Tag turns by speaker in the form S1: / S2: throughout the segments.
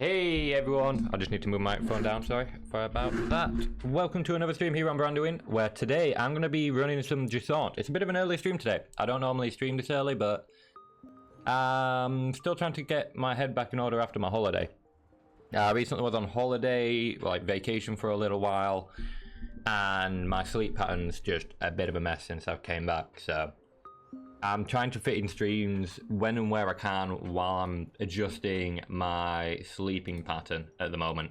S1: Hey everyone, I just need to move my microphone down, sorry for about that. Welcome to another stream here on Branduien, where today I'm going to be running some Jusant. It's a bit of an early stream today. I don't normally stream this early, but I'm still trying to get my head back in order after my holiday. I recently was on holiday, like vacation for a little while, and my sleep pattern's just a bit of a mess since I came back, so I'm trying to fit in streams when and where I can while I'm adjusting my sleeping pattern at the moment.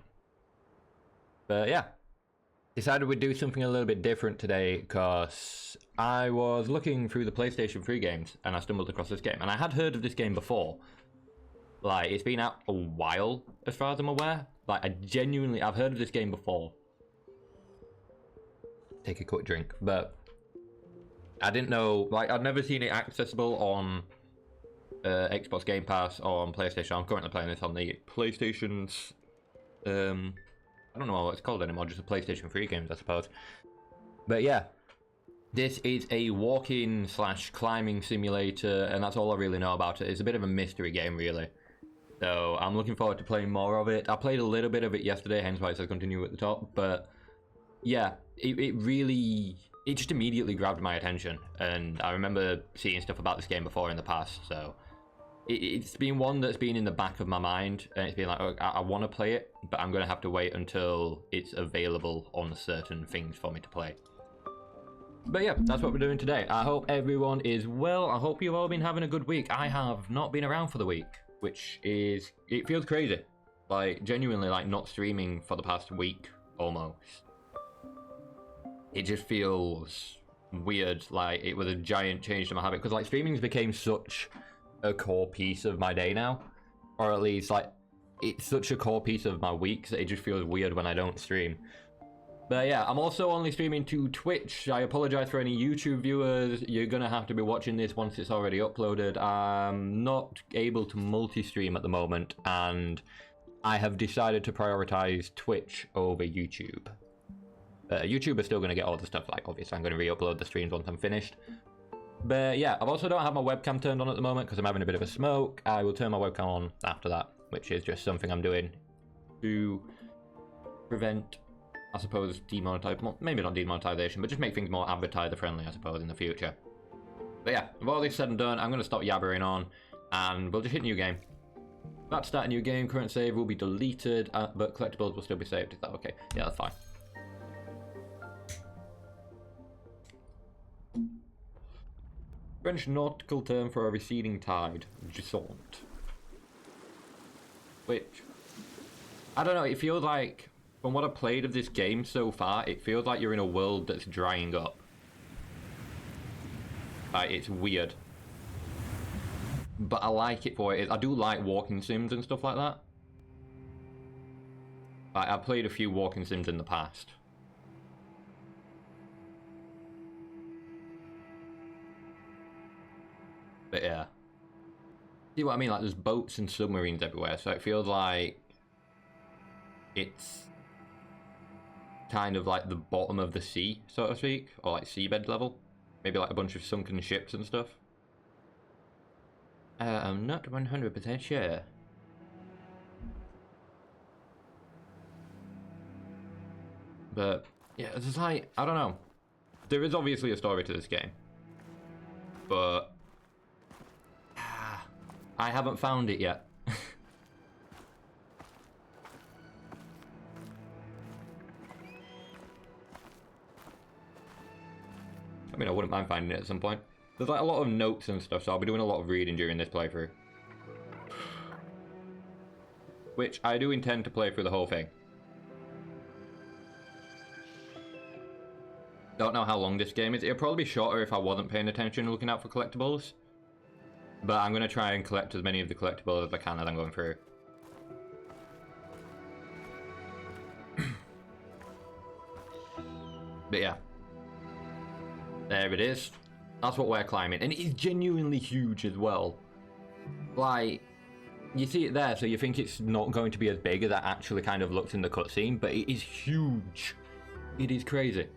S1: But yeah, decided we'd do something a little bit different today because I was looking through the PlayStation 3 games and I stumbled across this game, and I had heard of this game before. Like, it's been out a while as far as I'm aware. Like, I've heard of this game before. Take a quick drink, but I didn't know, like, I'd never seen it accessible on Xbox Game Pass or on PlayStation. I'm currently playing this on the PlayStation's, I don't know what it's called anymore, just the PlayStation 3 games, I suppose. But yeah, this is a walking / climbing simulator, and that's all I really know about it. It's a bit of a mystery game, really. So I'm looking forward to playing more of it. I played a little bit of it yesterday, hence why it says continue at the top, but yeah, it just immediately grabbed my attention, and I remember seeing stuff about this game before in the past, so it's been one that's been in the back of my mind, and it's been like, oh, I want to play it, but I'm going to have to wait until it's available on certain things for me to play. But yeah, that's what we're doing today. I hope everyone is well. I hope you've all been having a good week. I have not been around for the week, which is, it feels crazy. Like, genuinely, like, not streaming for the past week, almost. It just feels weird, like it was a giant change to my habit, because like streaming's became such a core piece of my day now, or at least like it's such a core piece of my week that it just feels weird when I don't stream. But yeah, I'm also only streaming to Twitch. I apologize for any YouTube viewers. You're gonna have to be watching this once it's already uploaded. I'm not able to multi-stream at the moment, and I have decided to prioritize Twitch over YouTube. YouTube is still going to get all the stuff, like obviously I'm going to re-upload the streams once I'm finished. But yeah, I also don't have my webcam turned on at the moment because I'm having a bit of a smoke. I will turn my webcam on after that, which is just something I'm doing to prevent, I suppose, maybe not demonetization, but just make things more advertiser friendly, I suppose, in the future. But yeah, with all this said and done, I'm going to stop yabbering on, and we'll just hit new game. About to start a new game, current save will be deleted, but collectibles will still be saved. Is that okay? Yeah, that's fine. French nautical term for a receding tide, Jusant. Which, I don't know, it feels like, from what I've played of this game so far, it feels like you're in a world that's drying up. Like, it's weird. But I like it for what it is. I do like walking sims and stuff like that. Like, I've played a few walking sims in the past. But yeah. See what I mean? Like, there's boats and submarines everywhere, so it feels like it's kind of like the bottom of the sea, so to speak, or like seabed level. Maybe like a bunch of sunken ships and stuff. I'm not 100% sure. But yeah, it's just like, I don't know. There is obviously a story to this game, but I haven't found it yet. I mean, I wouldn't mind finding it at some point. There's like a lot of notes and stuff, so I'll be doing a lot of reading during this playthrough. Which I do intend to play through the whole thing. Don't know how long this game is. It'll probably be shorter if I wasn't paying attention and looking out for collectibles. But I'm going to try and collect as many of the collectibles as I can as I'm going through. But yeah. There it is. That's what we're climbing. And it is genuinely huge as well. Like, you see it there, so you think it's not going to be as big as that actually kind of looks in the cutscene, but it is huge. It is crazy.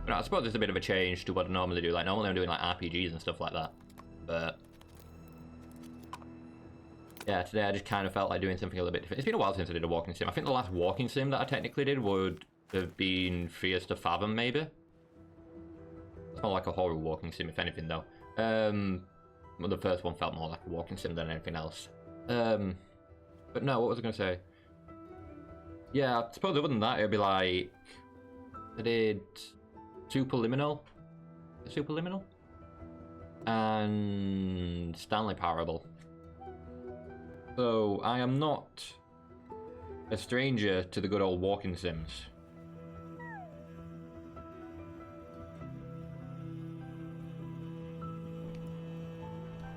S1: I suppose it's a bit of a change to what I normally do. Like, normally I'm doing like RPGs and stuff like that. But yeah, today I just kind of felt like doing something a little bit different. It's been a while since I did a walking sim. I think the last walking sim that I technically did would have been Fears to Fathom, maybe. It's more like a horror walking sim, if anything, though. Well, the first one felt more like a walking sim than anything else. But no, what was I going to say? Yeah, I suppose other than that, it'd be like... I did Superliminal, and Stanley Parable. So I am not a stranger to the good old walking sims.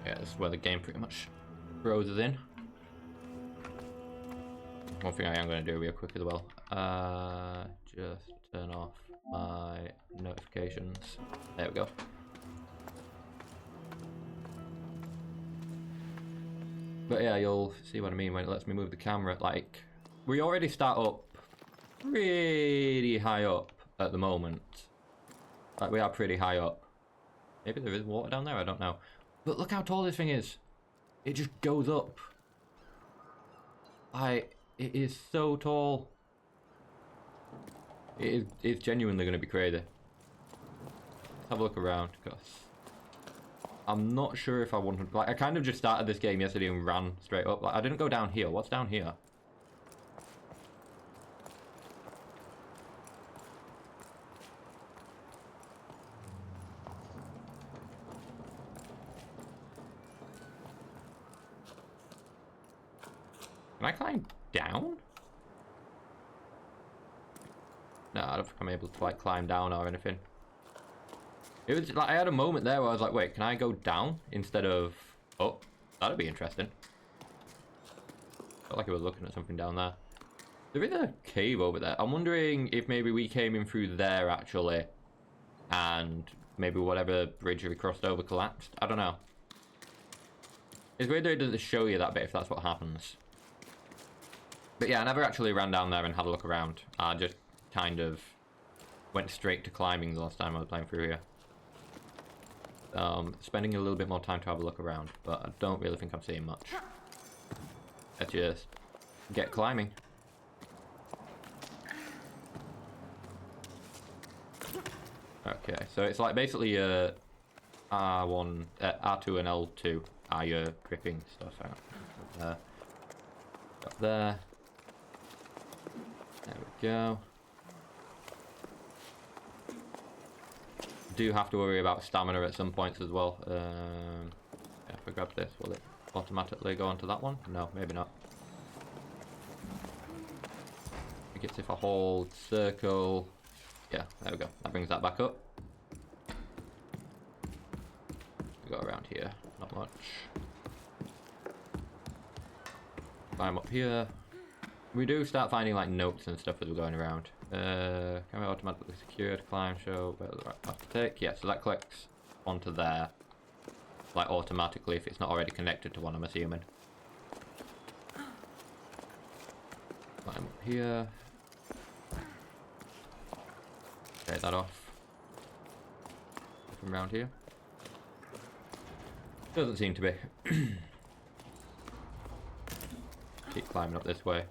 S1: Yeah, this is where the game pretty much throws us in. One thing I am going to do real quick as well. Just turn off my notifications. There we go. But yeah, you'll see what I mean when it lets me move the camera. Like, we already start up pretty high up at the moment. Like, we are pretty high up. Maybe there is water down there, I don't know. But look how tall this thing is. It just goes up. It is so tall. It's genuinely going to be crazy. Let's have a look around, because I'm not sure if I wanted... Like, I kind of just started this game yesterday and ran straight up. Like, I didn't go down here. What's down here? Can I climb down? No, I don't think I'm able to, like, climb down or anything. It was like I had a moment there where I was like, wait, can I go down instead of up? That'd be interesting. Felt like I was looking at something down there. There is a cave over there. I'm wondering if maybe we came in through there actually, and maybe whatever bridge we crossed over collapsed. I don't know. It's weird that it doesn't show you that bit if that's what happens. But yeah, I never actually ran down there and had a look around. I just kind of went straight to climbing the last time I was playing through here. Spending a little bit more time to have a look around, but I don't really think I'm seeing much. Let's just get climbing. Okay, so it's like basically R1, R2 and L2 are your gripping stuff. Hang on. Up there. There we go. Do have to worry about stamina at some points as well. Yeah, if I grab this, will it automatically go onto that one? No, maybe not. I think it's if I hold circle. Yeah, there we go. That brings that back up. We go around here, not much. Climb up here. We do start finding like notes and stuff as we're going around. Can we automatically secure to climb? Show where the right path to take. Yeah, so that clicks onto there, like automatically if it's not already connected to one, I'm assuming. Climb up here. Take that off. From around here. Doesn't seem to be. Keep climbing up this way.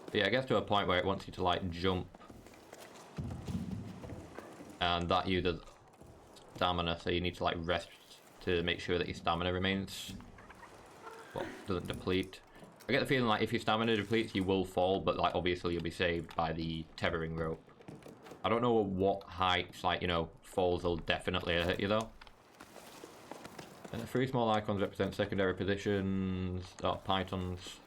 S1: But yeah, it gets to a point where it wants you to like jump, and that uses stamina, so you need to like rest to make sure that your stamina remains, well, doesn't deplete. I get the feeling like if your stamina depletes, you will fall, but like obviously you'll be saved by the tethering rope. I don't know what heights, like, you know, falls will definitely hit you though. And 3 small icons represent secondary positions, pitons.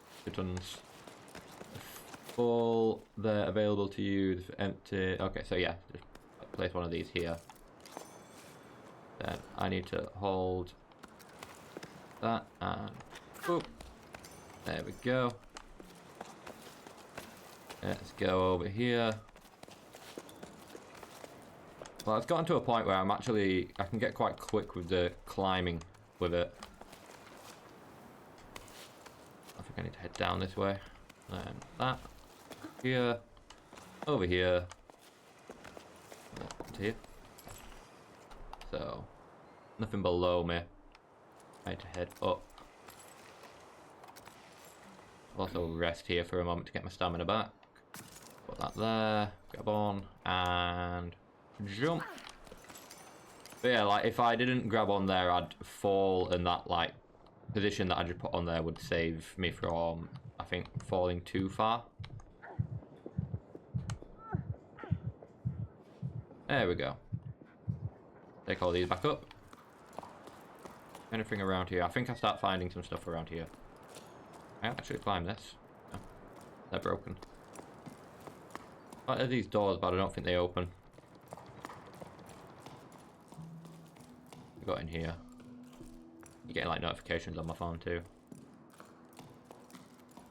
S1: Fall, they're available to use empty. Okay, so yeah, just place one of these here. Then I need to hold that and boop. There we go. Let's go over here. Well, it's gotten to a point where I can get quite quick with the climbing with it. I think I need to head down this way. And that. Here. Over here. To here. So, nothing below me. I need to head up. Also rest here for a moment to get my stamina back. Put that there. Grab on. And jump. But yeah, like if I didn't grab on there, I'd fall, and that like position that I just put on there would save me from, I think, falling too far. There we go. Take all these back up. Anything around here? I think I start finding some stuff around here. I can actually climb this. Oh, they're broken. Like, there's these doors, but I don't think they open. I got in here. You're getting like notifications on my phone too.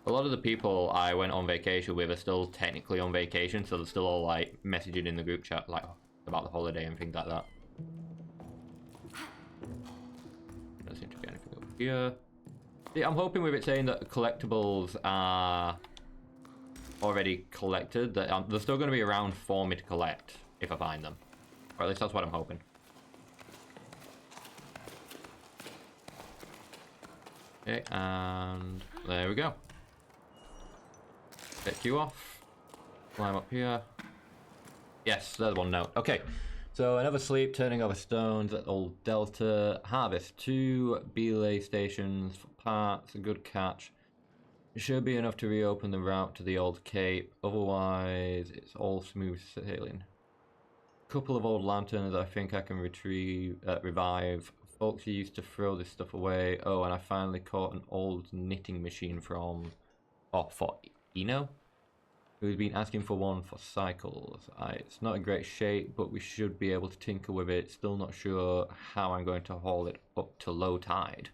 S1: A lot of the people I went on vacation with are still technically on vacation, so they're still all like messaging in the group chat like about the holiday and things like that. Doesn't seem to be anything over here. Yeah, I'm hoping with it saying that collectibles are already collected, that they're still going to be around for me to collect if I find them. Or at least that's what I'm hoping. Okay, and there we go. Take you off. Climb up here. Yes, there's one note. Okay, so another sleep, turning over stones at Old Delta. Harvest 2 belay stations for parts. A good catch. It should be enough to reopen the route to the Old Cape. Otherwise, it's all smooth sailing. Couple of old lanterns I think I can revive. Folks used to throw this stuff away. Oh, and I finally caught an old knitting machine from... Oh, for Eno? Who's been asking for one for cycles. It's not in great shape, but we should be able to tinker with it. Still not sure how I'm going to haul it up to low tide.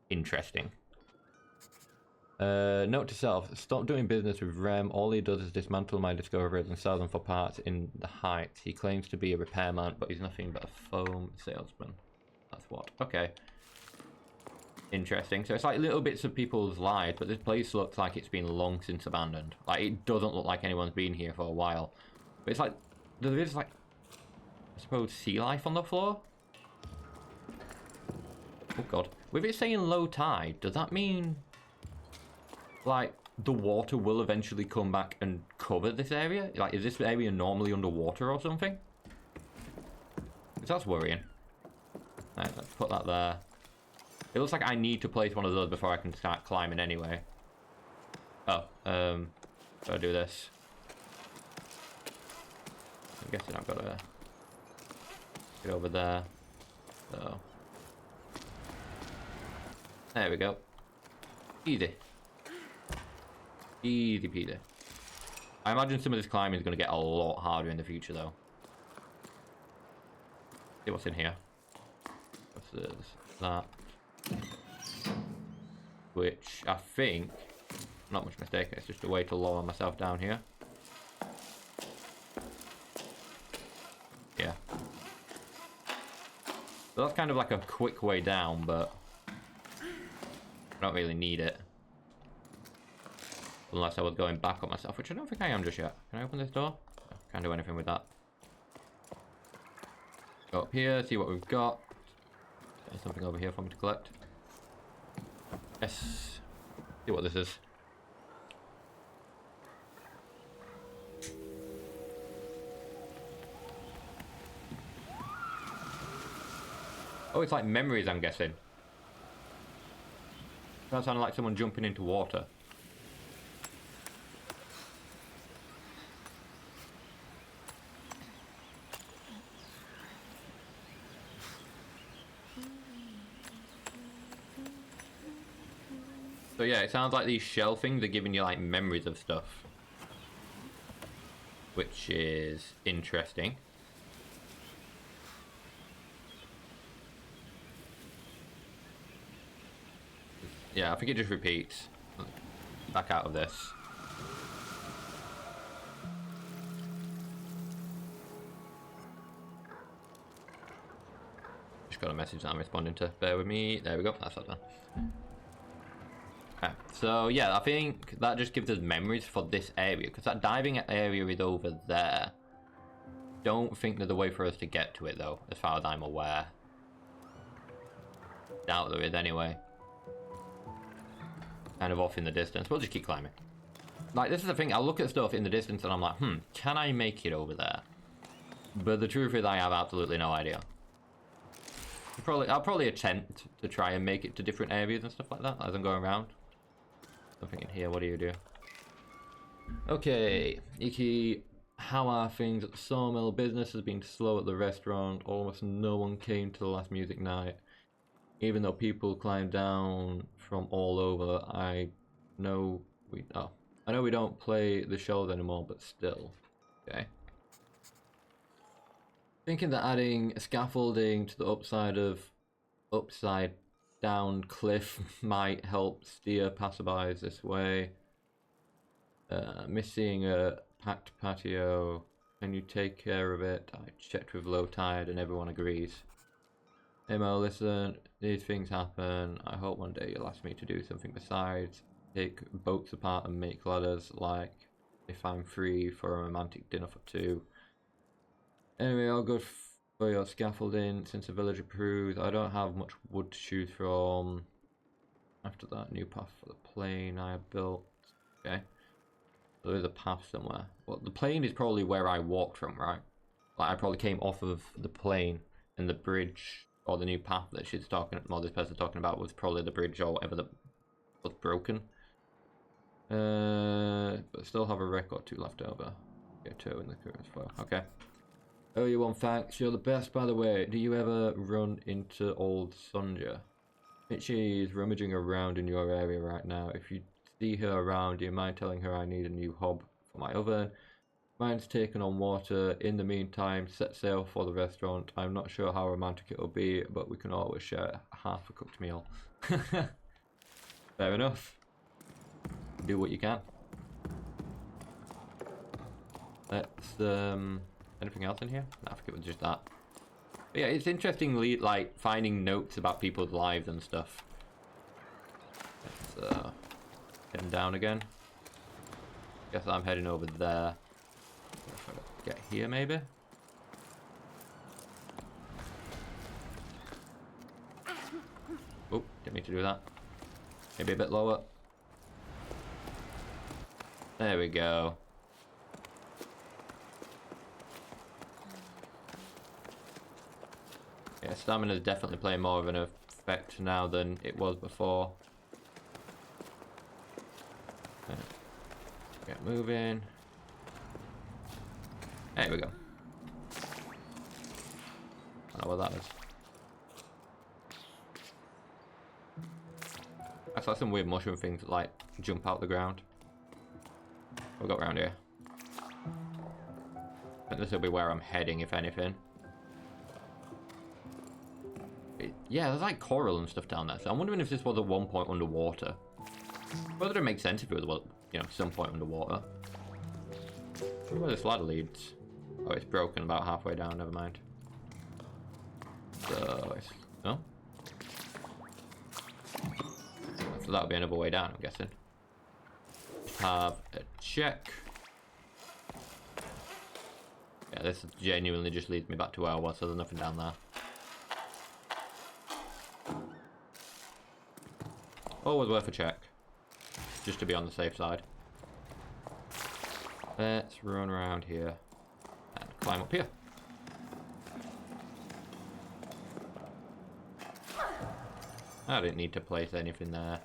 S1: Interesting. Note to self, stop doing business with Rem. All he does is dismantle my discoveries and sell them for parts in the Heights. He claims to be a repairman, but he's nothing but a foam salesman. That's what. Okay. Interesting. So it's like little bits of people's lives, but this place looks like it's been long since abandoned. Like, it doesn't look like anyone's been here for a while. But it's like, there is like, I suppose, sea life on the floor? Oh god. With it saying low tide, does that mean, like, the water will eventually come back and cover this area? Like, is this area normally underwater or something? Because that's worrying. Right, let's put that there. It looks like I need to place one of those before I can start climbing anyway. Oh, so I do this. I'm guessing I've got to get over there. So there we go. Easy. Easy peasy. I imagine some of this climbing is going to get a lot harder in the future though. See what's in here. There's that. Which I think, not much mistake, it's just a way to lower myself down here. Yeah. So that's kind of like a quick way down, but I don't really need it. Unless I was going back on myself, which I don't think I am just yet. Can I open this door? I can't do anything with that. Go up here, see what we've got. There's something over here for me to collect. Yes. See what this is. Oh, it's like memories, I'm guessing. That sounded like someone jumping into water. So yeah, it sounds like these shell things are giving you like memories of stuff. Which is interesting. Yeah, I think it just repeats. Back out of this. Just got a message that I'm responding to. Bear with me. There we go. That's that done. Okay, so yeah, I think that just gives us memories for this area, because that diving area is over there. Don't think there's a way for us to get to it though, as far as I'm aware. Doubt there is anyway. Kind of off in the distance. We'll just keep climbing. Like, this is the thing, I'll look at stuff in the distance and I'm like, can I make it over there? But the truth is I have absolutely no idea. I'll probably attempt to try and make it to different areas and stuff like that as I'm going around. Something in here, what do you do? Okay, Iki how are things at the sawmill? Business has been slow at the restaurant. Almost no one came to the last music night. Even though people climbed down from all over, I know we don't play the shows anymore, but still. Okay. Thinking that adding scaffolding to the upside down cliff might help steer passerbys this way. Missing a packed patio. Can you take care of it? I checked with low tide and everyone agrees. Hey Mo, listen, these things happen. I hope one day you'll ask me to do something besides take boats apart and make ladders, like if I'm free for a romantic dinner for two. Anyway, all good for your scaffolding. Since the village approves, I don't have much wood to choose from. After that, new path for the plane I have built. Okay. So there's a path somewhere. Well, the plane is probably where I walked from, right? Like, I probably came off of the plane, and the bridge, or the new path that she's talking, or this person's talking about, was probably the bridge or whatever that was broken. But still have a wreck or two left over. Get two in the current as well. Okay. Oh, you want facts? You're the best, by the way. Do you ever run into old Sonja? Mitchie is rummaging around in your area right now. If you see her around, do you mind telling her I need a new hob for my oven? Mine's taken on water. In the meantime, set sail for the restaurant. I'm not sure how romantic it'll be, but we can always share half a cooked meal. Fair enough. Do what you can. Let's, anything else in here? No, I think it was just that. But yeah, it's interestingly, like, finding notes about people's lives and stuff. Let's, heading down again. Guess I'm heading over there. Get here, maybe? Oh, didn't mean to do that. Maybe a bit lower. There we go. Yeah, stamina is definitely playing more of an effect now than it was before. Get moving. There we go. I don't know what that is. I saw some weird mushroom things that, like, jump out the ground. What we got around here? I think this will be where I'm heading, if anything. Yeah, there's like coral and stuff down there, so I'm wondering if this was at one point underwater. Whether it makes sense if it was, you know, some point underwater. I wonder where this ladder leads. Oh, it's broken about halfway down, never mind. So, it's... Oh? So that'll be another way down, I'm guessing. Have a check. Yeah, this genuinely just leads me back to where I was, so there's nothing down there. Always worth a check. Just to be on the safe side. Let's run around here. And climb up here. I didn't need to place anything there.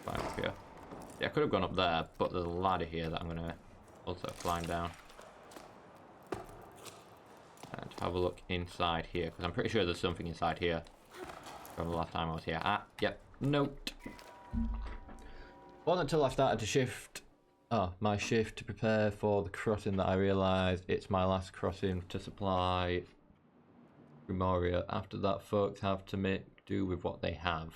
S1: Climb up here. Yeah, I could have gone up there, but there's a ladder here that I'm going to also climb down. And have a look inside here, because I'm pretty sure there's something inside here from the last time I was here. Ah, yep, note. Wasn't until I started to shift, my shift to prepare for the crossing that I realised it's my last crossing to supply Moria. After that, folks have to make do with what they have.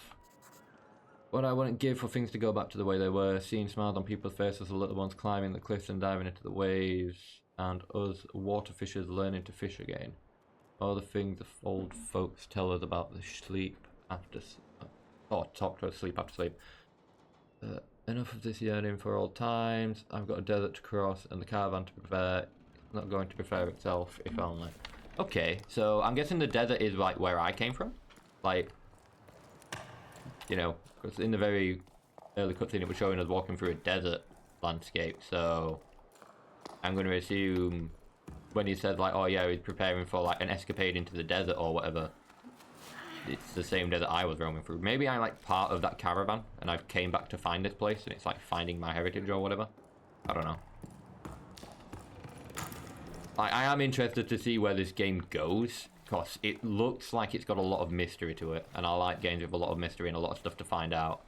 S1: What I wouldn't give for things to go back to the way they were. Seeing smiles on people's faces, the little ones climbing the cliffs and diving into the waves, and us water fishers learning to fish again. All the things the old folks tell us about the sleep after, or talk to us sleep after sleep. Enough of this yearning for old times. I've got a desert to cross and the caravan to prepare. It's not going to prepare itself, if only. Okay, so I'm guessing the desert is like where I came from. Like, you know, because in the very early cutscene it was showing us walking through a desert landscape, so I'm going to assume when he said like, oh yeah, he's preparing for like an escapade into the desert or whatever, it's the same day that I was roaming through. Maybe I'm like part of that caravan and I came back to find this place and it's like finding my heritage or whatever. I don't know. I am interested to see where this game goes, because it looks like it's got a lot of mystery to it, and I like games with a lot of mystery and a lot of stuff to find out.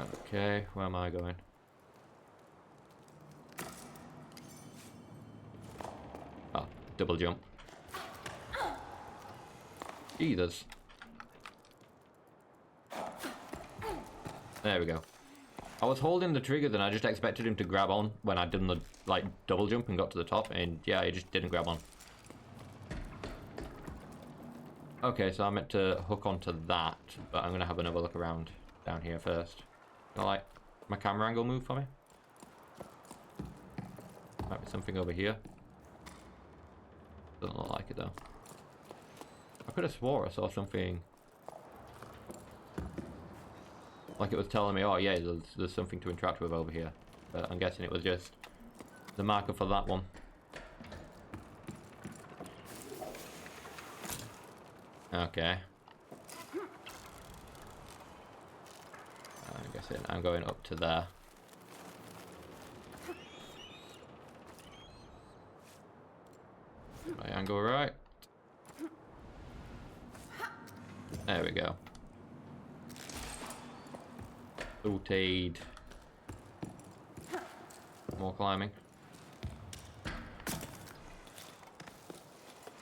S1: Okay, where am I going? Oh, double jump. Jesus. There we go. I was holding the trigger, then I just expected him to grab on when I'd done the, like, double jump and got to the top, and yeah, he just didn't grab on. Okay, so I meant to hook onto that, but I'm gonna have another look around down here first. Can I, like, my camera angle move for me? Might be something over here. Doesn't look like it, though. I could have swore I saw something... like it was telling me, oh yeah, there's something to interact with over here. But I'm guessing it was just the marker for that one. Okay. I'm guessing I'm going up to there. Right angle right. There we go. Sauteed. More climbing.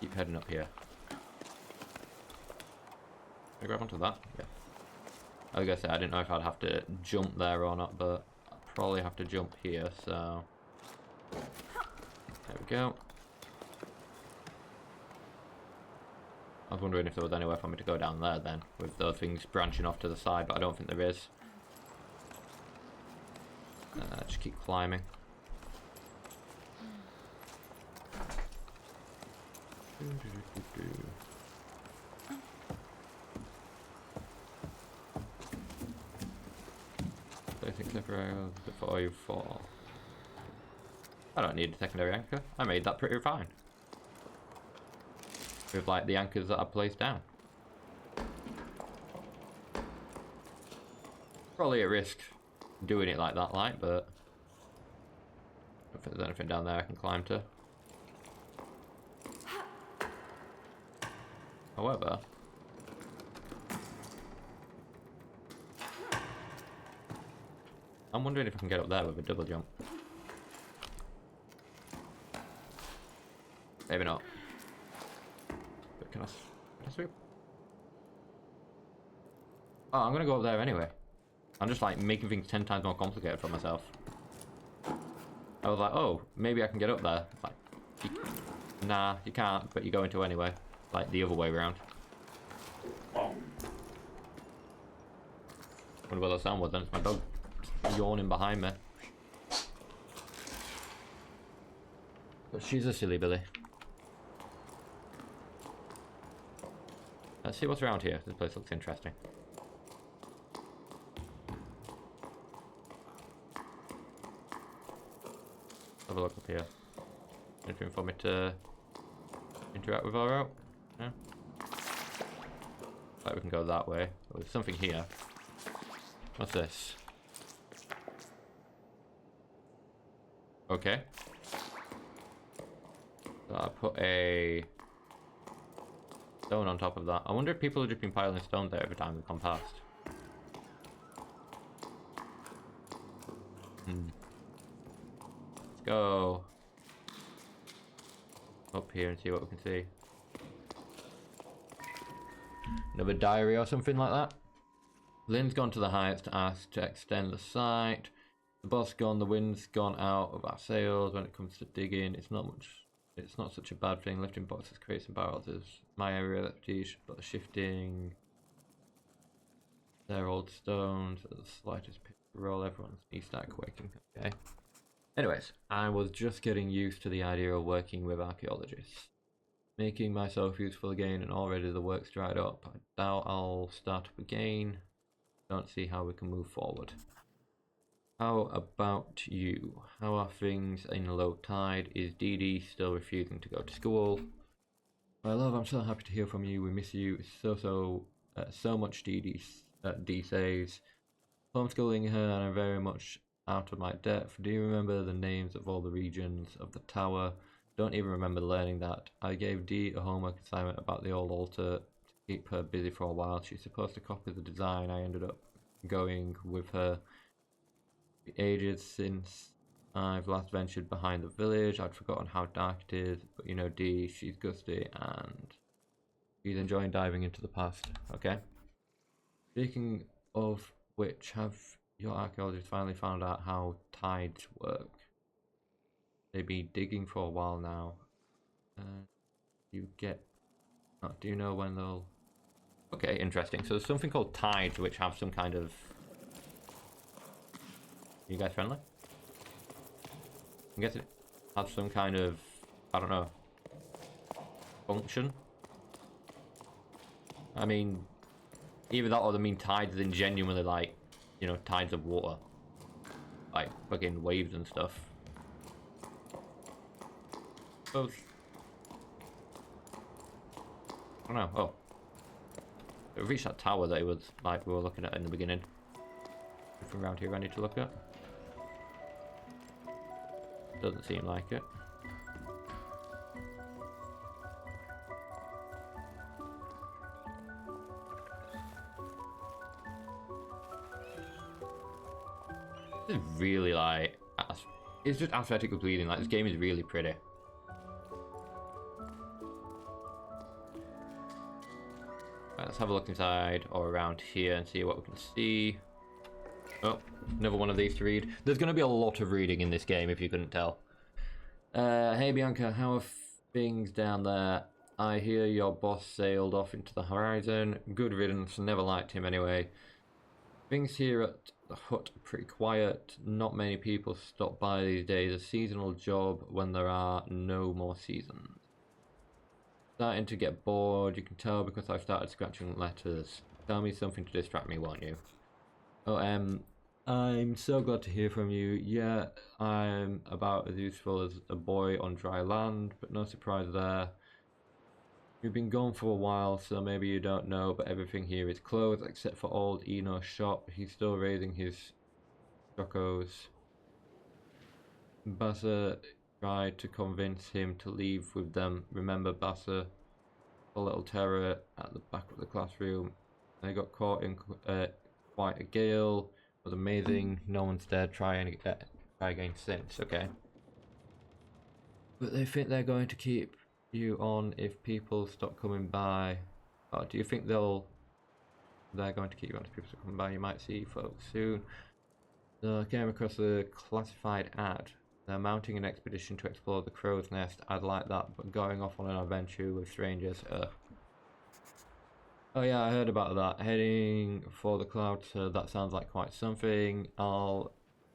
S1: Keep heading up here. Can I grab onto that? Yeah. I was gonna say, I didn't know if I'd have to jump there or not, but I'll probably have to jump here, so... there we go. I was wondering if there was anywhere for me to go down there then, with those things branching off to the side, but I don't think there is. Just keep climbing. Basic temporary before you fall. I don't need a secondary anchor. I made that pretty fine. With like the anchors that I placed down. Probably a risk doing it like that, but I don't think there's anything down there I can climb to. However, I'm wondering if I can get up there with a double jump. Maybe not. But can I sweep? Oh, I'm gonna go up there anyway. I'm just like making things 10 times more complicated for myself. I was like, oh, maybe I can get up there. Like, nah, you can't, but you're going to anyway. Like the other way around. Wonder what that sound was then. It's my dog yawning behind me. But she's a silly Billy. Let's see what's around here. This place looks interesting. Have a look up here. Anything for me to interact with or out? No? Like we can go that way. Oh, there's something here. What's this? Okay. So I put a stone on top of that. I wonder if people have just been piling stone there every time they've gone past. Let's go up here and see what we can see. Another diary or something like that. Lynn's gone to the heights to ask to extend the site. The boss gone, the wind's gone out of our sails. When it comes to digging, it's not such a bad thing. Lifting boxes, crates and barrels is my area of expertise, but the shifting, they're old stones, the slightest roll, everyone's knee start quaking. Okay. Anyways, I was just getting used to the idea of working with archaeologists. Making myself useful again, and already the work's dried up. I doubt I'll start up again. Don't see how we can move forward. How about you? How are things in low tide? Is Dee Dee still refusing to go to school? My love, I'm so happy to hear from you. We miss you so much, Dee Dee. Dee says. Homeschooling her, and I'm very much out of my depth. Do you remember the names of all the regions of the tower? Don't even remember learning that. I gave Dee a homework assignment about the old altar to keep her busy for a while. She's supposed to copy the design. I ended up going with her. Ages since I've last ventured behind the village. I'd forgotten how dark it is, but you know Dee, she's gusty and she's enjoying diving into the past. Okay. Speaking of which, have your archaeologists finally found out how tides work? They've been digging for a while now. Do you know when they'll... Okay, interesting. So there's something called tides which have some kind of... You guys friendly? I guess it has some kind of, I don't know, function. I mean, either that or they mean tides in genuinely like, you know, tides of water. Like fucking waves and stuff. Both. I don't know. Oh. It reached that tower that it was like we were looking at in the beginning. From around here I need to look at. Doesn't seem like it. This is really like... It's just aesthetically pleasing. Like, this game is really pretty. Right, let's have a look inside or around here and see what we can see. Oh, another one of these to read. There's going to be a lot of reading in this game, if you couldn't tell. Hey Bianca, how are things down there? I hear your boss sailed off into the horizon. Good riddance, never liked him anyway. Things here at the hut are pretty quiet. Not many people stop by these days. A seasonal job when there are no more seasons. Starting to get bored, you can tell because I've started scratching letters. Tell me something to distract me, won't you? Oh, I'm so glad to hear from you. Yeah, I'm about as useful as a boy on dry land, but no surprise there. You've been gone for a while, so maybe you don't know, but everything here is closed except for old Eno's shop. He's still raising his chocos. Bassa tried to convince him to leave with them. Remember Bassa? A little terror at the back of the classroom. They got caught in quite a gale. It was amazing. No one's dared try again since. Okay. But they think they're going to keep you on if people stop coming by. Oh, do you think they're going to keep you on if people stop coming by? You might see folks soon. So I came across a classified ad. They're mounting an expedition to explore the crow's nest. I'd like that, but going off on an adventure with strangers, Oh yeah, I heard about that. Heading for the clouds, that sounds like quite something. I'll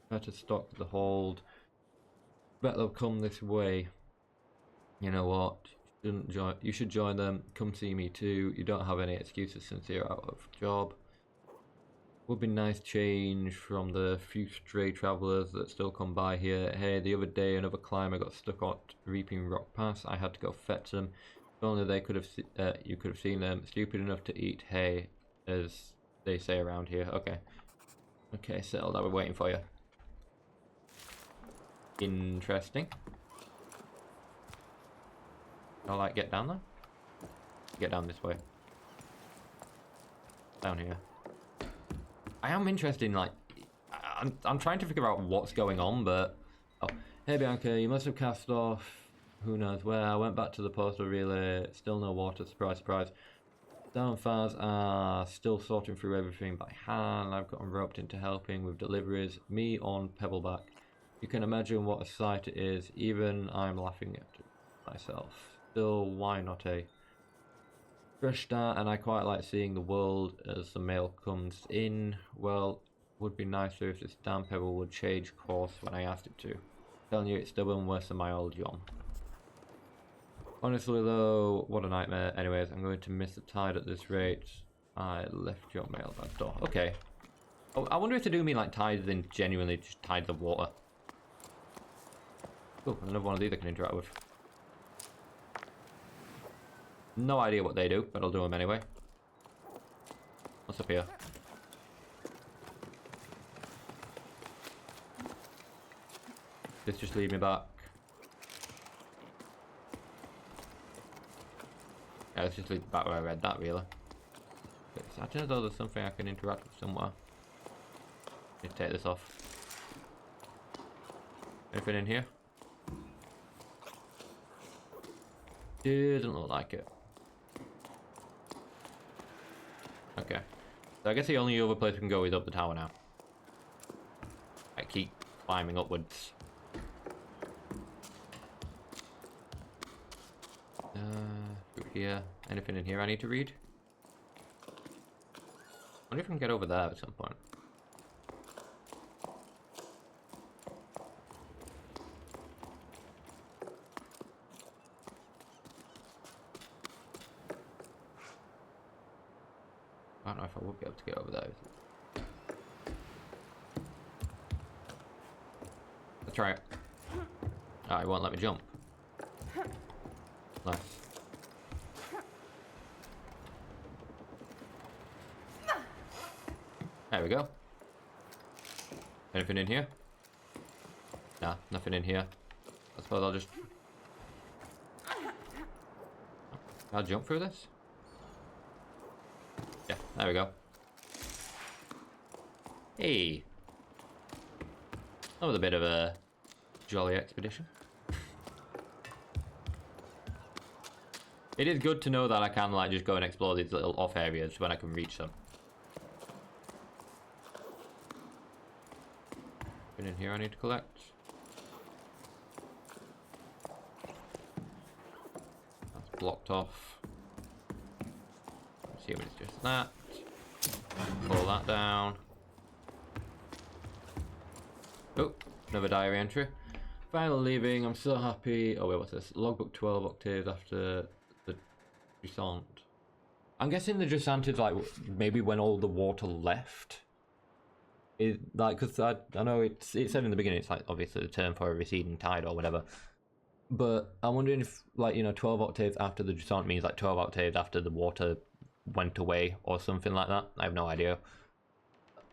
S1: better stock the hold. Bet they'll come this way. You know what? You should join them. Come see me too. You don't have any excuses since you're out of job. Would be nice change from the few stray travellers that still come by here. Hey, the other day another climber got stuck at Reaping Rock Pass. I had to go fetch them. If only they could have, you could have seen them. Stupid enough to eat hay, as they say around here. Okay. Okay, settled. I'll be waiting for you. Interesting. I'll like get down there. Get down this way. Down here. I am interested in, like, I'm trying to figure out what's going on, but... Oh, hey Bianca, you must have cast off who knows where. I went back to the postal relay, still no water, surprise, surprise. Down Fars are still sorting through everything by hand. I've gotten roped into helping with deliveries, me on Pebbleback. You can imagine what a sight it is, even I'm laughing at myself. Still, why not a fresh start, and I quite like seeing the world as the mail comes in. Well, would be nicer if this damn pebble would change course when I asked it to. Telling you it's stubborn worse than my old John. Honestly though, what a nightmare. Anyways, I'm going to miss the tide at this rate. I left your mail at that door. Okay. Oh, I wonder if they do mean like tides in genuinely just tides of water. Oh, another one of these I can interact with. No idea what they do, but I'll do them anyway. What's up here? This just lead me back. Yeah, let's just lead back where I read that, really. I don't know, there's something I can interact with somewhere. Let's take this off. Anything in here? Doesn't look like it. Okay. So I guess the only other place we can go is up the tower now. I keep climbing upwards. Through here. Anything in here I need to read? I wonder if I can get over there at some point. I don't know if I will be able to get over there. Let's try it. Oh, it won't let me jump. Nice. There we go. Anything in here? Nah, nothing in here. I suppose I'll just... I'll jump through this? Yeah, there we go. Hey! That was a bit of a jolly expedition. It is good to know that I can like just go and explore these little off areas when I can reach them. In here I need to collect. That's blocked off. Let's see if it's just that. Pull that down. Oh, another diary entry. Finally leaving, I'm so happy. Oh wait, what's this? Logbook 12 octaves after the Jusant. I'm guessing the Jusant is like maybe when all the water left. It, like, because I know it said in the beginning it's like obviously the term for a receding tide or whatever, but I'm wondering if like 12 octaves after the Jusant means like 12 octaves after the water went away or something like that. I have no idea.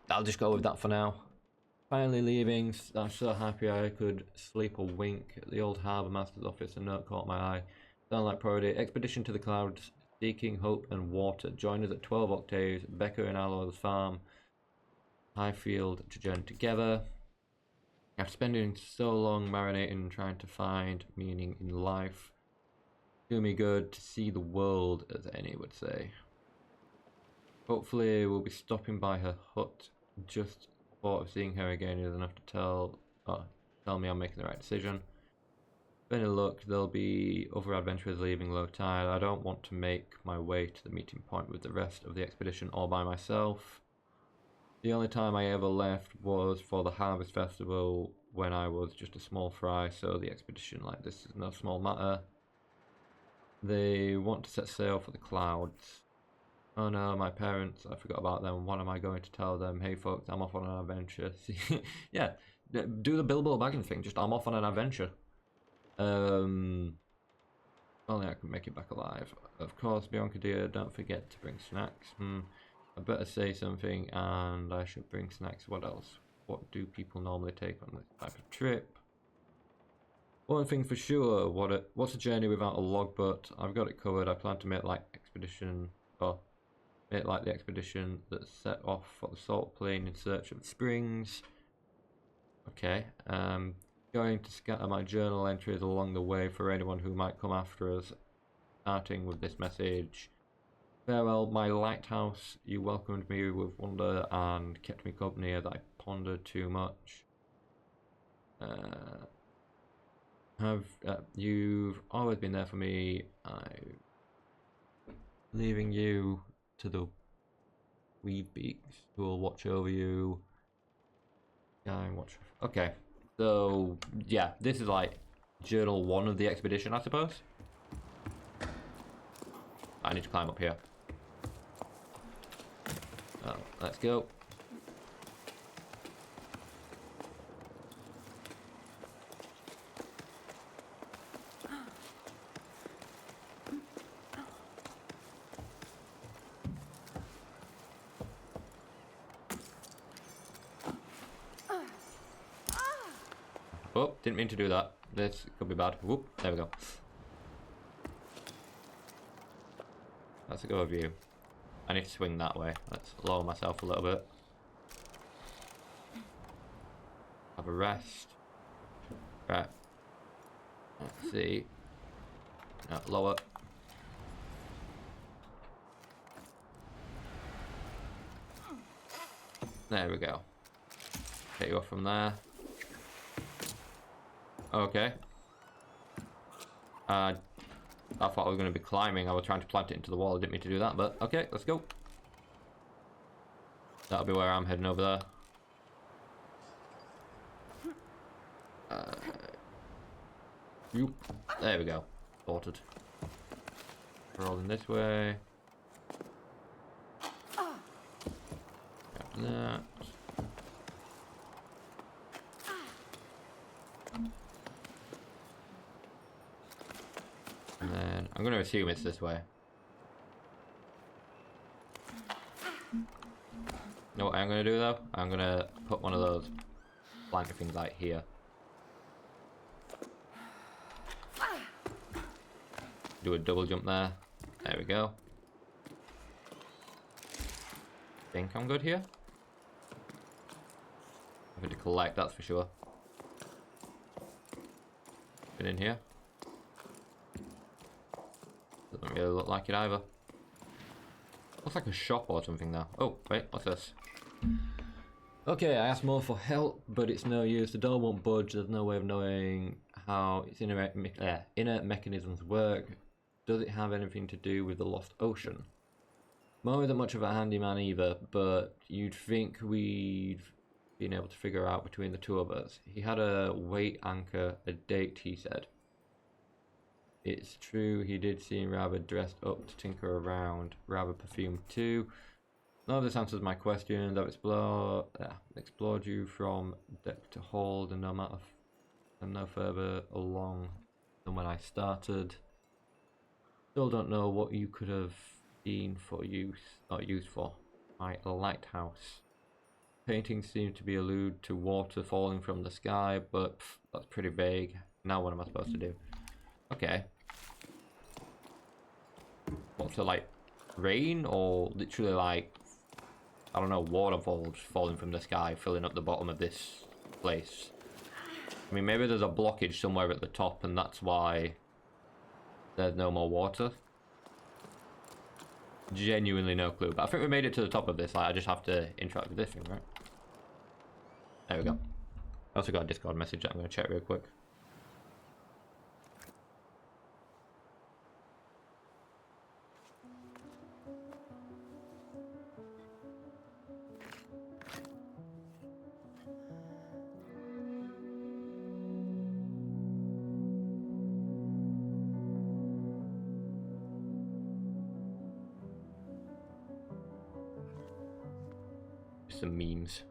S1: I'll just go with that for now. Finally leaving. I'm so happy I could sleep a wink at the old harbour master's office. A note caught my eye. Sound like priority. Expedition to the clouds, seeking hope and water. Join us at 12 octaves. Becca and Aloe's farm. Highfield to journey together. After spending so long marinating trying to find meaning in life, do me good to see the world, as Annie would say. Hopefully we'll be stopping by her hut. Just thought of seeing her again is enough to tell me I'm making the right decision. With any luck, there'll be other adventurers leaving low tide. I don't want to make my way to the meeting point with the rest of the expedition all by myself. The only time I ever left was for the Harvest Festival when I was just a small fry, so the expedition like this is no small matter. They want to set sail for the clouds. Oh no, my parents, I forgot about them. What am I going to tell them? Hey folks, I'm off on an adventure. Yeah, do the Bilbo Baggins thing, just I'm off on an adventure. Only I can make it back alive. Of course, Bianca dear, don't forget to bring snacks. I better say something, and I should bring snacks. What else? What do people normally take on this type of trip? One thing for sure, what's a journey without a logbook? I've got it covered. I plan to make like the expedition that set off for the salt plain in search of springs. Okay, going to scatter my journal entries along the way for anyone who might come after us, starting with this message. Farewell, my lighthouse. You welcomed me with wonder and kept me company as I pondered too much. You've always been there for me. I'm leaving you to the Weebeaks who will watch over you. Okay, so yeah, this is like journal 1 of the expedition, I suppose. I need to climb up here. Oh, let's go. Oh, didn't mean to do that. This could be bad. Whoop, there we go. That's a good view. I need to swing that way. Let's lower myself a little bit. Have a rest. Right. Let's see. No, lower. There we go. Take you off from there. Okay. I thought I was going to be climbing. I was trying to plant it into the wall. I didn't mean to do that, but okay, let's go. That'll be where I'm heading over there. There we go. Sorted. Rolling this way. Grab that. And then I'm going to assume it's this way. Know what I'm going to do though? I'm going to put one of those blanket things like here. Do a double jump there. There we go. Think I'm good here. I'm going to collect, that's for sure. Been in here. Doesn't really look like it either. Looks like a shop or something though. Oh, wait, what's this? Okay, I asked more for help, but it's no use. The door won't budge. There's no way of knowing how its inner mechanisms work. Does it have anything to do with the lost ocean? Mo isn't much of a handyman either, but you'd think we'd been able to figure out between the two of us. He had a weight anchor, a date, he said. It's true, he did seem rather dressed up to tinker around, rather perfumed too. None of this answers my questions. I've explored you from deck to hold, and I'm no further along than when I started. Still don't know what you could have been for use or used for. My lighthouse. Paintings seem to be allude to water falling from the sky, but that's pretty vague. Now what am I supposed to do? Okay. What's it like? Rain or literally like, I don't know, waterfalls falling from the sky, filling up the bottom of this place? I mean, maybe there's a blockage somewhere at the top and that's why there's no more water. Genuinely no clue. But I think we made it to the top of this. Like, I just have to interact with this thing, right? There we go. I also got a Discord message that I'm going to check real quick. Some memes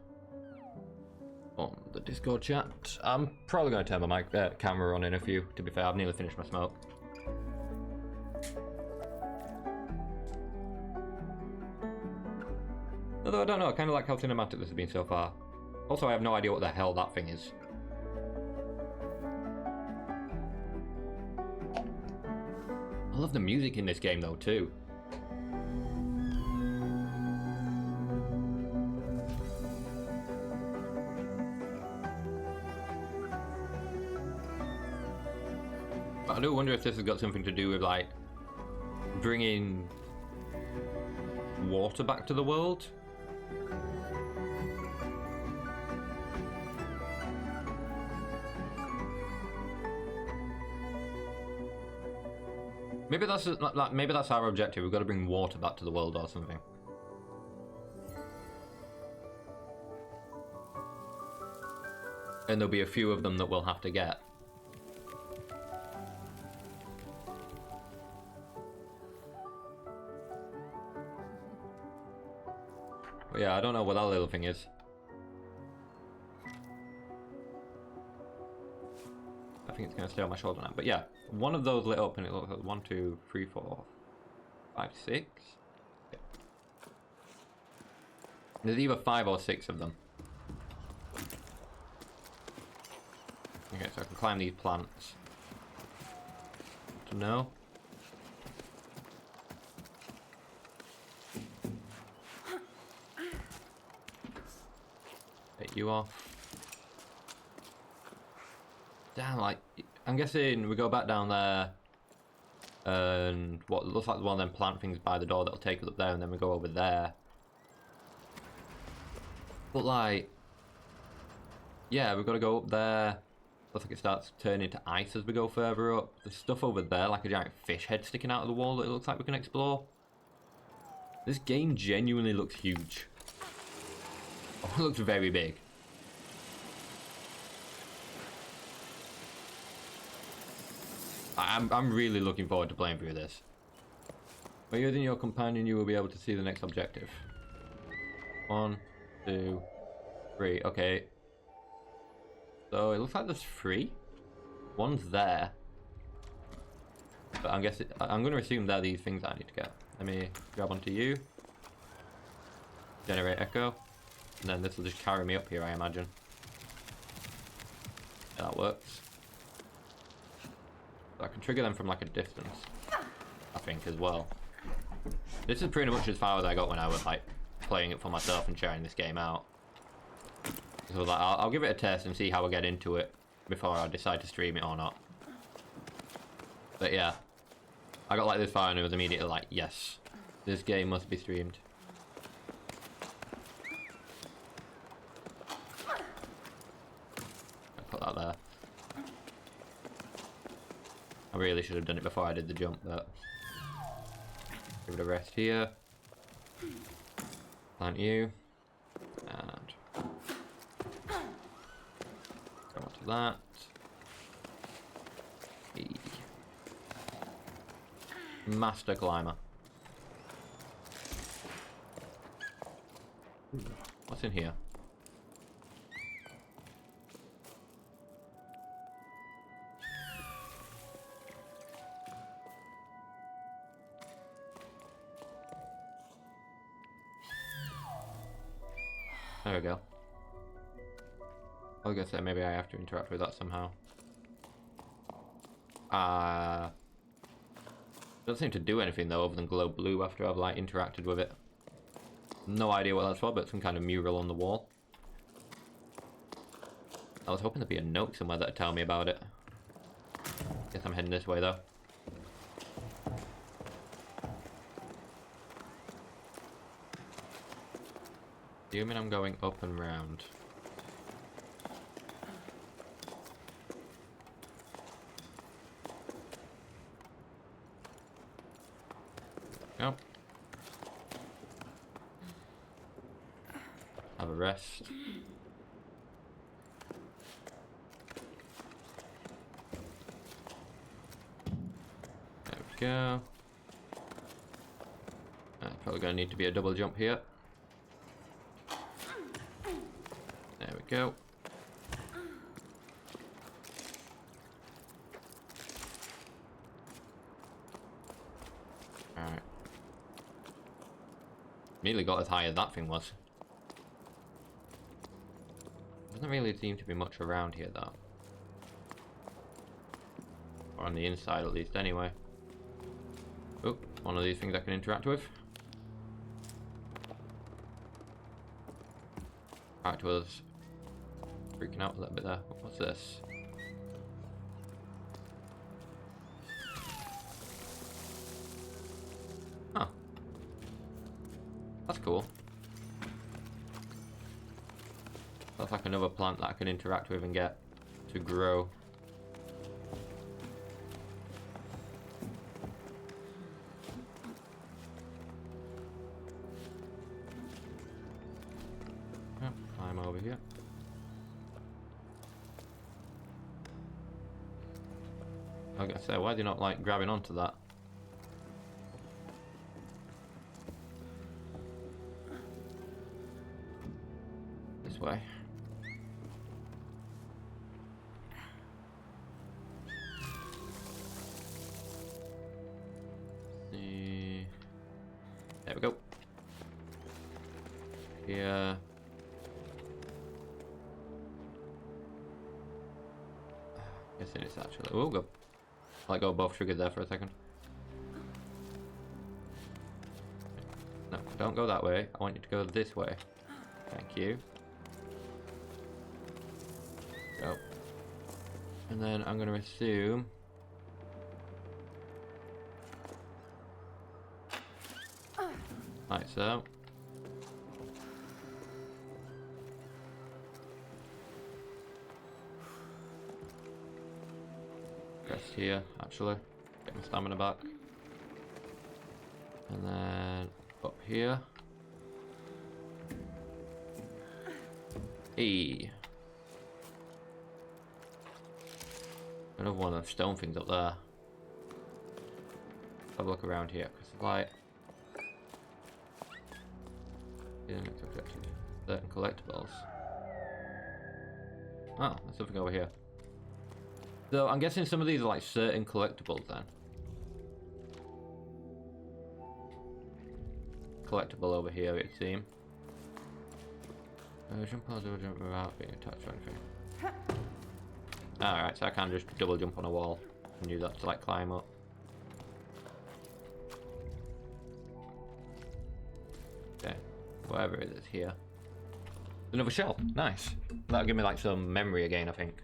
S1: on the Discord chat. I'm probably going to turn my camera on in a few. To be fair, I've nearly finished my smoke. Although I don't know, I kind of like how cinematic this has been so far. Also, I have no idea what the hell that thing is. I love the music in this game though too. I do wonder if this has got something to do with like bringing water back to the world. Maybe that's our objective. We've got to bring water back to the world or something. And there'll be a few of them that we'll have to get. But yeah, I don't know what that little thing is. I think it's going to stay on my shoulder now. But yeah, one of those lit up and it looks like 1, 2, 3, 4, 5, 6. Yeah. There's either 5 or 6 of them. Okay, so I can climb these plants. No. Take you off. Damn, like, I'm guessing we go back down there and what looks like one of them plant things by the door that'll take us up there, and then we go over there. But like, yeah, we've got to go up there. Looks like it starts turning to ice as we go further up. There's stuff over there, like a giant fish head sticking out of the wall that it looks like we can explore. This game genuinely looks huge. Oh, it looks very big. I'm really looking forward to playing through this. By using your companion, you will be able to see the next objective. 1, 2, 3. Okay. So it looks like there's 3. One's there. But I'm going to assume they're these things that I need to get. Let me grab onto you. Generate echo. And then this will just carry me up here, I imagine. Yeah, that works. So I can trigger them from like a distance, I think, as well. This is pretty much as far as I got when I was like playing it for myself and sharing this game out. So like, I'll give it a test and see how I get into it before I decide to stream it or not. But yeah, I got like this far and it was immediately like, yes, this game must be streamed. I'll put that there. I really should have done it before I did the jump, but give it a rest here. Plant you. And go on to that. Master climber. What's in here? There we go. I was gonna say maybe I have to interact with that somehow. Doesn't seem to do anything though other than glow blue after I've like interacted with it. No idea what that's for, but some kind of mural on the wall. I was hoping there'd be a note somewhere that'd tell me about it. Guess I'm heading this way though. Assuming I'm going up and round. Go. Have a rest. There we go. Probably gonna need to be a double jump here. There we go. Alright. Nearly got as high as that thing was. Doesn't really seem to be much around here though. Or on the inside at least anyway. Oh, one of these things I can interact with. Back was freaking out a little bit there. What's this? Huh. That's cool. That's like another plant that I can interact with and get to grow. Yep, climb over here. I was gonna say, why are you not like grabbing onto that? This way. There we go. Here. Guessing it's actually. Oh, go. Let go of both triggers there for a second. No, don't go that way. I want you to go this way. Thank you. Go. And then I'm going to assume. Like so. Rest here, actually. Get my stamina back. And then up here. E. Another one of the stone things up there. Have a look around here, because it's like certain collectibles. Oh, there's something over here. So I'm guessing some of these are like certain collectibles then. Collectible over here, it seems. Jump on, double jump without being attached or anything. Alright, so I can just double jump on a wall and use that to like climb up. Okay, whatever it is here. Another shell, nice. That'll give me like some memory again, I think.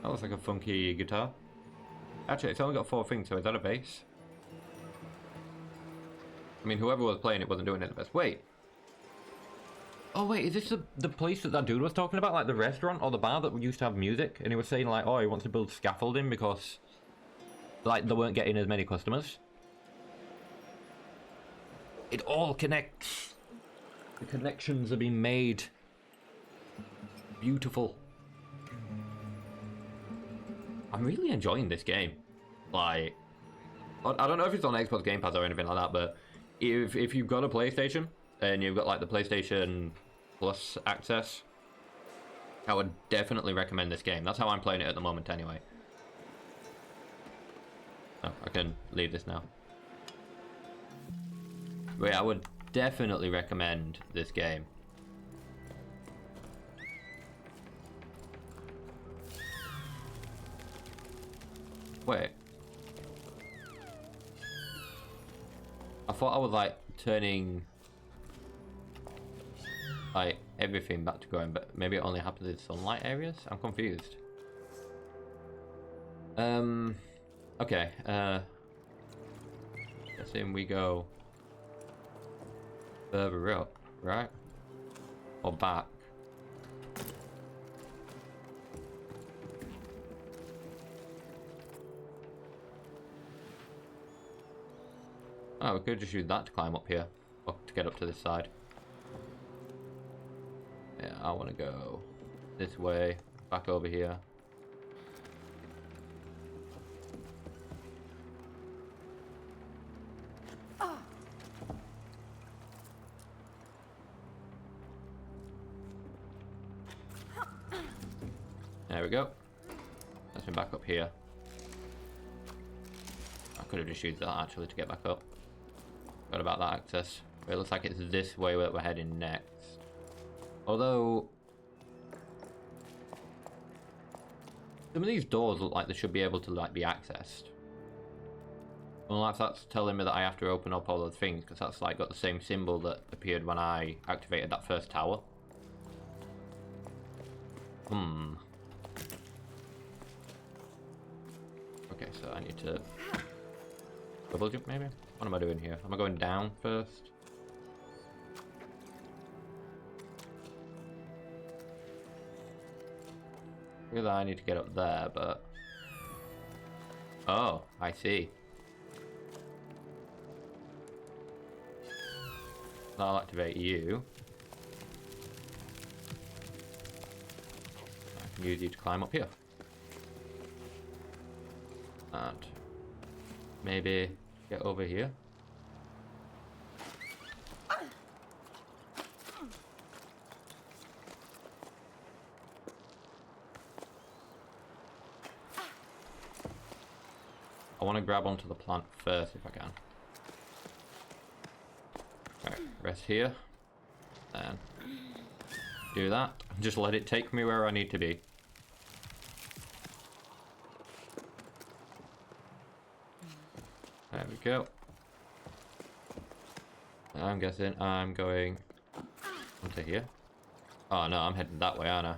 S1: That looks like a funky guitar. Actually, it's only got 4 things, so is that a bass? I mean, whoever was playing it wasn't doing it the best. Wait. Oh wait, is this the place that dude was talking about? Like the restaurant or the bar that used to have music? And he was saying like, oh, he wants to build scaffolding because like they weren't getting as many customers. It all connects. The connections are being made. Beautiful. I'm really enjoying this game. Like, I don't know if it's on Xbox Game Pass or anything like that, but if you've got a PlayStation and you've got like the PlayStation Plus access, I would definitely recommend this game. That's how I'm playing it at the moment anyway. Oh, I can leave this now. But yeah, I would definitely recommend this game. Wait. I thought I was like turning like everything back to growing, but maybe it only happens in sunlight areas? I'm confused. Okay, assume we go further up, right? Or back. Oh, we could just use that to climb up here, or to get up to this side. Yeah, I want to go this way, back over here. There we go. Let's me back up here. I could have just used that actually to get back up. Forgot about that access. But it looks like it's this way that we're heading next. Although some of these doors look like they should be able to like be accessed. Unless that's telling me that I have to open up all those things, because that's like got the same symbol that appeared when I activated that first tower. Okay, so I need to double jump maybe? What am I doing here? Am I going down first? Really, I need to get up there, but... Oh, I see. I'll activate you. I can use you to climb up here. And maybe get over here. want to grab onto the plant first if I can. Right, rest here. Then do that. Just let it take me where I need to be. There we go. I'm guessing I'm going onto here. Oh no, I'm heading that way, aren't I?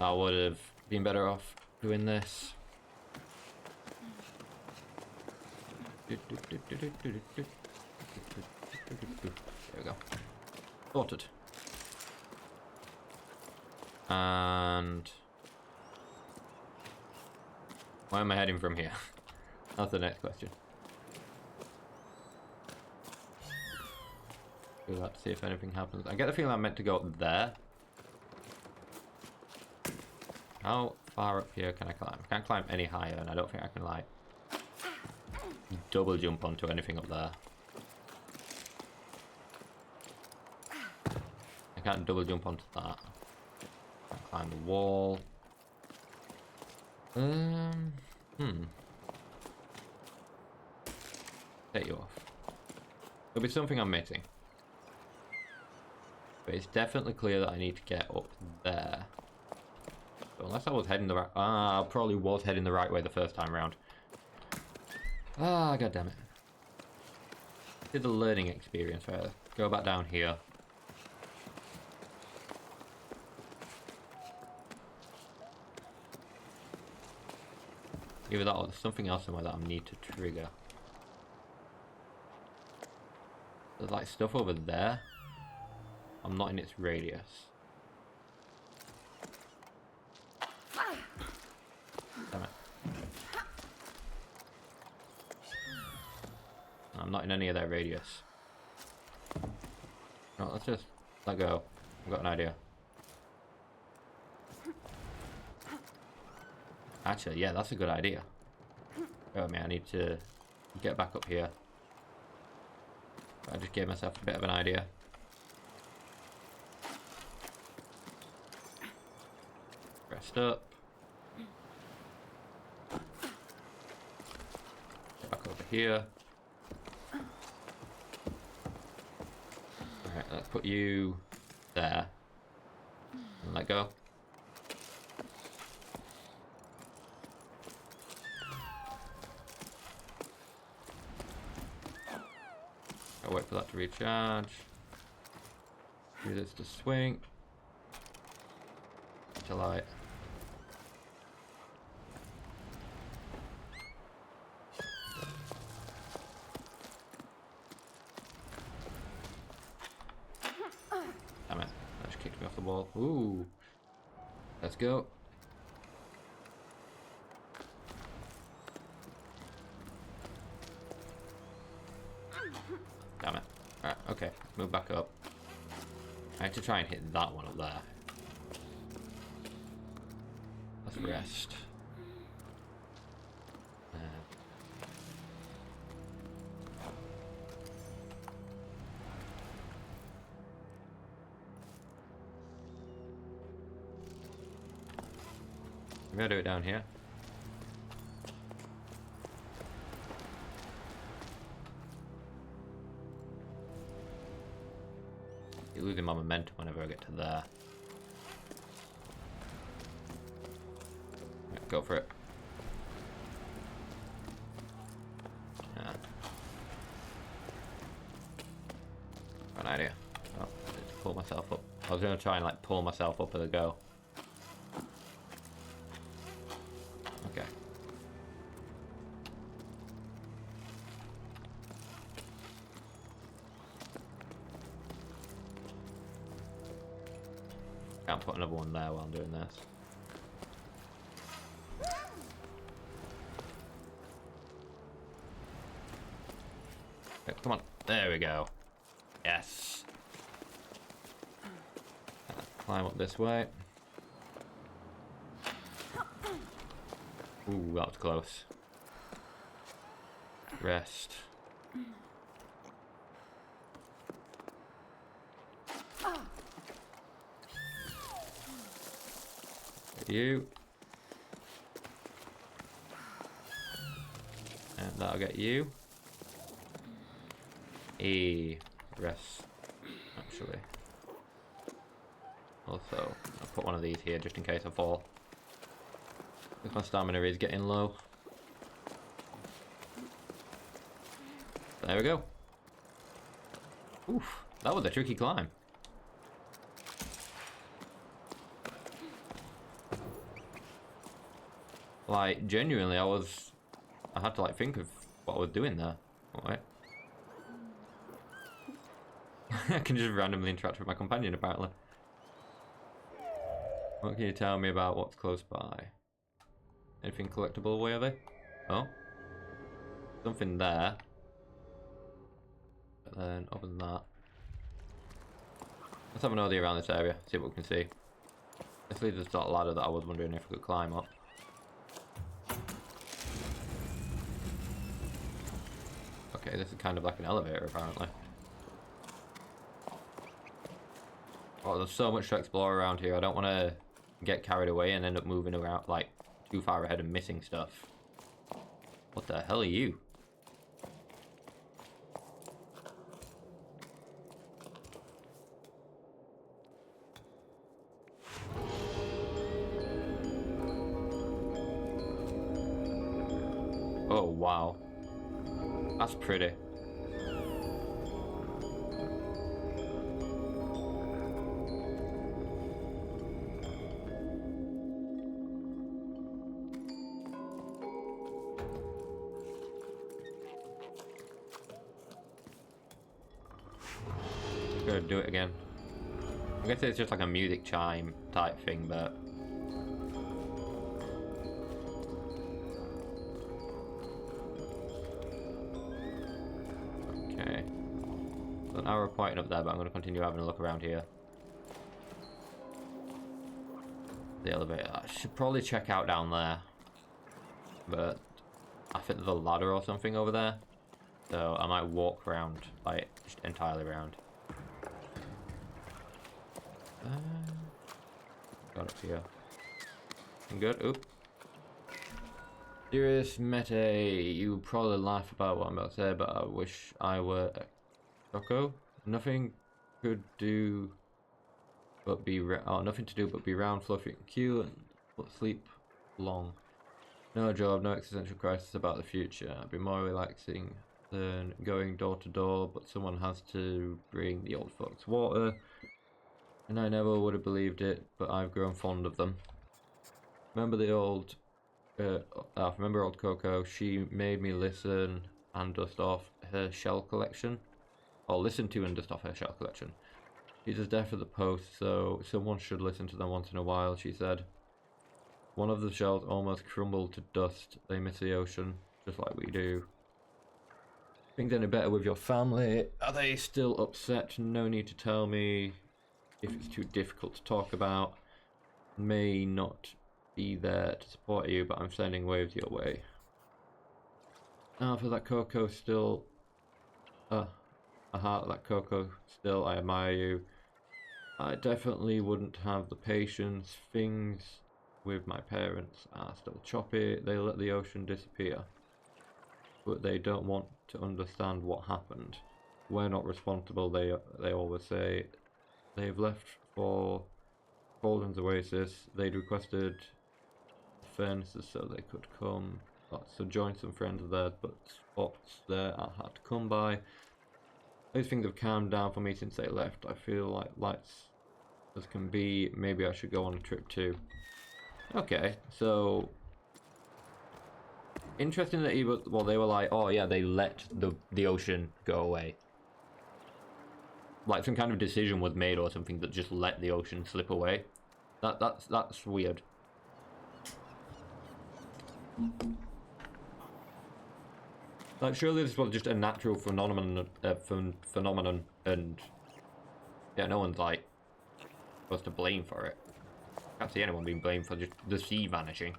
S1: I would have been better off doing this. There we go. Sorted. And where am I heading from here? That's the next question. Do that to see if anything happens. I get the feeling I'm meant to go up there. How far up here can I climb? I can't climb any higher, and I don't think I can, like, double jump onto anything up there. I can't double jump onto that. I can't climb the wall. Take you off. There'll be something I'm missing. But it's definitely clear that I need to get up there. So unless I was heading the right... I probably was heading the right way the first time around. God damn it. Did the learning experience right? Go back down here. Either that or there's something else somewhere that I need to trigger. There's like stuff over there. I'm not in its radius. Damn it. I'm not in any of their radius. No, let's just let go. I've got an idea. Actually, yeah, that's a good idea. Oh man, I need to get back up here. I just gave myself a bit of an idea. Rest up. Get back over here. Alright, let's put you there. And let go. I'll wait for that to recharge. Do this to swing. Till I... Damn it. That just kicked me off the wall. Ooh. Let's go. Damn it. Alright, okay. Move back up. I have to try and hit that one up there. Let's rest. I'm gonna do it down here. You're losing my momentum whenever I get to there. Right, go for it. Yeah. Got an idea. Oh, I need to pull myself up. I was gonna try and like pull myself up as I go. Okay. Can't put another one there while I'm doing this. Okay, come on. There we go. Yes. Climb up this way. Ooh, that was close. Rest. You. That'll get you. Rest, actually. Also, I'll put one of these here just in case I fall. Because my stamina is getting low. There we go. Oof, that was a tricky climb. Like, genuinely, I had to like think of what I was doing there. Oh, wait. I can just randomly interact with my companion, apparently. What can you tell me about what's close by? Anything collectible way of it? Oh. Something there. But then, other than that. Let's have an idea around this area, see what we can see. This leads us to that ladder that I was wondering if we could climb up. Okay, this is kind of like an elevator, apparently. Oh, there's so much to explore around here. I don't want to get carried away and end up moving around, like, too far ahead and missing stuff. What the hell are you? Oh, wow. That's pretty. Gonna do it again. I guess it's just like a music chime type thing, but okay. So an arrow pointing up there, but I'm gonna continue having a look around here. The elevator. I should probably check out down there, but I think there's a ladder or something over there, so I might walk around, like just entirely around. Got up here. I'm good. Oop. Dearest Mete, you probably laugh about what I'm about to say, but I wish I were a Choco. Nothing could do but be nothing to do but be round, fluffy, and cute, and but sleep long. No job, no existential crisis about the future. I'd be more relaxing than going door to door, but someone has to bring the old folks water. And I never would have believed it, but I've grown fond of them. Remember the old, remember old Coco? She made me listen and dust off her shell collection. Or listen to and dust off her shell collection. She's as deaf as the post, so someone should listen to them once in a while, she said. One of the shells almost crumbled to dust. They miss the ocean, just like we do. Things any better with your family? Are they still upset? No need to tell me. If it's too difficult to talk about, may not be there to support you, but I'm sending waves your way. Now for that Coco still, a heart that Coco still, I admire you. I definitely wouldn't have the patience. Things with my parents are still choppy. They let the ocean disappear, but they don't want to understand what happened. We're not responsible, they always say. They've left for Golden's Oasis. They'd requested furnaces so they could come. So join some friends of theirs, but spots there I had to come by. Those things have calmed down for me since they left. I feel like lights as can be. Maybe I should go on a trip too. Okay, so interesting that they were like, oh yeah, they let the ocean go away. Like some kind of decision was made or something that just let the ocean slip away. That's weird. Like surely this was just a natural phenomenon, and yeah, no one's like supposed to blame for it. Can't see anyone being blamed for just the sea vanishing.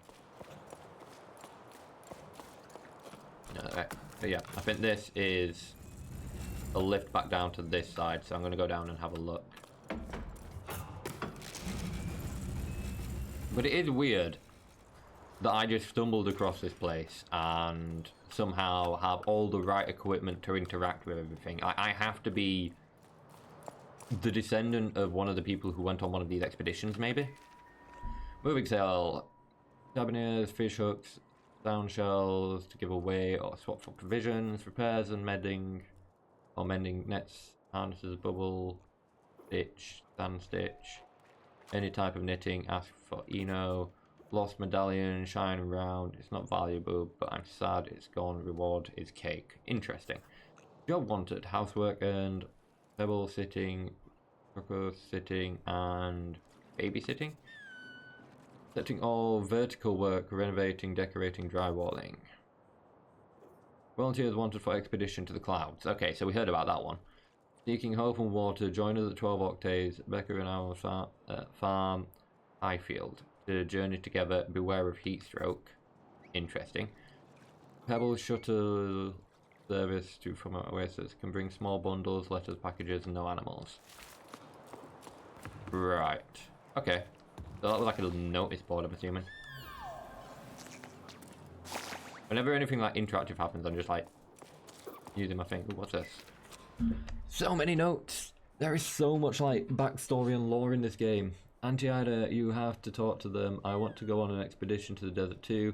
S1: But yeah, I think this is a lift back down to this side, so I'm going to go down and have a look. But it is weird that I just stumbled across this place and somehow have all the right equipment to interact with everything. I have to be the descendant of one of the people who went on one of these expeditions, maybe? Moving sail. Carabiners, fish hooks, sound shells to give away or swap for provisions, repairs and mending, or mending nets, harnesses, bubble, stitch, sand stitch, any type of knitting, ask for Eno, lost medallion, shine around, it's not valuable, but I'm sad it's gone, reward is cake. Interesting. Job wanted, housework earned, pebble sitting, cocoa sitting, and babysitting. Setting all vertical work, renovating, decorating, drywalling. Volunteers wanted for expedition to the clouds. Okay, so we heard about that one. Seeking hope and water, join us at 12 octaves, Becca and our farm, Highfield. To journey together, beware of heat stroke. Interesting. Pebble shuttle service to from Oasis can bring small bundles, letters, packages, and no animals. Right. Okay. So that was like a little notice board, I'm assuming. Whenever anything like interactive happens, I'm just like using my finger. What's this? So many notes. There is so much like backstory and lore in this game. Anti-Ida, you have to talk to them. I want to go on an expedition to the desert too.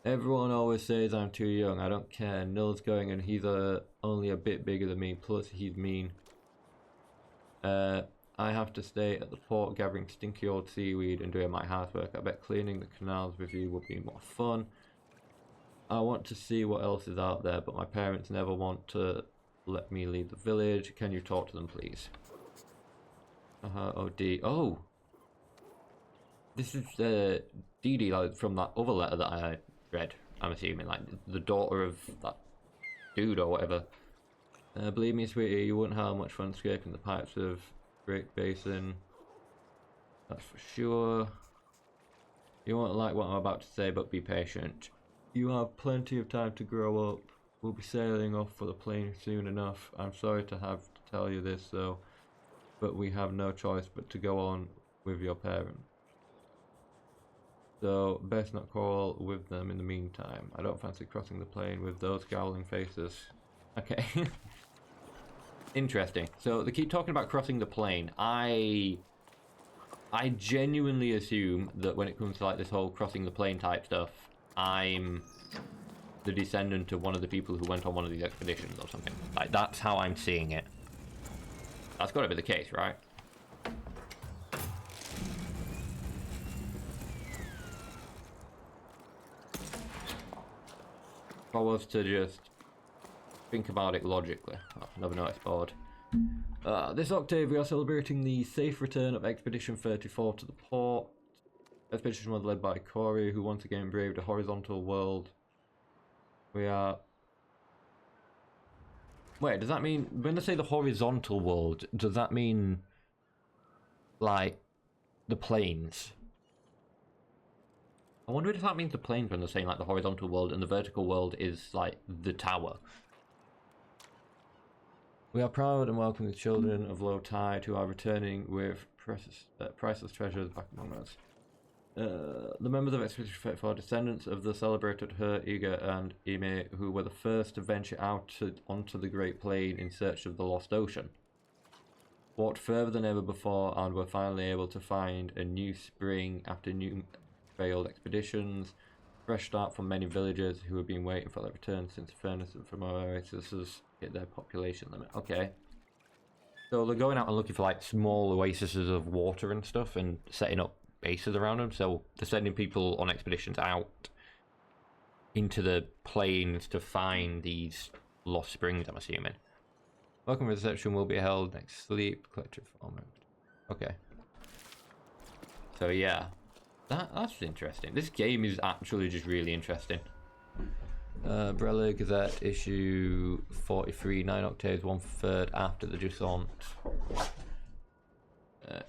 S1: Everyone always says I'm too young. I don't care. Nil's going and he's only a bit bigger than me. Plus he's mean. I have to stay at the port gathering stinky old seaweed and doing my housework. I bet cleaning the canals with you will be more fun. I want to see what else is out there, but my parents never want to let me leave the village. Can you talk to them, please? OD. Oh! This is Dee Dee, like, from that other letter that I read, I'm assuming. Like, the daughter of that dude or whatever. Believe me, sweetie, you wouldn't have much fun scraping the pipes of Great Basin. That's for sure. You won't like what I'm about to say, but be patient. You have plenty of time to grow up. We'll be sailing off for the plane soon enough. I'm sorry to have to tell you this, though, but we have no choice but to go on with your parents. So, best not quarrel with them in the meantime. I don't fancy crossing the plane with those scowling faces. Okay. Interesting. So they keep talking about crossing the plane. I genuinely assume that when it comes to like this whole crossing the plane type stuff, I'm the descendant of one of the people who went on one of these expeditions or something. Like, that's how I'm seeing it. That's got to be the case, right? If I was to just think about it logically. Oh, another notice board. This octave we are celebrating the safe return of Expedition 34 to the port. Expedition was led by Corey, who once again braved a horizontal world. We are... Wait, does that mean... When they say the horizontal world, does that mean... like... the planes? I wonder if that means the planes when they're saying like the horizontal world and the vertical world is like the tower. We are proud and welcome the children of Low Tide who are returning with priceless treasures back among us. The members of Expedition 34 are descendants of the celebrated Her, Iga, and Ime, who were the first to venture out onto the Great Plain in search of the Lost Ocean. Walked further than ever before and were finally able to find a new spring after new failed expeditions. Fresh start from many villagers who have been waiting for their return since furnace from oases hit their population limit. Okay. So they're going out and looking for like small oases of water and stuff and setting up bases around them. So they're sending people on expeditions out into the plains to find these lost springs, I'm assuming. Welcome reception will be held next sleep. Collective format. Okay. So yeah. That's interesting. This game is actually just really interesting. Brella Gazette issue 43, 9 octaves, 1/3 after the Jusant.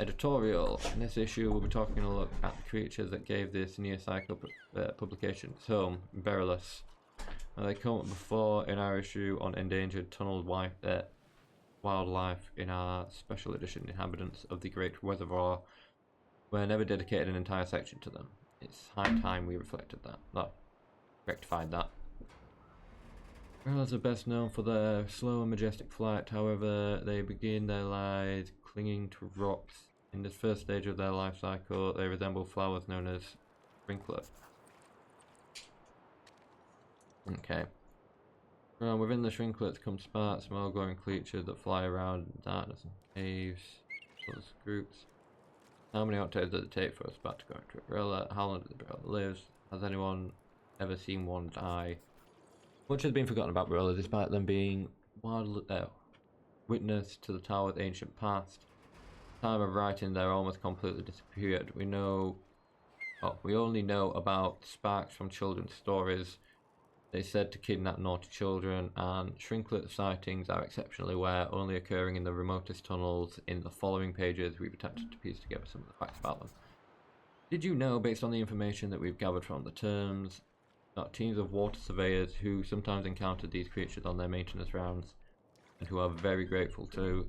S1: Editorial. In this issue, we'll be taking a look at the creatures that gave this near-cycle publication its home, Beryllus. They come up before in our issue on endangered tunneled wildlife in our special edition, Inhabitants of the Great Reservoir. We're never dedicated an entire section to them. It's high time we reflected that. No, rectified that. Gorillas are best known for their slow and majestic flight. However, they begin their lives clinging to rocks. In this first stage of their life cycle, they resemble flowers known as sprinklers. Okay. Within the shrinklets come sparks, small glowing creatures that fly around in darkness and caves. Those groups. How many octaves does it take for a spark to go into a gorilla? How long does the gorilla live? Has anyone ever seen one die? Much has been forgotten about gorillas, despite them being witness to the tower's ancient past. Time of writing, they're almost completely disappeared. We only know about sparks from children's stories. They said to kidnap naughty children, and shrinklet sightings are exceptionally rare, only occurring in the remotest tunnels. In the following pages, we've attempted to piece together some of the facts about them. Did you know, based on the information that we've gathered from the terms, that teams of water surveyors who sometimes encountered these creatures on their maintenance rounds, and who are very grateful to,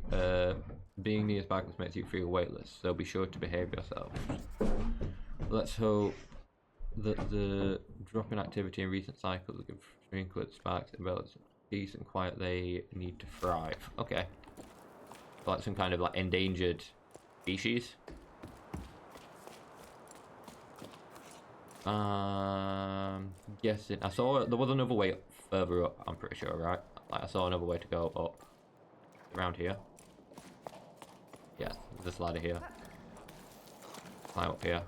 S1: being near sparklets makes you feel weightless, so be sure to behave yourselves. Let's hope that the drop in activity in recent cycles will give shrinklet sparks develops peace and quiet they need to thrive. Okay. Like some kind of like endangered species. Guessing I saw there was another way further up, I'm pretty sure, right? Like I saw another way to go up. Around here. Yeah, there's this ladder here. Climb up here.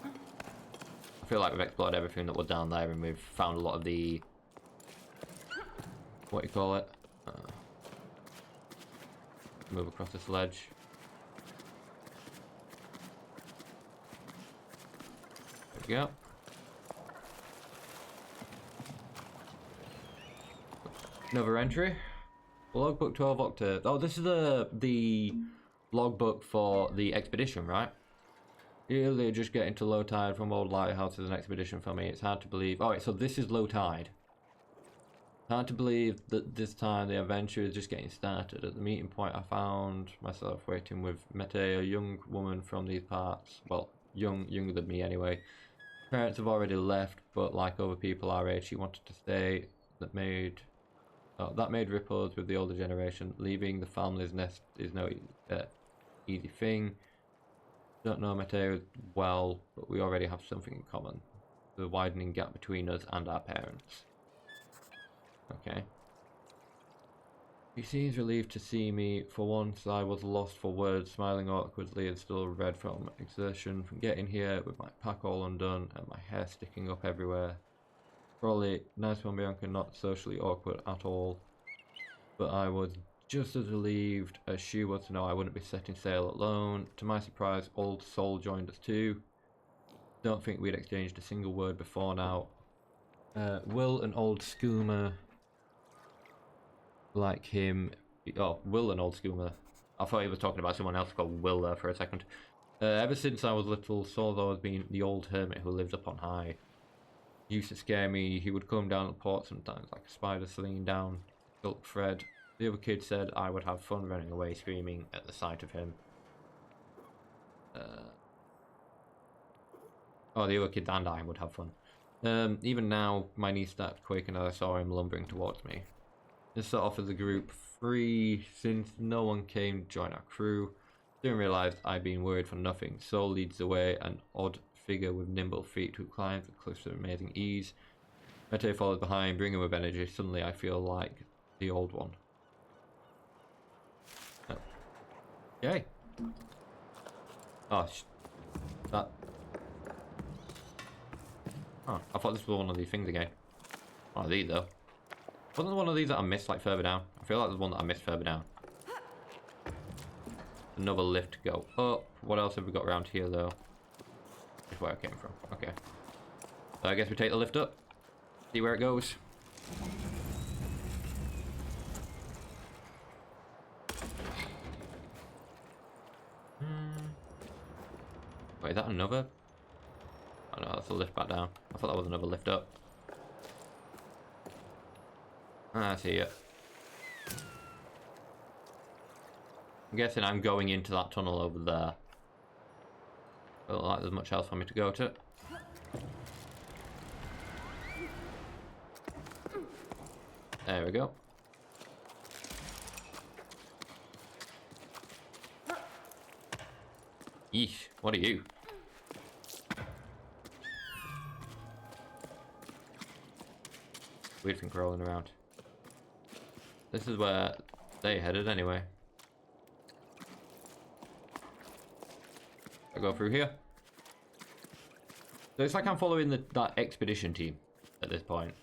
S1: I feel like we've explored everything that was down there and we've found a lot of the... what do you call it? Move across this ledge. There we go. Another entry. Logbook 12 octaves. Oh, this is the logbook for the expedition, right? Really just getting to low tide from old lighthouses and expedition for me. It's hard to believe. Alright, so this is low tide. Hard to believe that this time the adventure is just getting started. At the meeting point, I found myself waiting with Mete, a young woman from these parts. Well, younger than me anyway. Parents have already left, but like other people our age, she wanted to stay. That made ripples with the older generation. Leaving the family's nest is no easy thing. Don't know Mateo well, but we already have something in common. The widening gap between us and our parents. Okay. He seems relieved to see me. For once I was lost for words, smiling awkwardly and still red from exertion from getting here with my pack all undone and my hair sticking up everywhere. Probably nice one, Bianca, not socially awkward at all. But I was just as relieved as she was to know I wouldn't be setting sail alone. To my surprise, Old Soul joined us too. Don't think we'd exchanged a single word before now. Will an old skoomer like him... Oh, Will an old skoomer. I thought he was talking about someone else called Will there for a second. Ever since I was little, Saul's always been the old hermit who lives up on high. Used to scare me. He would come down the port sometimes like a spider slinging down silk thread. The other kid said I would have fun running away screaming at the sight of him. Oh, the other kid and I would have fun. Even now, my knees started quaking as I saw him lumbering towards me. This set off as a group free since no one came to join our crew. Soon realised I'd been worried for nothing. Soul leads the way, an odd figure with nimble feet who climbs the cliffs with amazing ease. Mete follows behind, bringing with energy. Suddenly I feel like the old one. Oh. Yay! Oh, that... Oh, I thought this was one of these things again. One of these though. Wasn't there one of these that I missed like further down? I feel like there's one that I missed further down. Another lift to go up. What else have we got around here though? That's where I came from. Okay. So I guess we take the lift up. See where it goes. Wait, is that another? Oh no, that's a lift back down. I thought that was another lift up. Ah, I see it. I'm guessing I'm going into that tunnel over there. Don't look like there's much else for me to go to. There we go. Yeesh, what are you? Weird thing crawling around. This is where they headed anyway. I go through here. So it's like I'm following that expedition team at this point.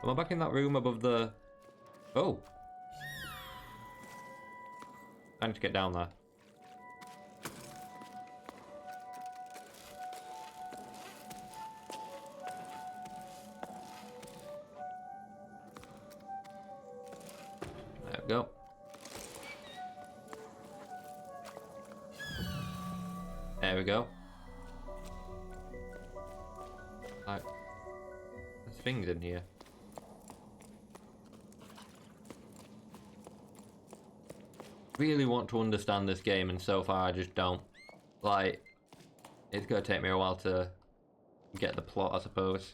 S1: Am I back in that room above the... Oh! I need to get down there. There we go. There we go. Right. There's things in here. Really want to understand this game, and so far I just don't. Like, it's gonna take me a while to get the plot, I suppose.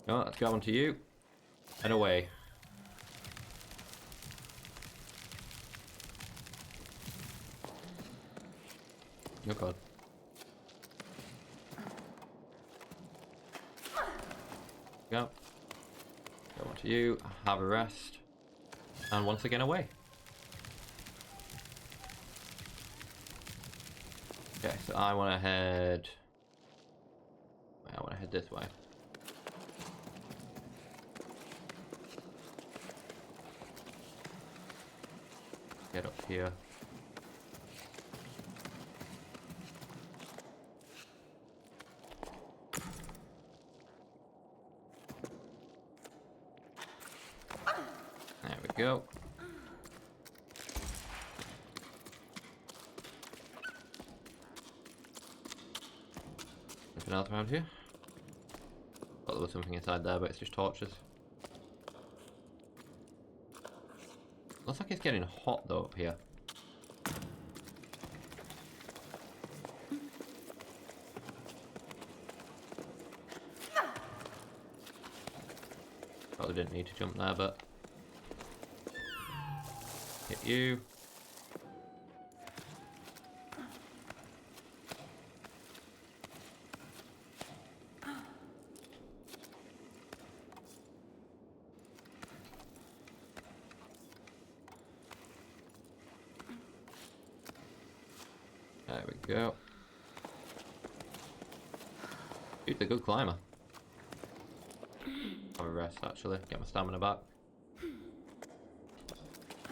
S1: No, let's go on to you. And away. Oh god. Go. Go on to you, have a rest. And once again away. Okay, so I want to head this way. Get up here. There we go. Anything else around here? Thought there was something inside there, but it's just torches. Looks like it's getting hot though up here. Probably didn't need to jump there, but hit you. There we go. He's a good climber. Have a rest actually, get my stamina back.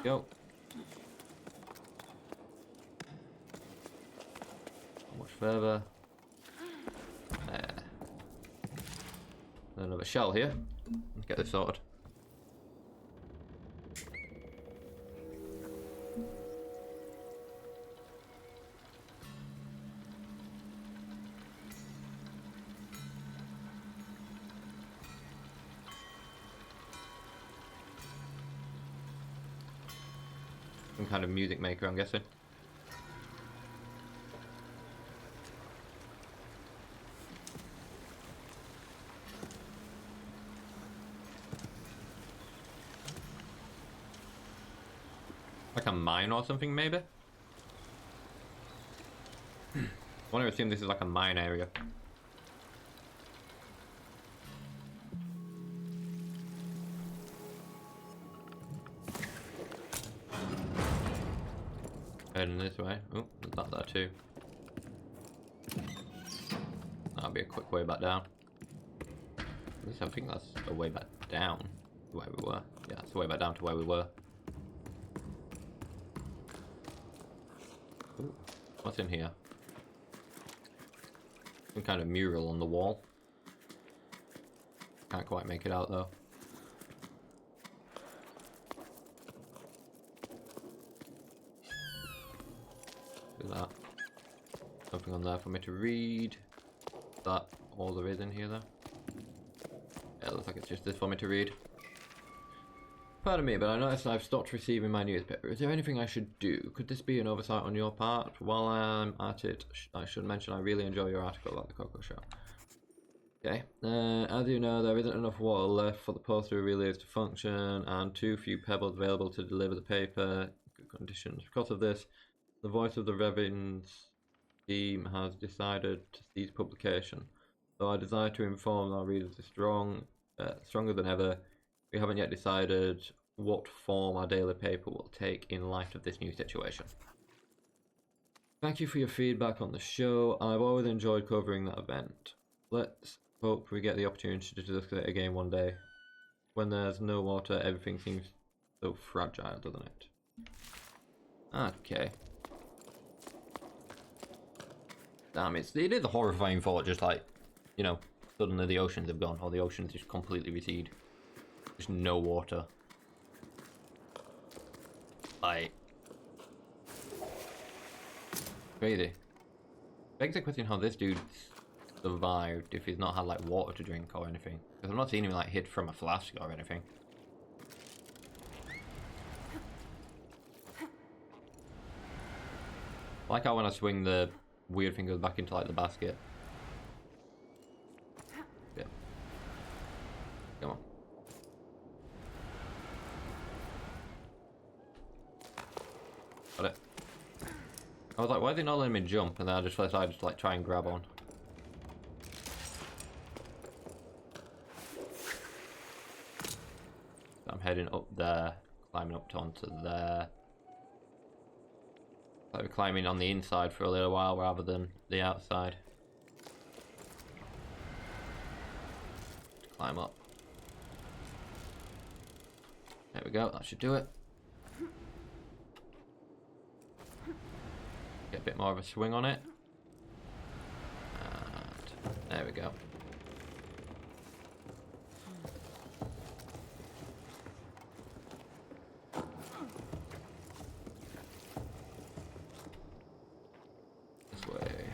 S1: Go. Not much further. There. Another shell here. Let's get this sorted. Some kind of music maker, I'm guessing. Like a mine or something, maybe? I want to assume this is like a mine area. Heading this way. Oh, there's that there too. That'll be a quick way back down. At least I think that's a way back down to where we were. Yeah, it's a way back down to where we were. Ooh, what's in here? Some kind of mural on the wall. Can't quite make it out though. That. Something on there for me to read. Is that all there is in here though? Yeah, it looks like it's just this for me to read. Pardon me, but I noticed I've stopped receiving my newspaper. Is there anything I should do? Could this be an oversight on your part? While I'm at it, I should mention I really enjoy your article about the Cocoa Show. Okay. As you know, there isn't enough water left for the poster relays to function, and too few pebbles available to deliver the paper in good conditions. Because of this, the voice of the Revens team has decided to cease publication. Though I desire to inform our readers is stronger than ever, we haven't yet decided what form our daily paper will take in light of this new situation. Thank you for your feedback on the show. I've always enjoyed covering that event. Let's hope we get the opportunity to discuss it again one day. When there's no water, everything seems so fragile, doesn't it? Okay. Damn, it is a horrifying thought, just like, you know, suddenly the oceans have gone, or the oceans just completely recede. There's no water. Like, crazy. Begs the question how this dude survived if he's not had like water to drink or anything. Because I've not seen him like hid from a flask or anything. I like how when I swing the weird thing goes back into like the basket. Yeah. Come on. Got it. I was like, why is it not letting me jump? And then I just decided to like try and grab on. So I'm heading up there, climbing up onto there. Like we're climbing on the inside for a little while rather than the outside. Climb up. There we go, that should do it. Get a bit more of a swing on it. And there we go. This way.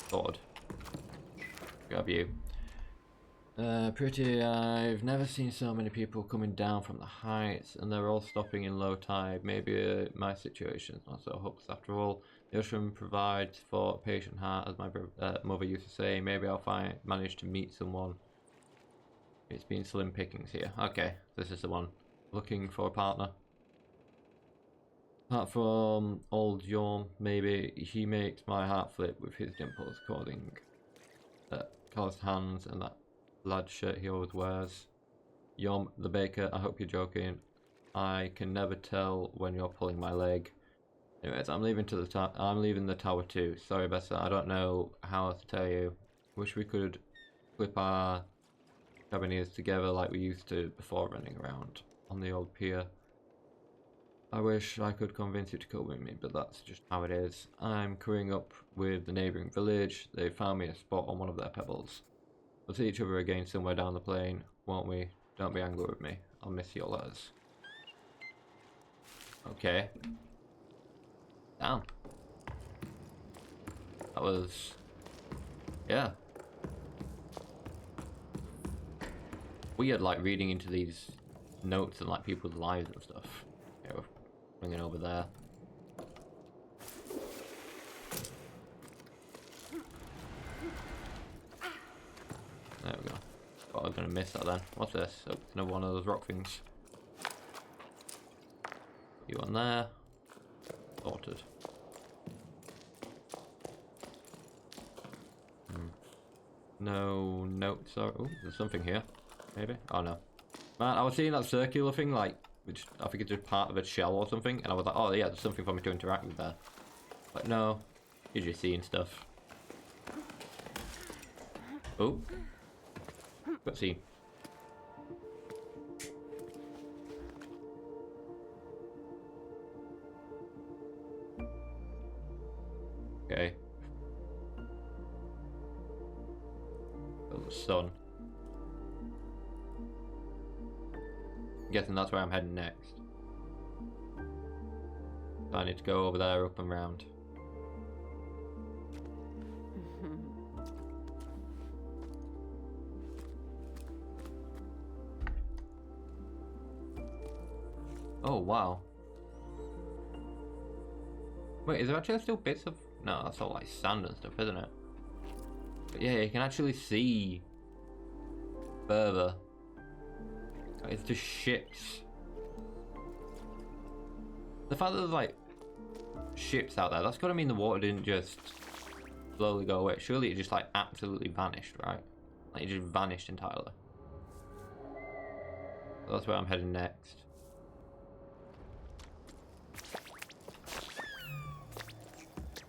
S1: Sword. Grab you. Pretty, I've never seen so many people coming down from the heights, and they're all stopping in low tide. Maybe my situation's not so hopeless after all. The ocean provides for a patient heart, as my mother used to say. Maybe I'll manage to meet someone. It's been slim pickings here. Okay, this is the one. Looking for a partner. Apart from old Yorm, maybe he makes my heart flip with his dimples, causing calloused hands and that lad shirt he always wears. Yom the baker, I hope you're joking. I can never tell when you're pulling my leg. Anyways, I'm leaving the tower too. Sorry, Bessa, I don't know how else to tell you. Wish we could clip our carabiners together like we used to before running around on the old pier. I wish I could convince you to come with me, but that's just how it is. I'm crewing up with the neighbouring village. They found me a spot on one of their pebbles. We'll see each other again somewhere down the plain, won't we? Don't be angry with me. I'll miss your letters. Okay. Damn. That was... yeah. Weird, like, reading into these notes and, like, people's lives and stuff. Okay, we're bringing over there. There we go. Thought I was going to miss that then. What's this? Oh, it's another one of those rock things. You on there. Sorted. No notes. Oh, there's something here. Maybe? Oh no. Man, I was seeing that circular thing, like, which I think it's just part of a shell or something, and I was like, oh yeah, there's something for me to interact with there. But no, you're just seeing stuff. Oh. Let's see. Okay. Oh, the sun. I'm guessing that's where I'm heading next. So I need to go over there, up and round. Oh, wow. Wait, is there actually still bits of... No, that's all like sand and stuff, isn't it? But yeah, you can actually see further. It's just ships. The fact that there's like ships out there, that's gotta mean the water didn't just slowly go away. Surely it just like absolutely vanished, right? Like it just vanished entirely. So that's where I'm heading next.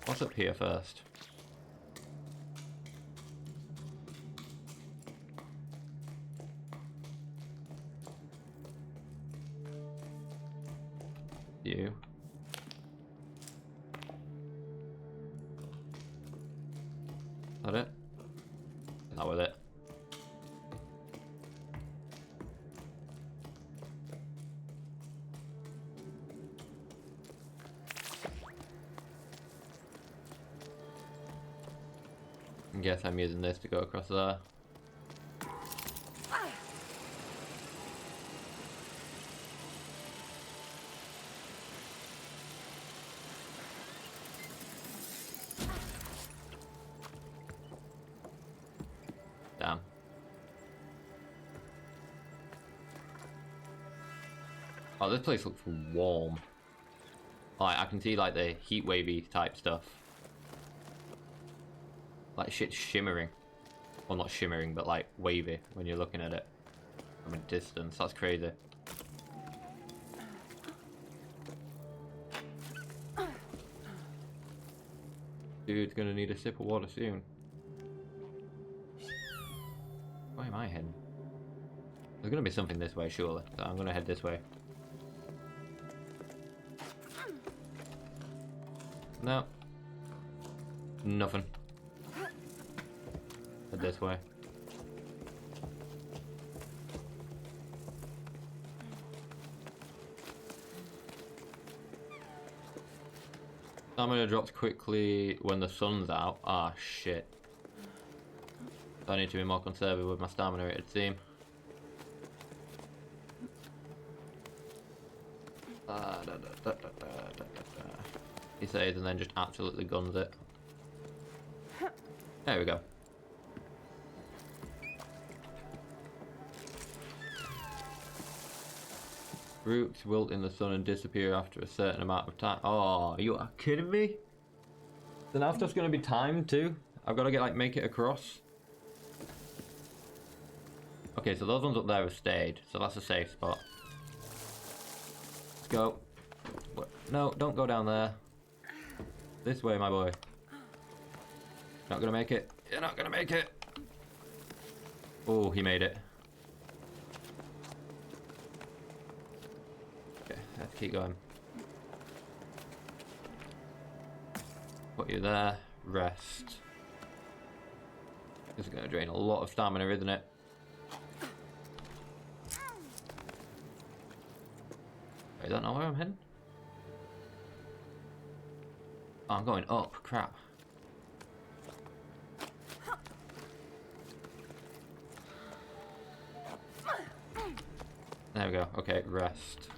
S1: What's up here first? You. Is that it? Not with it. I guess I'm using this to go across there. Damn. Oh, this place looks warm. Like, I can see like the heat wavy type stuff. Like shit's shimmering. Well, not shimmering, but like wavy when you're looking at it from a distance. That's crazy. Dude's gonna need a sip of water soon. Where am I heading? There's gonna be something this way, surely. So I'm gonna head this way. No. Nothing. Head this way. Stamina drops quickly when the sun's out. Ah, shit. I need to be more conservative with my stamina, it'd seem. He says and then just absolutely guns it. There we go. Roots wilt in the sun and disappear after a certain amount of time. Oh, are you kidding me? So now stuff's gonna be timed too? I've got to get like make it across. Okay, so those ones up there have stayed, so that's a safe spot. Let's go. What? No, don't go down there. This way, my boy. Not gonna make it. You're not gonna make it. Oh, he made it. Okay, let's keep going. Put you there. Rest. This is gonna drain a lot of stamina, isn't it? I don't know where I'm heading. Oh, I'm going up. Crap. There we go. Okay, rest.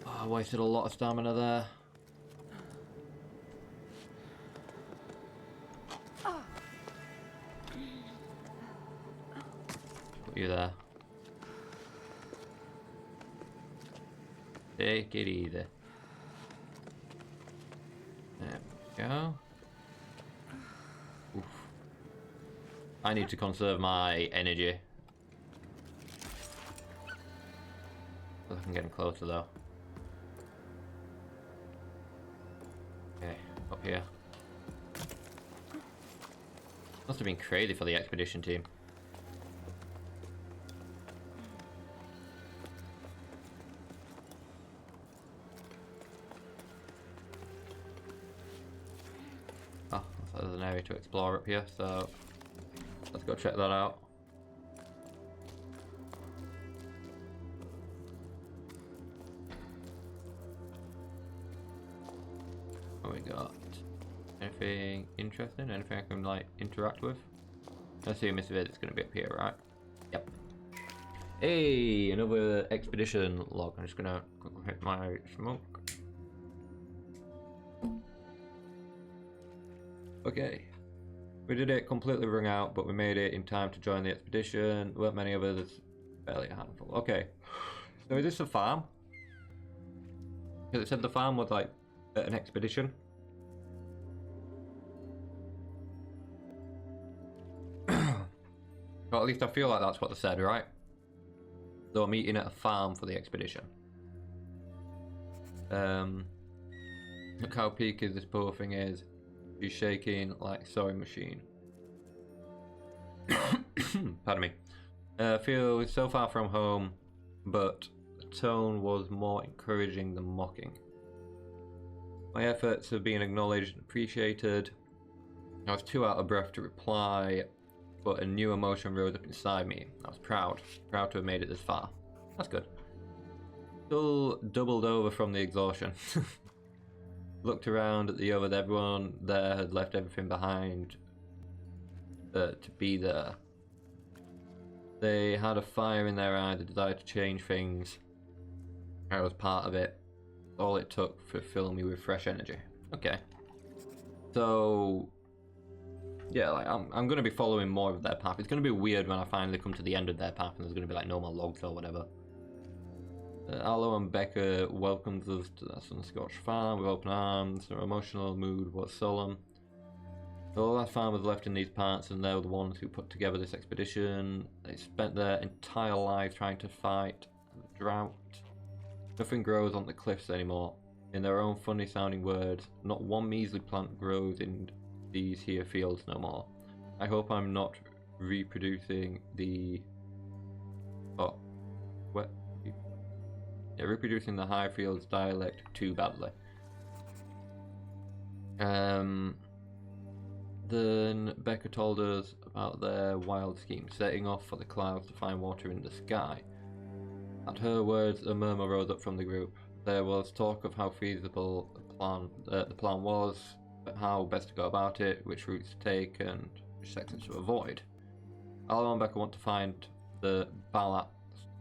S1: Oh, I wasted a lot of stamina there. Put you there. Take it easy. There we go. Oof. I need to conserve my energy. I'm getting closer though. Okay, up here. Must have been crazy for the expedition team. Oh, there's an area to explore up here, so let's go check that out. What we got? Anything interesting? Anything I can like interact with? I assume this is going to be up here, right? Yep. Hey, another expedition log. I'm just gonna quickly hit my smoke. Okay. We did it completely wrung out, but we made it in time to join the expedition. Weren't many of us, barely a handful. Okay. So is this a farm? Because it said the farm was like an expedition. Or at least I feel like that's what they said, right? They were meeting at a farm for the expedition. Look how peaky this poor thing is. She's shaking like a sewing machine. Pardon me. I feel so far from home, but the tone was more encouraging than mocking. My efforts have been acknowledged and appreciated. I was too out of breath to reply, but a new emotion rose up inside me. I was proud to have made it this far. That's good. Still doubled over from the exhaustion. Looked around at the others. Everyone there had left everything behind to be there. They had a fire in their eyes, a desire to change things. I was part of it. All it took to fill me with fresh energy. Okay. So yeah, like I'm gonna be following more of their path. It's gonna be weird when I finally come to the end of their path and there's gonna be like no more logs or whatever. Arlo and Becca welcomed us to their Sun-Scorched farm with open arms. Their emotional mood was solemn. The last farmers left in these parts, and they were the ones who put together this expedition. They spent their entire lives trying to fight the drought. Nothing grows on the cliffs anymore. In their own funny sounding words, not one measly plant grows in these here fields no more. I hope I'm not reproducing the... Oh. What? Yeah, reproducing the Highfields dialect too badly. Then Becca told us about their wild scheme, setting off for the clouds to find water in the sky. At her words, a murmur rose up from the group. There was talk of how feasible the plan was, but how best to go about it, which routes to take, and which sections to avoid. Arlo and Becca want to find the Balats,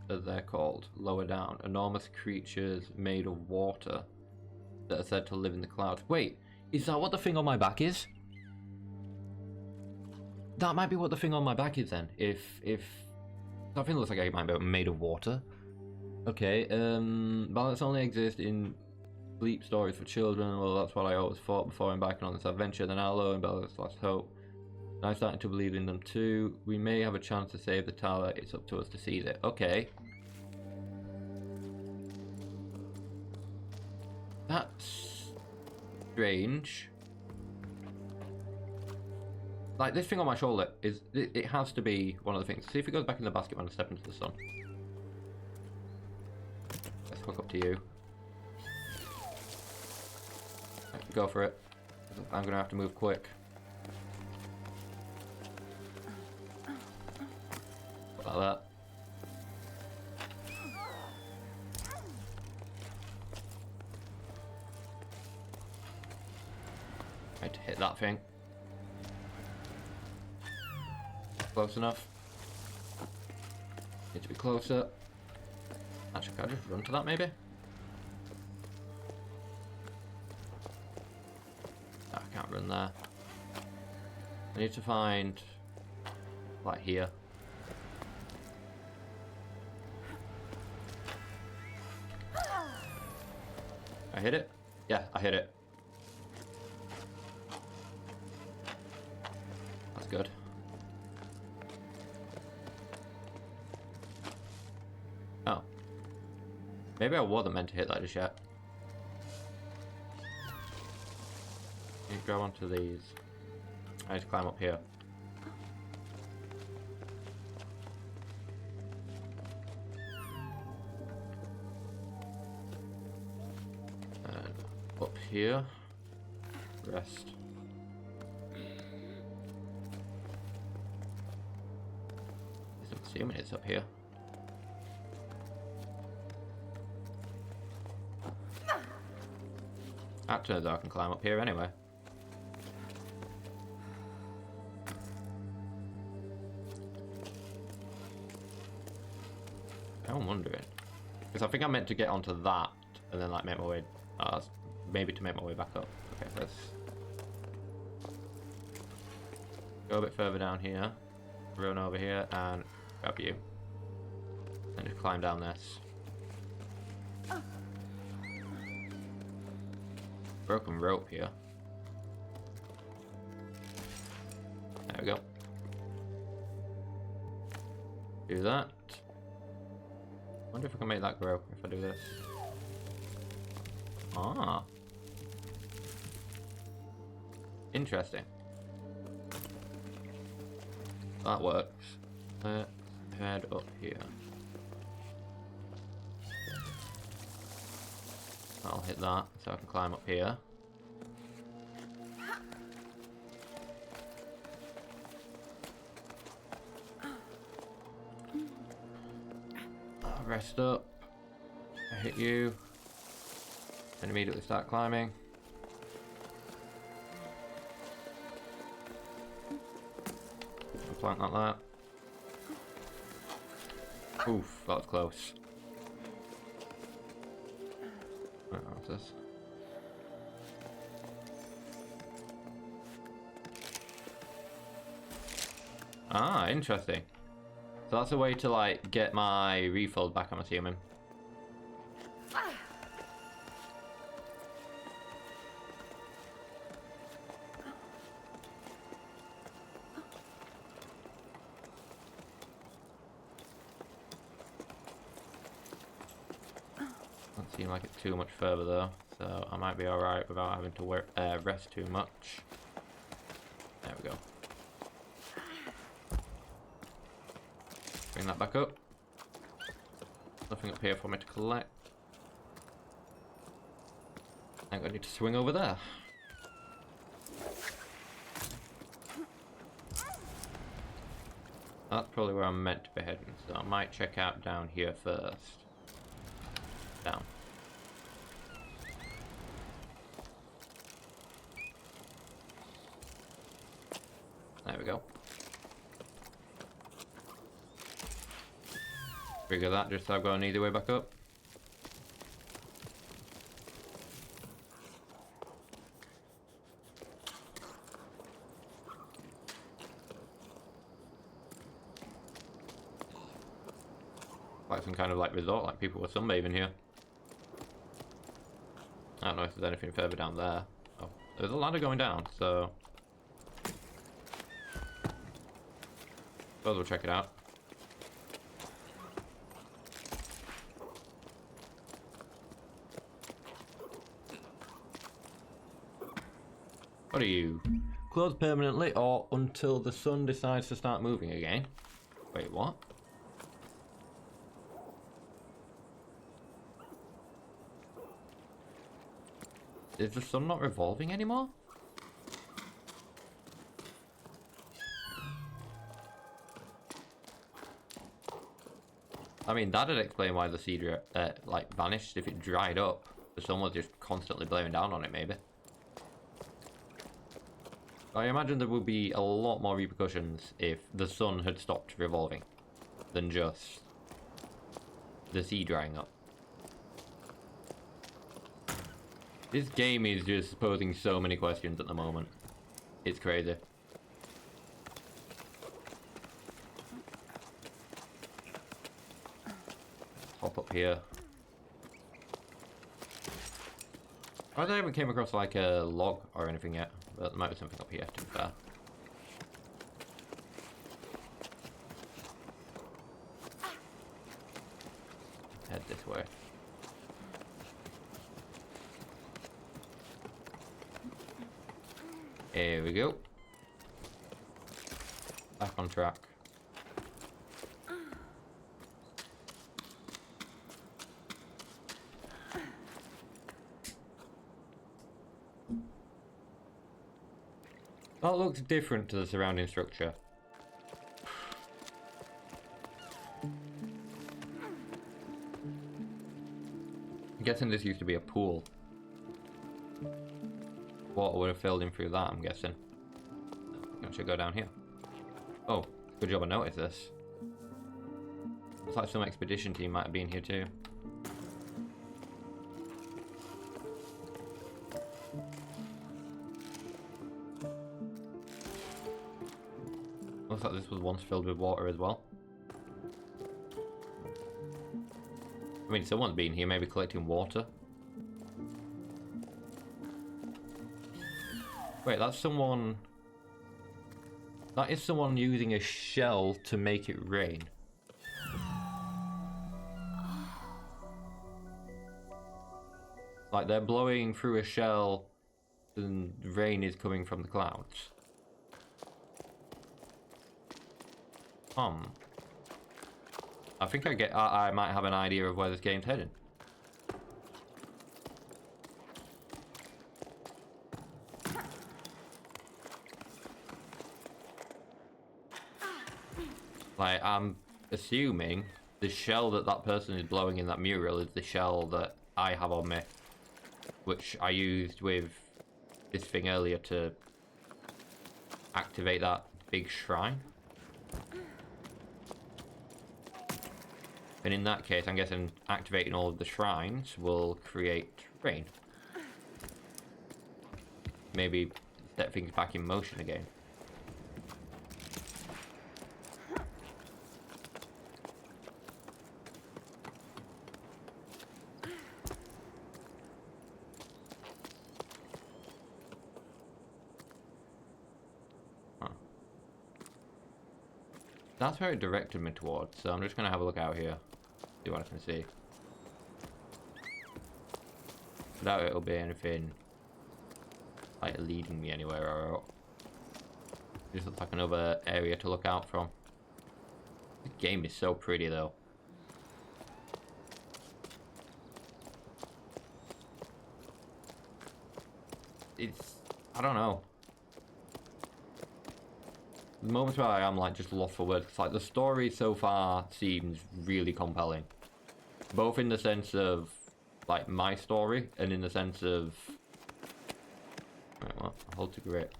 S1: as they're called, lower down, enormous creatures made of water that are said to live in the clouds. Wait, is that what the thing on my back is? That might be what the thing on my back is then. If that thing looks like it might be made of water. Okay, balance only exist in sleep stories for children. Well, that's what I always thought before embarking on this adventure. Then Arlo and Bella's last hope. And I'm starting to believe in them too. We may have a chance to save the tower. It's up to us to seize it. Okay. That's strange. Like, this thing on my shoulder is... It has to be one of the things. See if it goes back in the basket when I step into the sun. Let's hook up to you. Right, go for it. I'm gonna have to move quick. Like that. Right, to hit that thing. Close enough. Need to be closer. Actually, can I just run to that maybe? No, I can't run there. I need to find... like here. I hit it? Yeah, I hit it. That's good. Oh. Maybe I wasn't meant to hit that just yet. Need to grab onto these. I need to climb up here. And up here. Rest. I'm assuming it's up here. That turns out I can climb up here anyway. I'm wondering. Because I think I meant to get onto that and then like make my way, maybe to make my way back up. Okay, let's go a bit further down here, run over here and grab you. And just climb down this. Broken rope here. There we go. Do that. Wonder if I can make that grow if I do this. Ah. Interesting. That works. Let's head up here. I'll hit that so I can climb up here. Rest up. I hit you. And immediately start climbing. A plank like that. Oof, that was close. What's this? Ah, interesting. So that's a way to like get my refold back, I'm assuming. Doesn't seem like it's too much further though, so I might be alright without having to rest too much. There we go. Bring that back up. Nothing up here for me to collect. I think I need to swing over there. That's probably where I'm meant to be heading, so I might check out down here first. Down. There we go. Figure that just so I've got an easy way back up. Like some kind of like resort, like people were sunbathing here. I don't know if there's anything further down there. Oh, there's a ladder going down, so suppose we'll check it out. What are you? Closed permanently or until the sun decides to start moving again? Wait, what? Is the sun not revolving anymore? I mean, that'd explain why the sea like vanished. If it dried up, the sun was just constantly blowing down on it, maybe. I imagine there would be a lot more repercussions if the sun had stopped revolving than just the sea drying up. This game is just posing so many questions at the moment. It's crazy. Hop up here. I haven't came across like a log or anything yet, but there might be something up here to be fair. Head this way. Here we go. Back on track. That looks different to the surrounding structure. I'm guessing this used to be a pool. Water would have filled in through that, I'm guessing. I should go down here. Oh, good job I noticed this. Looks like some expedition team might have been here too. Looks like this was once filled with water as well. I mean, someone's been here, maybe collecting water. Wait, that's someone... That is someone using a shell to make it rain. Like, they're blowing through a shell and rain is coming from the clouds. I think I might have an idea of where this game's heading. Like, I'm assuming the shell that that person is blowing in that mural is the shell that I have on me, which I used with this thing earlier to activate that big shrine. And in that case, I'm guessing activating all of the shrines will create rain. Maybe set things back in motion again. That's where it directed me towards, so I'm just going to have a look out here. See what I can see. I doubt it'll be anything like leading me anywhere or just looks like another area to look out from. The game is so pretty though. I don't know. The moments where I am like just lost for words, it's like the story so far seems really compelling. Both in the sense of like my story and in the sense of right, what? Hold to grip.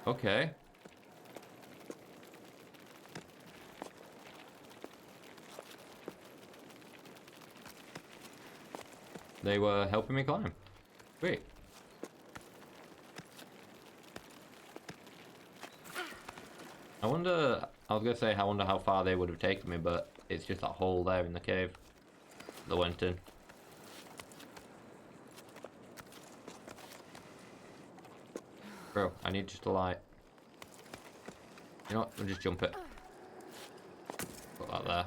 S1: Okay. They were helping me climb. Great. I wonder, I was going to say, I wonder how far they would have taken me, but it's just that hole there in the cave that went in. Bro, I need just a light. You know what, we'll just jump it. Put that there.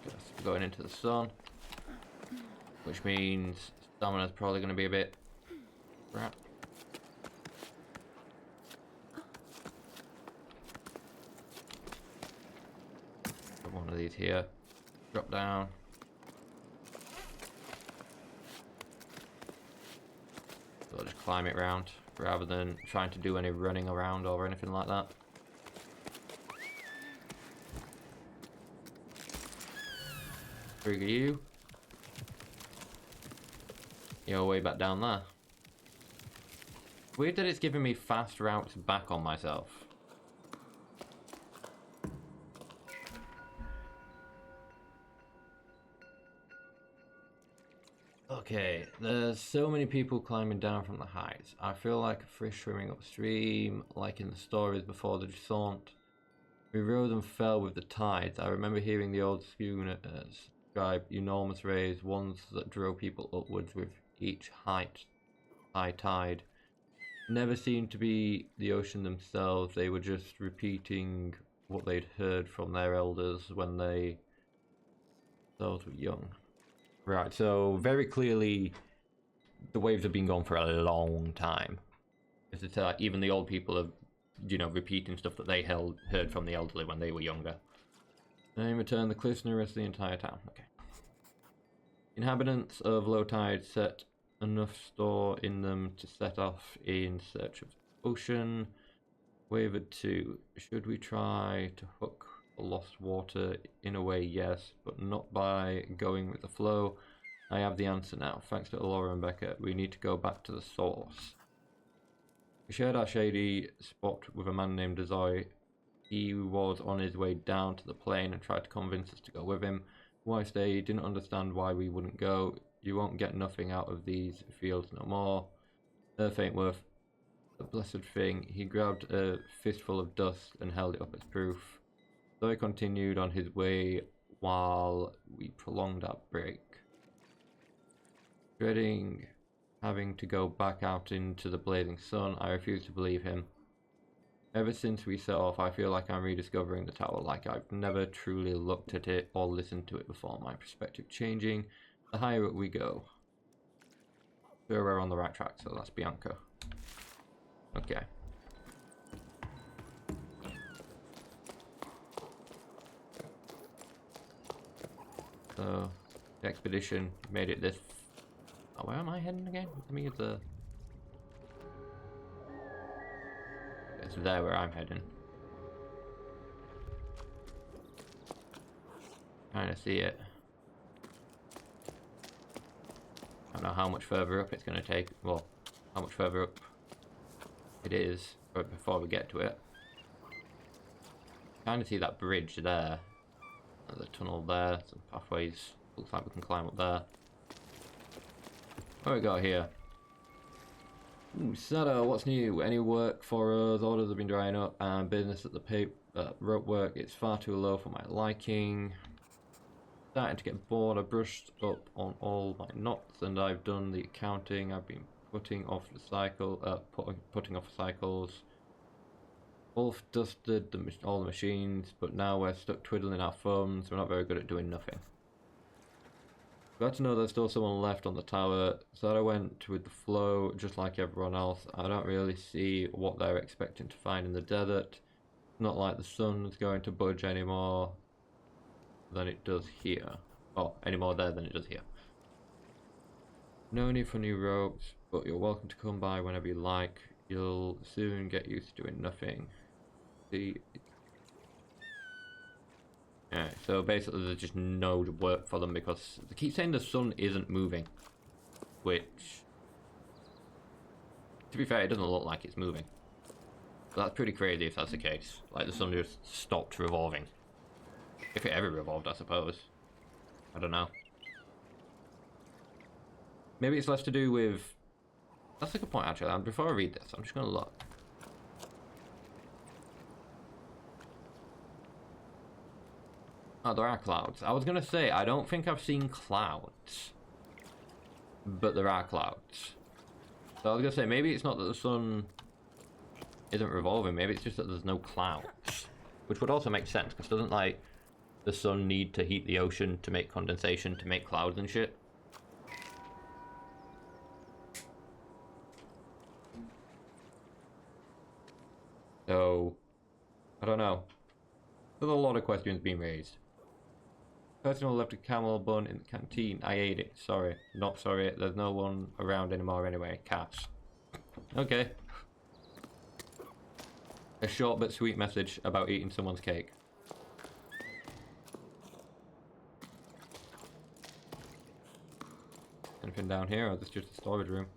S1: Just going into the sun. Which means stamina's probably going to be a bit crap. One of these here, drop down. So I'll just climb it round rather than trying to do any running around or anything like that. Trigger you. You're way back down there. Weird that it's giving me fast routes back on myself. Okay, there's so many people climbing down from the heights. I feel like a fish swimming upstream, like in the stories before the Jusant. We rose and fell with the tides. I remember hearing the old schooners describe enormous waves, ones that drove people upwards with each high tide. Never seemed to be the ocean themselves, they were just repeating what they'd heard from their elders when they themselves were young. Right, so very clearly the waves have been gone for a long time. It's like even the old people are, you know, repeating stuff that they heard from the elderly when they were younger. They return the cliffs and the rest of the entire town. Okay. Inhabitants of low tide set enough store in them to set off in search of the ocean. Wavered 2. Should we try to hook lost water? In a way, yes, but not by going with the flow. I have the answer now. Thanks to Laura and Becca, we need to go back to the source. We shared our shady spot with a man named Zoe He was on his way down to the plane and tried to convince us to go with him. Why stay? He didn't understand why we wouldn't go. You won't get nothing out of these fields no more. Earth ain't worth the blessed thing. He grabbed a fistful of dust and held it up as proof. So he continued on his way while we prolonged our break. Dreading having to go back out into the blazing sun, I refused to believe him. Ever since we set off, I feel like I'm rediscovering the tower, like I've never truly looked at it or listened to it before. My perspective changing the higher up we go. Sure, we're on the right track, so that's Bianca. Okay. So, the expedition made it this... Oh, where am I heading again? I mean, it's there where I'm heading. Trying to see it. I don't know how much further up it's going to take. Well, how much further up it is, but before we get to it. Kind of see that bridge there. The tunnel there. Some pathways. Looks like we can climb up there. What we got here? Ooh, Sada, what's new? Any work for us? Orders have been drying up, and business at the rope work, it's far too low for my liking. Starting to get bored. I brushed up on all my knots, and I've done the accounting. I've been putting off the cycle, putting off cycles. Wolf dusted all the machines, but now we're stuck twiddling our thumbs. We're not very good at doing nothing. Glad to know there's still someone left on the tower, so I went with the flow, just like everyone else. I don't really see what they're expecting to find in the desert. Not like the sun's going to budge anymore than it does here. Oh, any more there than it does here. No need for new ropes, but you're welcome to come by whenever you like. You'll soon get used to doing nothing. See. Yeah, so basically there's just no work for them because they keep saying the sun isn't moving. Which, to be fair, it doesn't look like it's moving. So that's pretty crazy if that's the case. Like the sun just stopped revolving. If it ever revolved, I suppose. I don't know. Maybe it's less to do with... That's a good point, actually. And before I read this, I'm just going to look. Oh, there are clouds. I was going to say, I don't think I've seen clouds. But there are clouds. So I was going to say, maybe it's not that the sun isn't revolving. Maybe it's just that there's no clouds. Which would also make sense, because doesn't, like, the sun need to heat the ocean to make condensation, to make clouds and shit? So, I don't know. There's a lot of questions being raised. Person left a camel bun in the canteen. I ate it. Sorry. Not sorry. There's no one around anymore anyway. Cats. Okay. A short but sweet message about eating someone's cake. Anything down here, or is this just a storage room?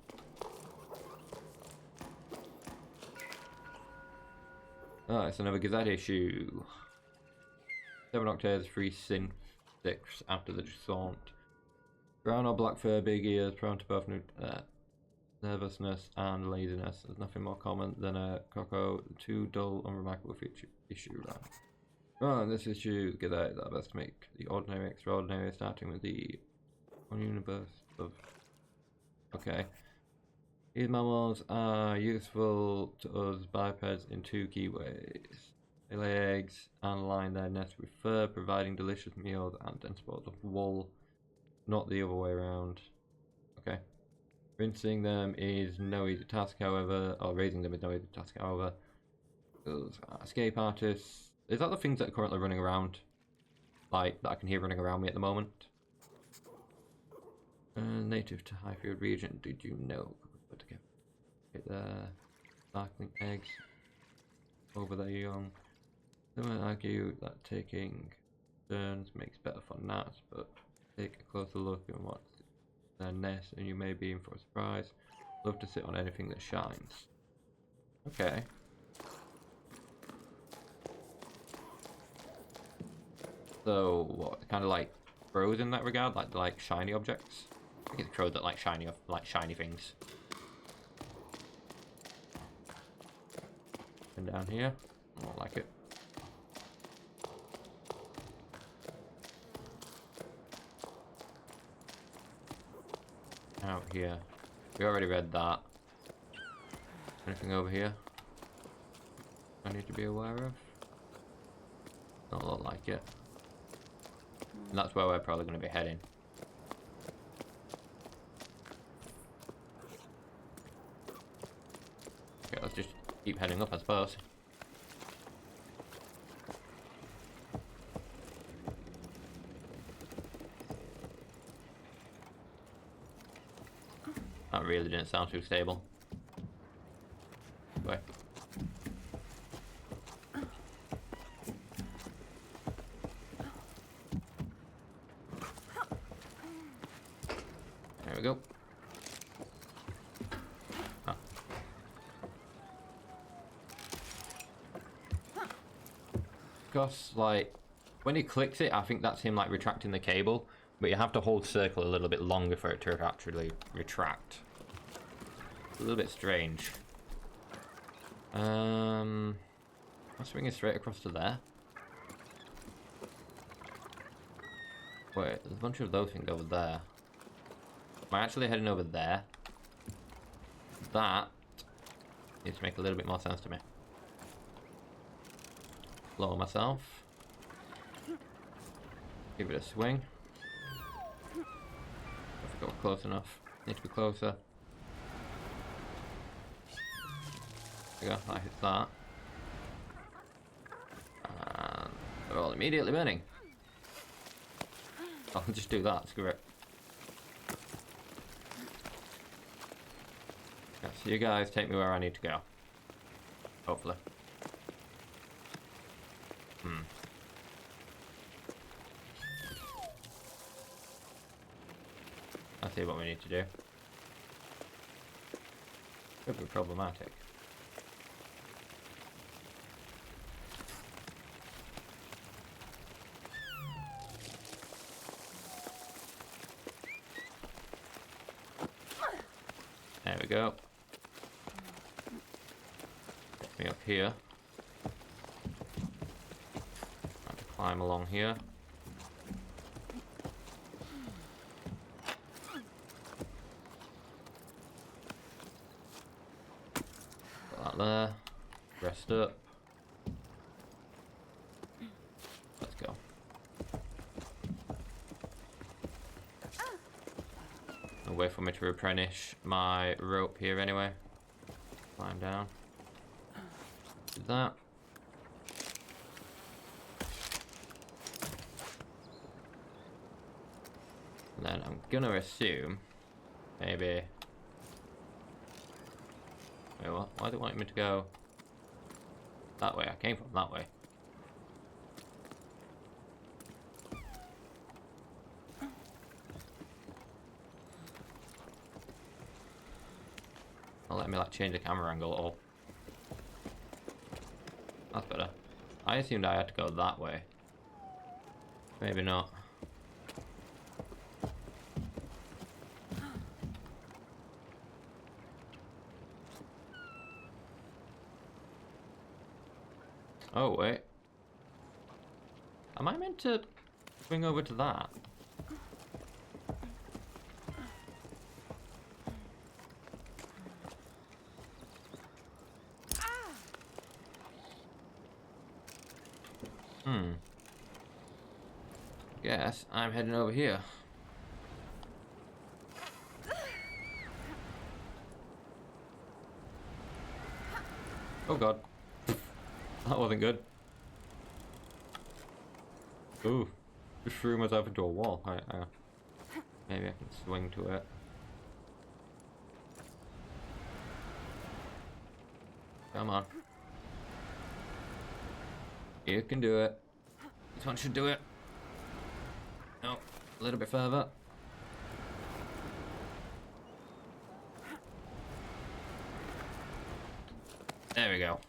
S1: Oh, it's another Gazette issue. 7 octaves, 3 synth 6 after the Jusant. Brown or black fur, big ears, prone to both nervousness and laziness. There's nothing more common than a cocoa. Too dull, unremarkable feature issue, right? Oh, in this issue, Gazette is our best to make the ordinary extraordinary, starting with the universe of... Okay. These mammals are useful to us bipeds in 2 key ways. They lay eggs and line their nests with fur, providing delicious meals and dense balls of wool, not the other way around. Okay. Rinsing them is no easy task, however, or raising them is no easy task, however. Those escape artists. Is that the things that are currently running around? Like, that I can hear running around me at the moment? Native to Highfield region, did you know? Get their darkling eggs over their young. Some might argue that taking turns makes better for gnats, but take a closer look at what's their nest and you may be in for a surprise. Love to sit on anything that shines. Okay. So what? Kind of like crows in that regard, like shiny objects. I think it's crows that like shiny things. And down here, I don't like it. Out here, we already read that. Anything over here I need to be aware of? Don't look like it. And that's where we're probably going to be heading. Okay, let's just keep heading up, I suppose. That really didn't sound too stable. Wait. There we go. Ah. Because, like, when he clicks it, I think that's him, like, retracting the cable. But you have to hold circle a little bit longer for it to actually retract. It's a little bit strange. I'll swing it straight across to there. Wait, there's a bunch of those things over there. Am I actually heading over there? That needs to make a little bit more sense to me. Lower myself. Give it a swing. If I go close enough. Need to be closer. There we go, that hits that. And they're all immediately burning. I'll just do that, screw it. Yeah, so you guys take me where I need to go. Hopefully. I'll see what we need to do. Could be problematic. There we go. Get me up here. I have to climb along here. Put that there. Rest up. Let's go. No way for me to replenish my rope here anyway. Climb down. Do that. And then I'm gonna assume maybe. Wait, what? Why do they want me to go that way? I came from that way. Not let me like change the camera angle at all. That's better. I assumed I had to go that way. Maybe not. Oh, wait. Am I meant to swing over to that? Guess I'm heading over here. Oh god. That wasn't good. Ooh. Just threw myself into a wall. Maybe I can swing to it. Come on. You can do it. This one should do it. No, a little bit further. There we go.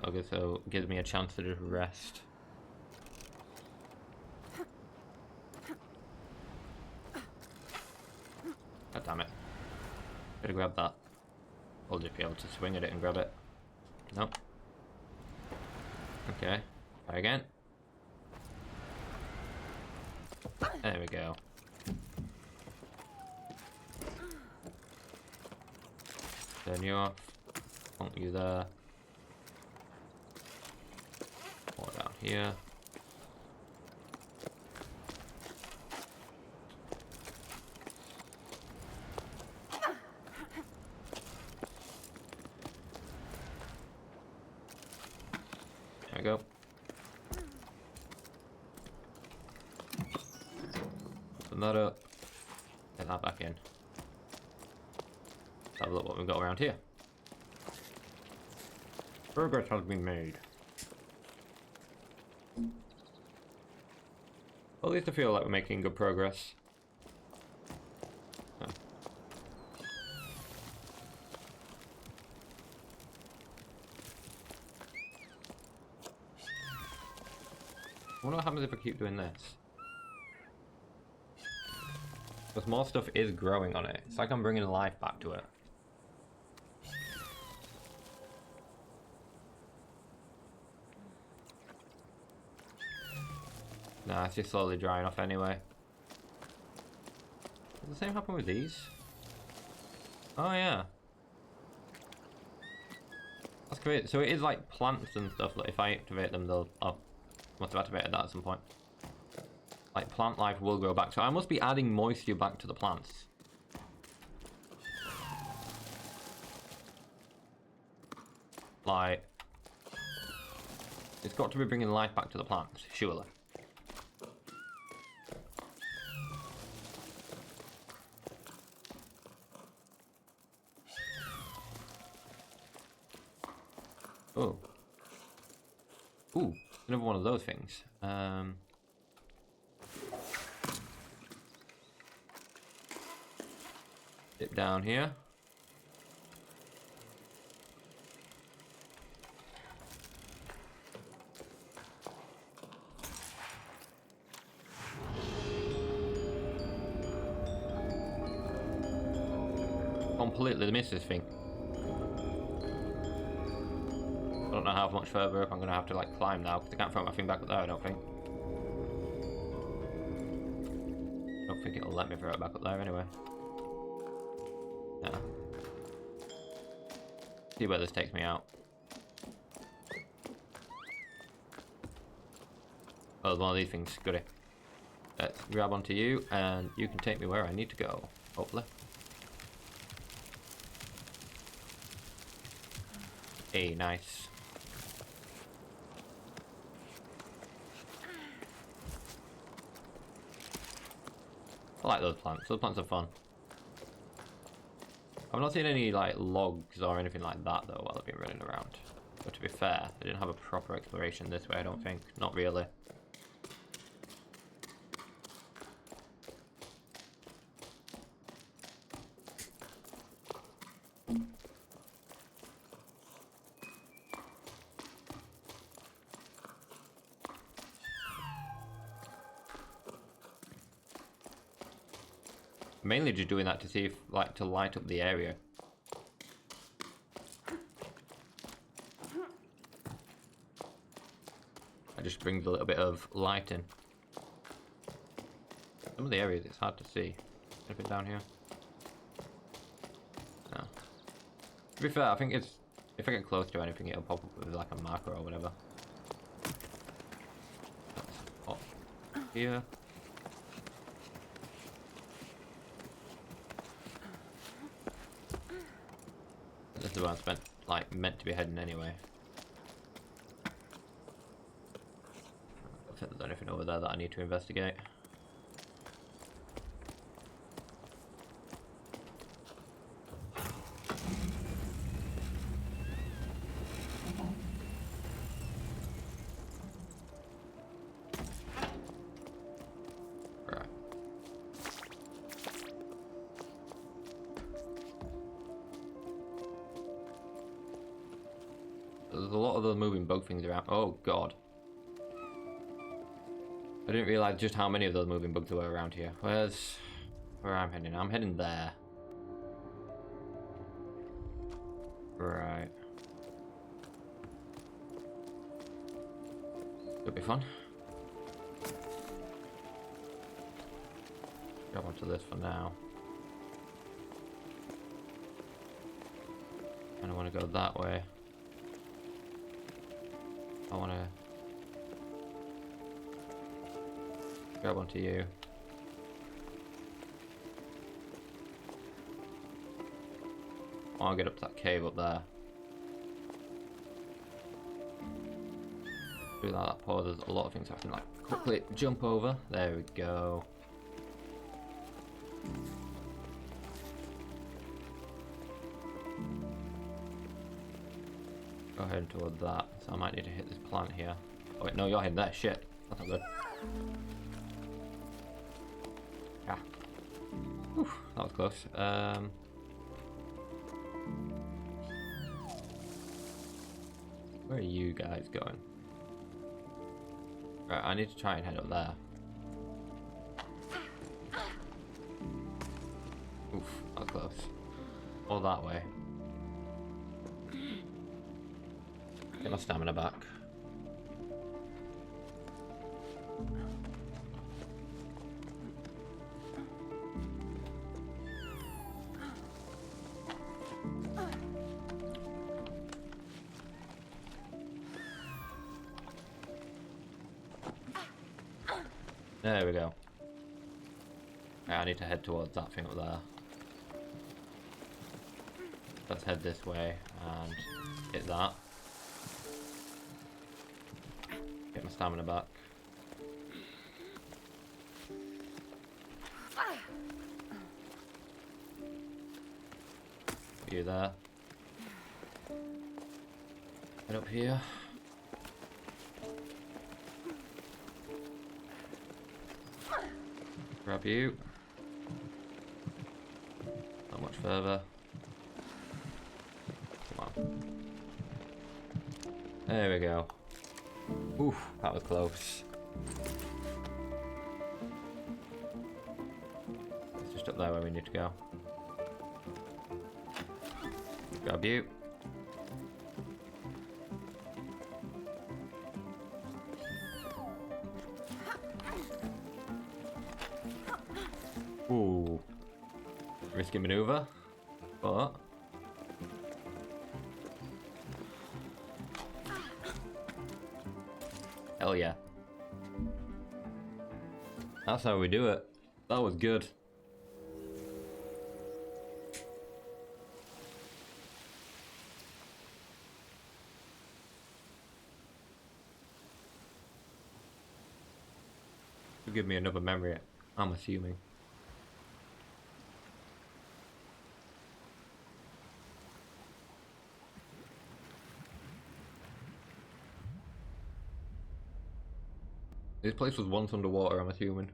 S1: Okay, so it gives me a chance to just rest. God damn it. Gotta grab that. I'll just be able to swing at it and grab it. Nope. Okay. Try again. There we go. Turn you off. Want you there. More down here. There we go. Open that up. Get that back in. Let's have a look what we've got around here. Progress has been made. Well, at least I feel like we're making good progress. Oh. I wonder what happens if I keep doing this. Because more stuff is growing on it. It's like I'm bringing life back to it. Nah, it's just slowly drying off anyway. Does the same happen with these? Oh yeah. That's great. So it is like plants and stuff that if I activate them, they'll... Oh, must have activated that at some point. Like plant life will grow back. So I must be adding moisture back to the plants. Like... It's got to be bringing life back to the plants, surely. Oh. Ooh, another one of those things. Dip down here. Completely missed this thing. I don't know how much further up I'm going to have to like climb now because I can't throw my thing back up there, I don't think. I don't think it'll let me throw it back up there anyway. Yeah. See where this takes me out. Oh, one of these things, goody. Let's grab onto you and you can take me where I need to go, hopefully. Hey, nice. I like those plants. Those plants are fun. I've not seen any like logs or anything like that though while I've been running around. But to be fair, they didn't have a proper exploration this way, I don't think. Not really. Mainly just doing that to see if, like, to light up the area. It just brings a little bit of light in. Some of the areas it's hard to see. Anything down here? No. To be fair, I think it's... If I get close to anything, it'll pop up with like a marker or whatever. That's up here. This is where I'm meant to be heading anyway. I think there's anything over there that I need to investigate. there's a lot of those moving bug things around. Oh god. I didn't realise just how many of those moving bugs there were around here. Where I'm heading? I'm heading there. Right. Could be fun. Grab onto this for now. And I want to go that way. I want to grab onto you. I'll get up to that cave up there. Do that pauses a lot of things I have to like quickly jump over. There we go. Go ahead toward that. So I might need to hit this plant here. Oh wait, no, you're heading there. Shit. That's not good. Yeah. Whew, that was close. Where are you guys going? Right, I need to try and head up there. Oof, that was close. Or that way. Get my stamina back. There we go. Right, I need to head towards that thing up there. Let's head this way and hit that. Get my stamina back. You there. Head up here. Grab you. Not much further. Come on. There we go. Oof, that was close. It's just up there where we need to go. Grab you. Ooh. Risky maneuver, but hell yeah. That's how we do it. That was good. You'll give me another memory, I'm assuming. This place was once underwater, I'm assuming.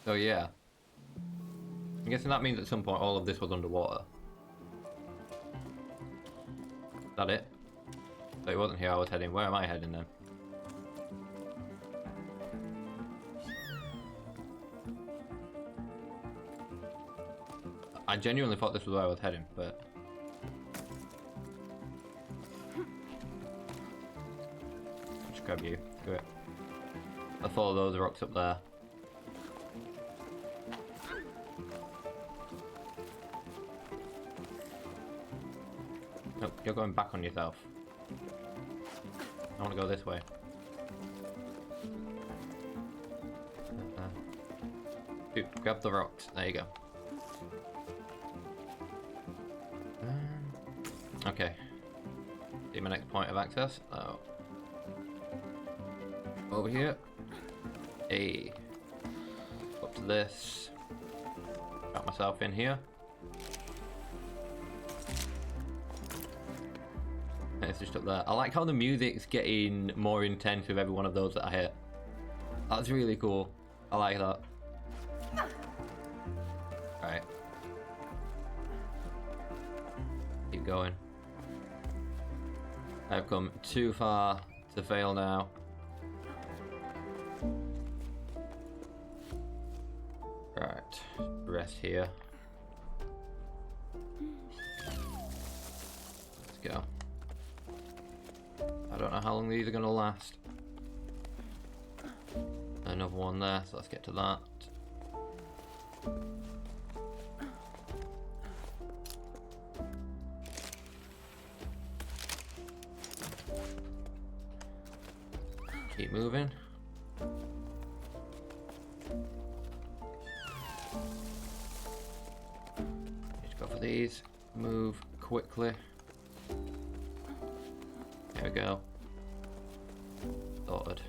S1: So yeah. I'm guessing that means at some point all of this was underwater. Is that it? So it wasn't here I was heading. Where am I heading then? I genuinely thought this was where I was heading, but... I'll just grab you. Do it. I'll follow those rocks up there. Nope, you're going back on yourself. I want to go this way. Dude, grab the rocks. There you go. Okay. See my next point of access. Oh. Over here. Hey. Up to this. Got myself in here. It's just up there. I like how the music's getting more intense with every one of those that I hit. That's really cool. I like that. Alright. Keep going. I've come too far to fail now. Right. Rest here. Let's go. I don't know how long these are gonna last. Another one there, so let's get to that. Keep moving. Need to go for these. Move quickly. There we go. Sorted.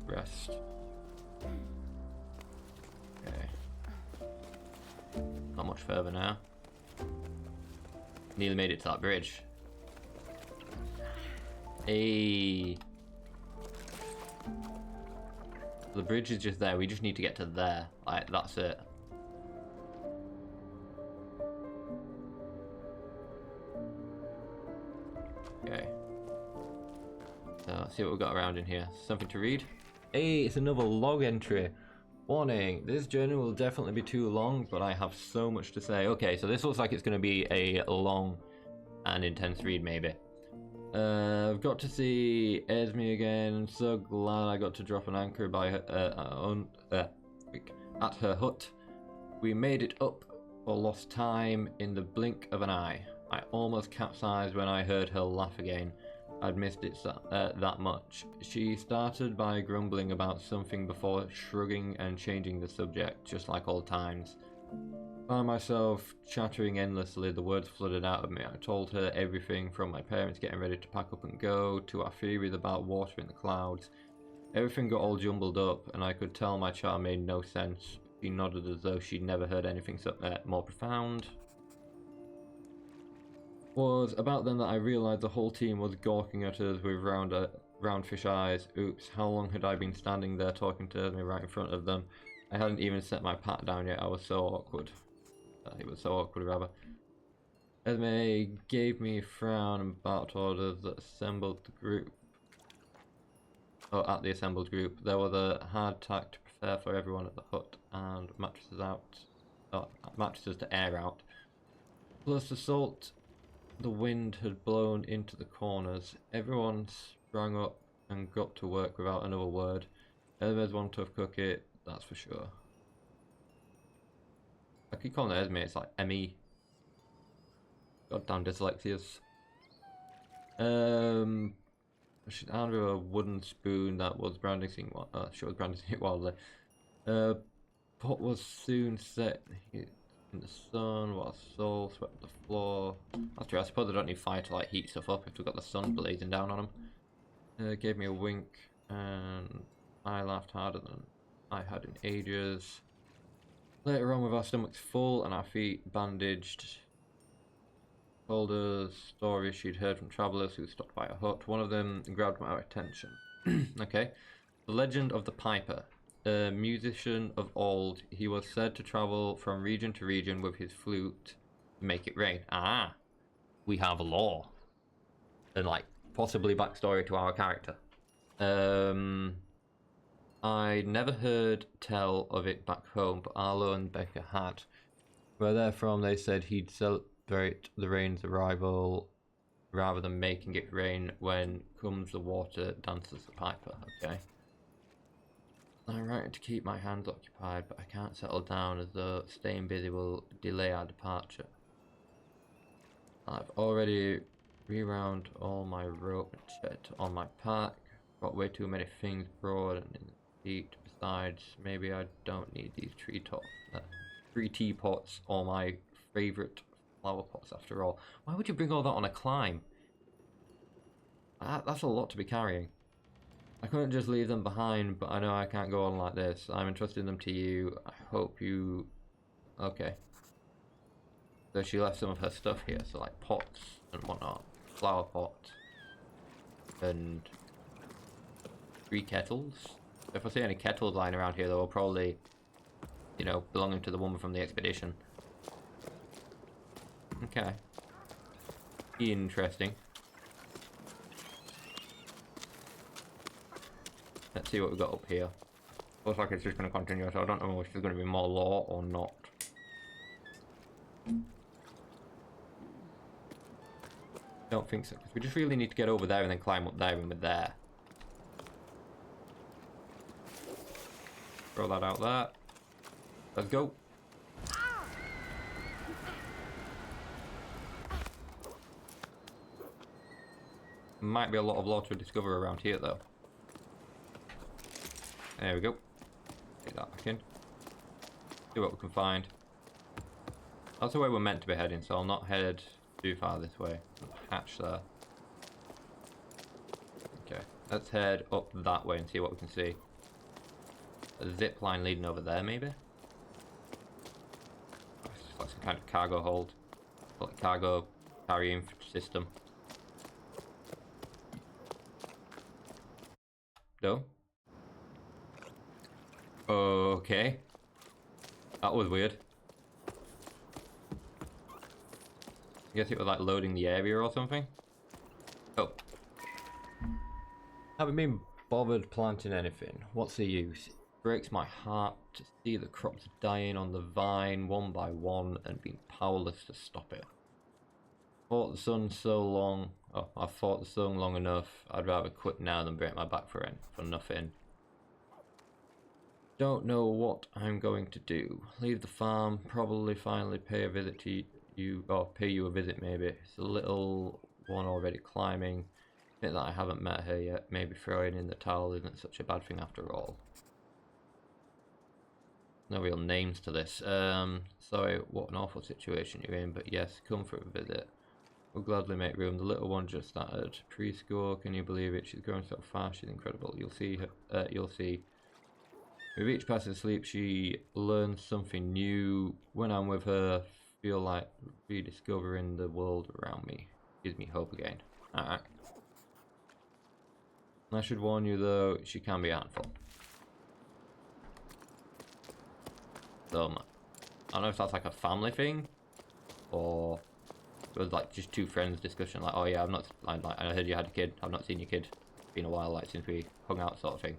S1: Rest. Okay. Not much further now. Nearly made it to that bridge. Hey. The bridge is just there. We just need to get to there. Like, that's it. Okay. So let's see what we've got around in here. Something to read. Hey, it's another log entry. Warning, this journey will definitely be too long, but I have so much to say. Okay, so this looks like it's going to be a long and intense read, maybe. I've got to see Esme again. I'm so glad I got to drop an anchor by her, at her hut. We made it up for lost time in the blink of an eye. I almost capsized when I heard her laugh again. I'd missed it that much. She started by grumbling about something before shrugging and changing the subject, just like old times. Found myself chattering endlessly, the words flooded out of me. I told her everything from my parents getting ready to pack up and go, to our theories about water in the clouds. Everything got all jumbled up, and I could tell my charm made no sense. She nodded as though she'd never heard anything more profound. Was about then that I realised the whole team was gawking at us with round fish eyes. Oops, how long had I been standing there talking to Esme right in front of them? I hadn't even set my pat down yet. I was so awkward. It was so awkward, rather. Esme gave me a frown and barked orders that assembled the group. Oh, at the assembled group. There was a hard tack to prepare for everyone at the hut and mattresses to air out. Plus the salt the wind had blown into the corners. Everyone sprang up and got to work without another word. Esme's one tough cookie, that's for sure. I keep calling it Esme, it's like M-E. Goddamn dyslexias. She handed her a wooden spoon that was brandishing it wildly. Pot was soon set in the sun while Soul swept the floor. That's true, I suppose I don't need fire to like heat stuff up if we've got the sun blazing down on them. Gave me a wink and I laughed harder than I had in ages. Later on, with our stomachs full and our feet bandaged, told us stories she'd heard from travellers who stopped by a hut. One of them grabbed my attention. Okay. The legend of the Piper. A musician of old, he was said to travel from region to region with his flute to make it rain. Ah, we have lore. And like, possibly backstory to our character. I never heard tell of it back home, but Arlo and Becca had. Where they're from, they said he'd celebrate the rain's arrival rather than making it rain. When comes the water, dances the piper. Okay. I'm writing to keep my hands occupied, but I can't settle down as though staying busy will delay our departure. I've already rewound all my rope and checked on my pack. Got way too many things broad and in the seat. Besides, maybe I don't need these three teapots or my favourite flower pots after all. Why would you bring all that on a climb? That's a lot to be carrying. I couldn't just leave them behind, but I know I can't go on like this. I'm entrusting them to you. I hope you Okay. So she left some of her stuff here, so like pots and whatnot. Flower pot. And 3 kettles. If I see any kettles lying around here, they will probably, you know, belonging to the woman from the expedition. Okay. Interesting. Let's see what we've got up here. Looks like it's just going to continue, so I don't know if there's going to be more lore or not. Don't think so, because we just really need to get over there and then climb up there and we're there. Throw that out there. Let's go. Might be a lot of lore to discover around here though. There we go. Take that back in. See what we can find. That's the way we're meant to be heading, so I'll not head too far this way. Hatch there. Okay, let's head up that way and see what we can see. A zip line leading over there, maybe? It's like some kind of cargo hold. Like cargo carrying system. No? Okay. That was weird. I guess it was like loading the area or something. Oh. Haven't been bothered planting anything. What's the use? It breaks my heart to see the crops dying on the vine one by one and being powerless to stop it. Fought the sun so long. Oh, I've fought the sun long enough. I'd rather quit now than break my back for nothing. Don't know what I'm going to do. Leave the farm, probably finally pay a visit to you, or pay you a visit maybe. It's a little one already climbing. Admit that I haven't met her yet. Maybe throwing in the towel isn't such a bad thing after all. No real names to this. Sorry, what an awful situation you're in, but yes, come for a visit. We'll gladly make room. The little one just started preschool. Can you believe it? She's growing so fast. She's incredible. You'll see her. You'll see. With each passing sleep, she learns something new. When I'm with her, feel like rediscovering the world around me. Gives me hope again. Alright. I should warn you though, she can be a handful. So, I don't know if that's like a family thing, or it was like just 2 friends discussion. Like, oh yeah, I heard you had a kid. I've not seen your kid. It's been a while, like since we hung out, sort of thing.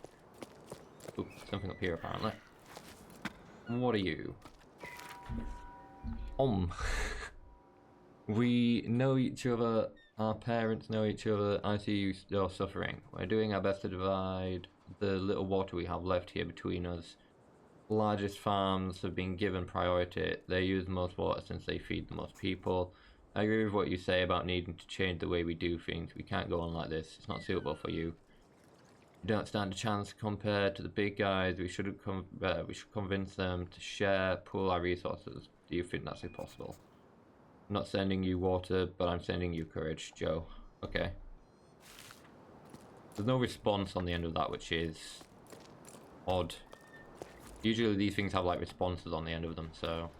S1: Ooh, something up here apparently. What are you? We know each other, our parents know each other, I see you're suffering. We're doing our best to divide the little water we have left here between us. The largest farms have been given priority. They use the most water since they feed the most people. I agree with what you say about needing to change the way we do things. We can't go on like this. It's not suitable for you. You don't stand a chance compared to the big guys. We should convince them to share, pool our resources. Do you think that's possible? I'm not sending you water, but I'm sending you courage, Joe. Okay. There's no response on the end of that, which is odd. Usually these things have like responses on the end of them, so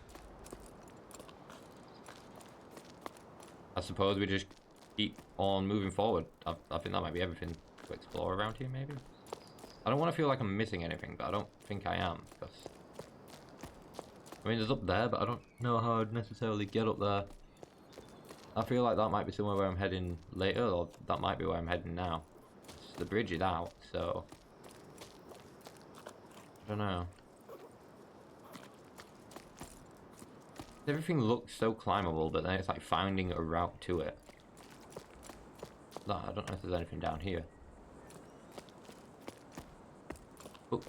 S1: I suppose we just keep on moving forward. I think that might be everything to explore around here, maybe. I don't want to feel like I'm missing anything, but I don't think I am, because I mean, there's up there, but I don't know how I'd necessarily get up there. I feel like that might be somewhere where I'm heading later, or that might be where I'm heading now. The bridge is out, so I don't know. Everything looks so climbable, but then it's like finding a route to it. No, I don't know if there's anything down here. Oh,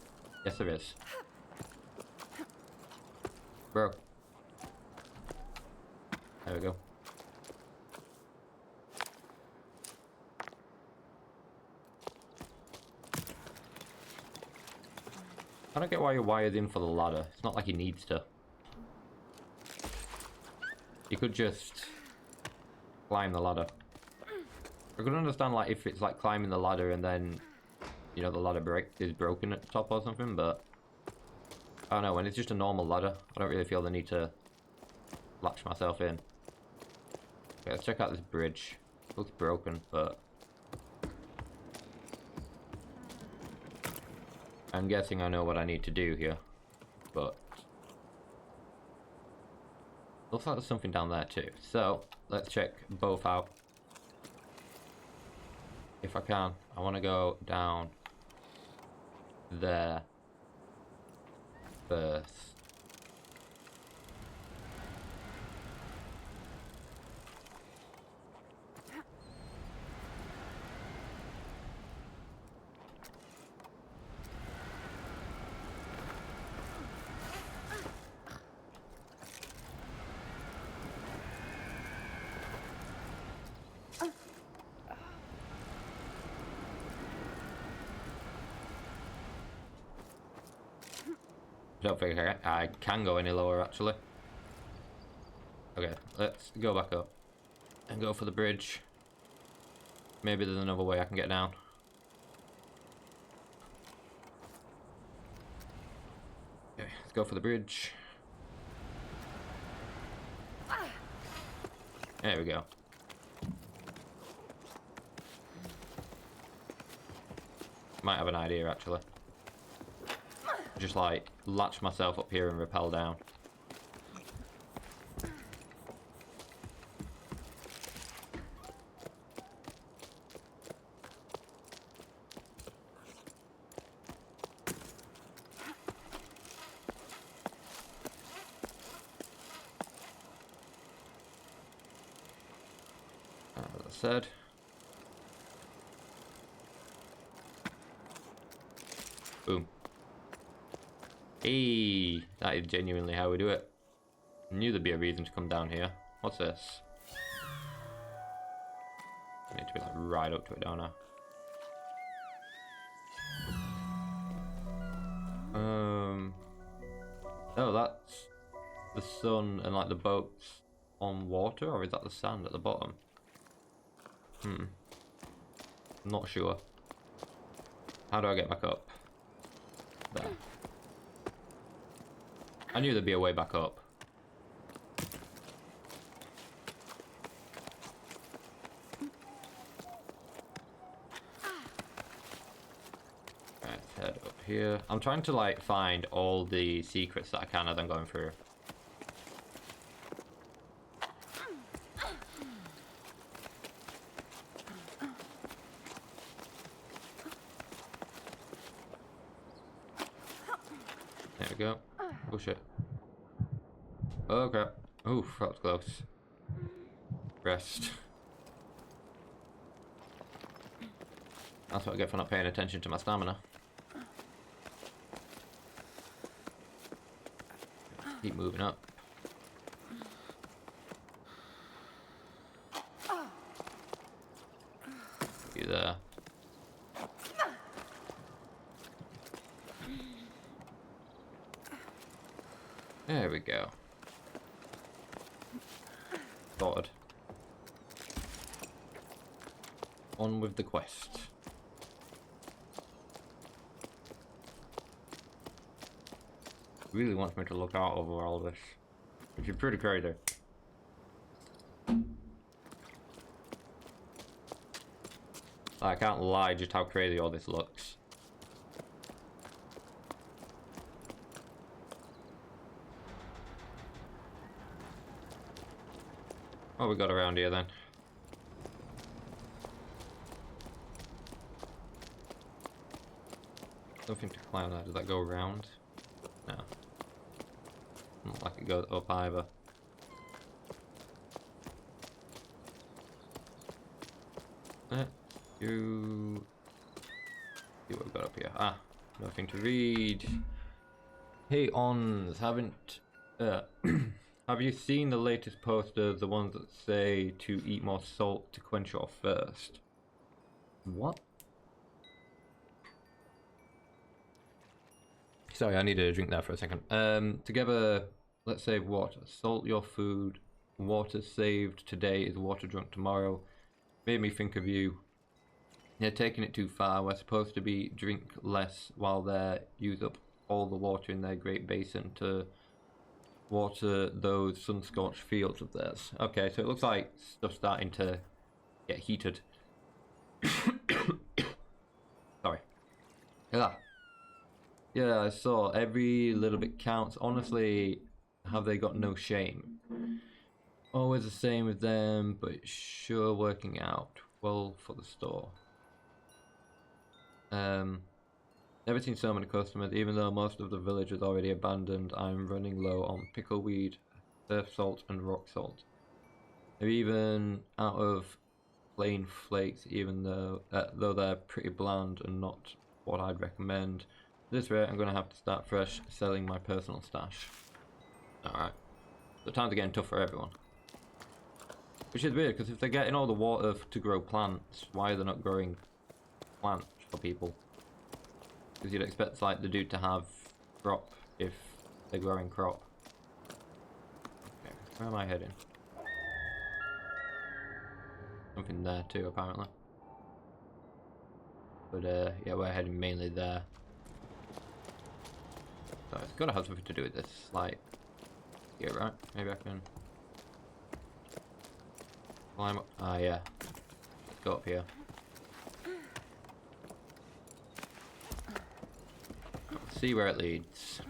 S1: yes there is. Bro. There we go. I don't get why you're wired in for the ladder. It's not like he needs to. You could just climb the ladder. I could understand like if it's like climbing the ladder and then, you know, the ladder is broken at the top or something, but I don't know, when it's just a normal ladder, I don't really feel the need to latch myself in. Okay, let's check out this bridge. It looks broken, but I'm guessing I know what I need to do here. But looks like there's something down there too. So let's check both out. If I can, I want to go down there first. I don't think I can go any lower, actually. Okay, let's go back up and go for the bridge. Maybe there's another way I can get down. Okay, let's go for the bridge. There we go. Might have an idea, actually. Just like latch myself up here and rappel down. As I said. Boom. Hey, that is genuinely how we do it. I knew there'd be a reason to come down here. What's this? I need to be like right up to it, don't I? Oh, that's the sun and like the boats on water, or is that the sand at the bottom? I'm not sure. How do I get back up? There. I knew there'd be a way back up. Right, let's head up here. I'm trying to like find all the secrets that I can as I'm going through. There we go. Oh shit. Oh crap. Oof, that was close. Rest. That's what I get for not paying attention to my stamina. Keep moving up. You there. There we go. Sorted. On with the quest. Really wants me to look out over all this, which is pretty crazy. I can't lie just how crazy all this looks. What we got around here then? Nothing to climb there. Does that go around? No. Not like it goes up either. See what we've got up here. Ah, nothing to read. Hey, Ons, haven't have you seen the latest posters, the ones that say to eat more salt to quench your thirst? What? Sorry, I needed a drink there for a second. Together, let's save water. Salt your food. Water saved today is water drunk tomorrow. Made me think of you. You're taking it too far. We're supposed to be drink less while they're use up all the water in their great basin to water those sun-scorched fields of theirs. Okay, so it looks like stuff's starting to get heated. Sorry. Yeah, I saw. Every little bit counts. Honestly, have they got no shame? Always the same with them, but sure working out well for the store. Never seen so many customers, even though most of the village is already abandoned. I'm running low on pickleweed, surf salt, and rock salt. They're even out of plain flakes, even though they're pretty bland and not what I'd recommend. At this rate, I'm going to have to start fresh, selling my personal stash. Alright. So times are getting tough for everyone. Which is weird, because if they're getting all the water to grow plants, why are they not growing plants for people? Because you'd expect like the dude to have crop if they're growing crop. Okay, where am I heading? Something there too, apparently. But yeah, we're heading mainly there. So it's gotta have something to do with this, like here, right? Maybe I can climb up. Ah, yeah. Let's go up here. Let's see where it leads.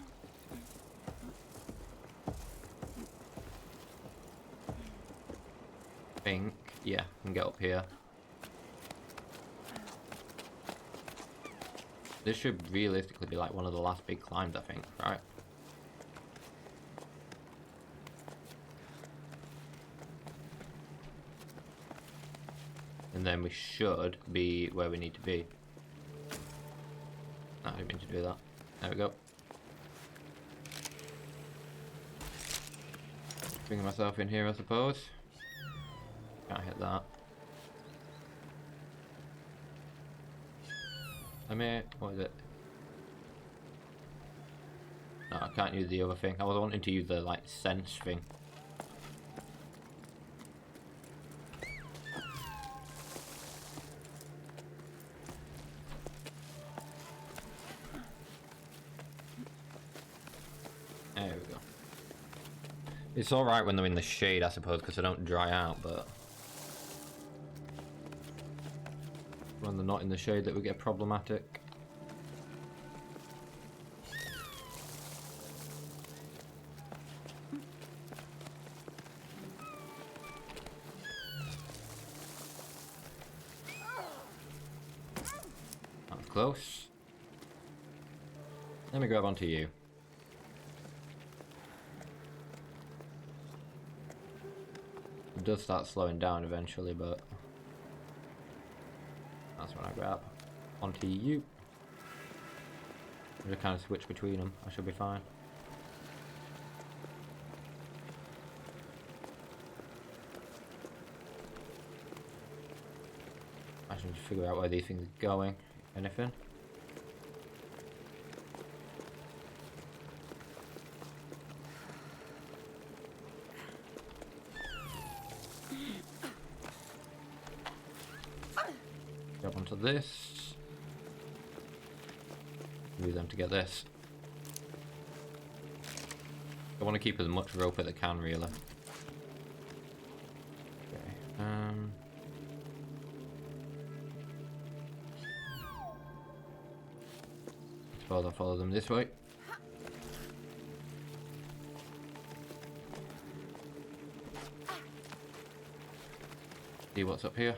S1: Think, yeah, I can get up here. This should realistically be like one of the last big climbs, I think, right? And then we should be where we need to be. No, I didn't mean to do that. There we go. Bringing myself in here, I suppose. Can't hit that. What is it? No, I can't use the other thing. I was wanting to use the like sense thing. There we go. It's alright when they're in the shade, I suppose, because they don't dry out, but when they're not in the shade that we get problematic. That was close. Let me grab onto you. It does start slowing down eventually, but that's when I grab onto you. I'm just kind of switch between them. I should be fine. I should just figure out where these things are going. Anything? Grab onto this. Use them to get this. I want to keep as much rope as I can, really. Okay. Suppose I'll follow them this way. See what's up here.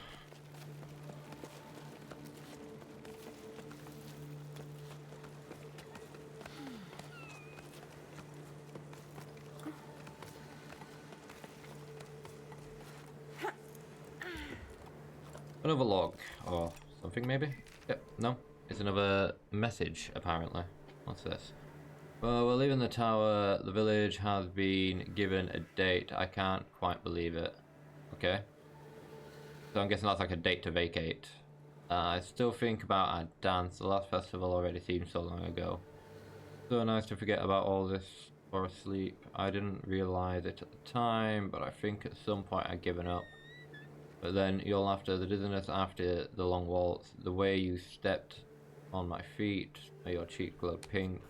S1: Another log, or something maybe? Yep, no. It's another message, apparently. What's this? Well, we're leaving the tower. The village has been given a date. I can't quite believe it. Okay. So I'm guessing that's like a date to vacate. I still think about our dance. The last festival already seemed so long ago. So nice to forget about all this or asleep. I didn't realise it at the time, but I think at some point I'd given up. But then you'll after the dizziness after the long waltz, the way you stepped on my feet, your cheek glowed pink.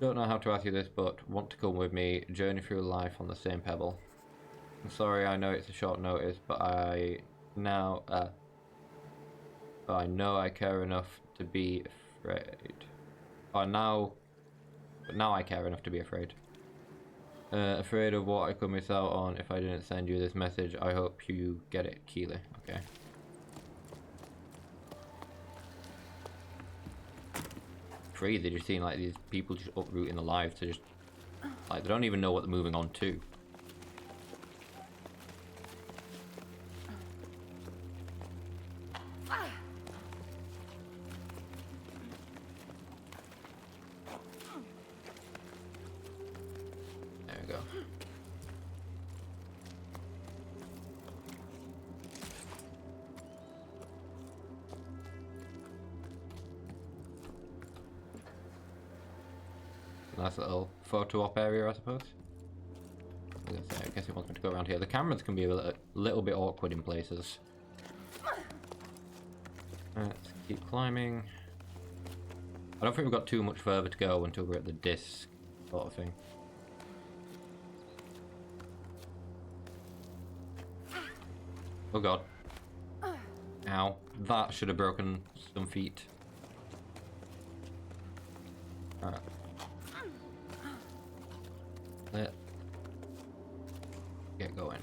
S1: Don't know how to ask you this, but want to come with me, journey through life on the same pebble. I'm sorry, I know it's a short notice, but I know I care enough to be afraid. But now I care enough to be afraid. Afraid of what I could miss out on if I didn't send you this message. I hope you get it, Keely. Okay. Crazy just seeing like these people just uprooting their lives to just like they don't even know what they're moving on to. There we go. Nice little photo op area, I suppose. I guess it wants me to go around here. The cameras can be a little bit awkward in places. Let's keep climbing. I don't think we've got too much further to go until we're at the disc sort of thing. Oh god. Ow. That should have broken some feet. Alright. Let's get going.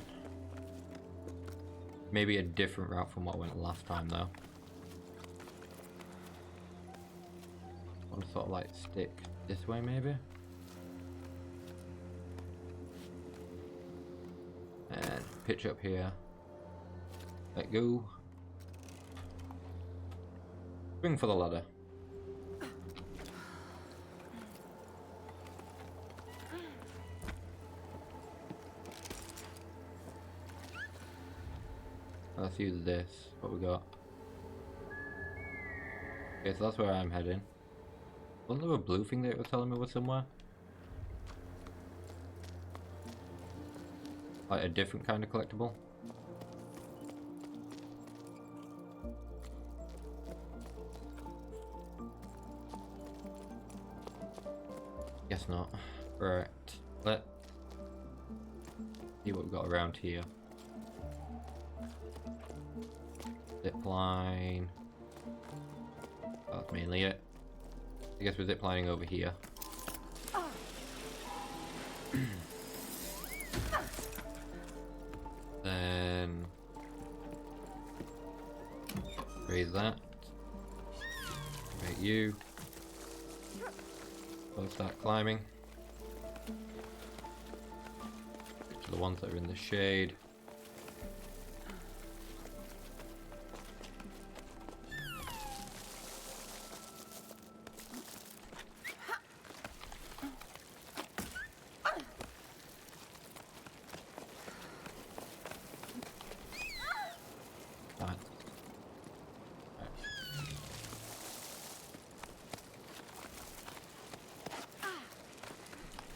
S1: Maybe a different route from what went last time though. I want to sort of like stick this way maybe. And pitch up here. Let go. Swing for the ladder. Let's use this. What we got? Okay, so that's where I'm heading. Wasn't there a blue thing that it was telling me was somewhere? Like a different kind of collectible? Guess not. Right. Let's see what we've got around here. Zipline. That's mainly it. I guess we're ziplining over here. Then raise that. Right, you. We'll start climbing. To the ones that are in the shade.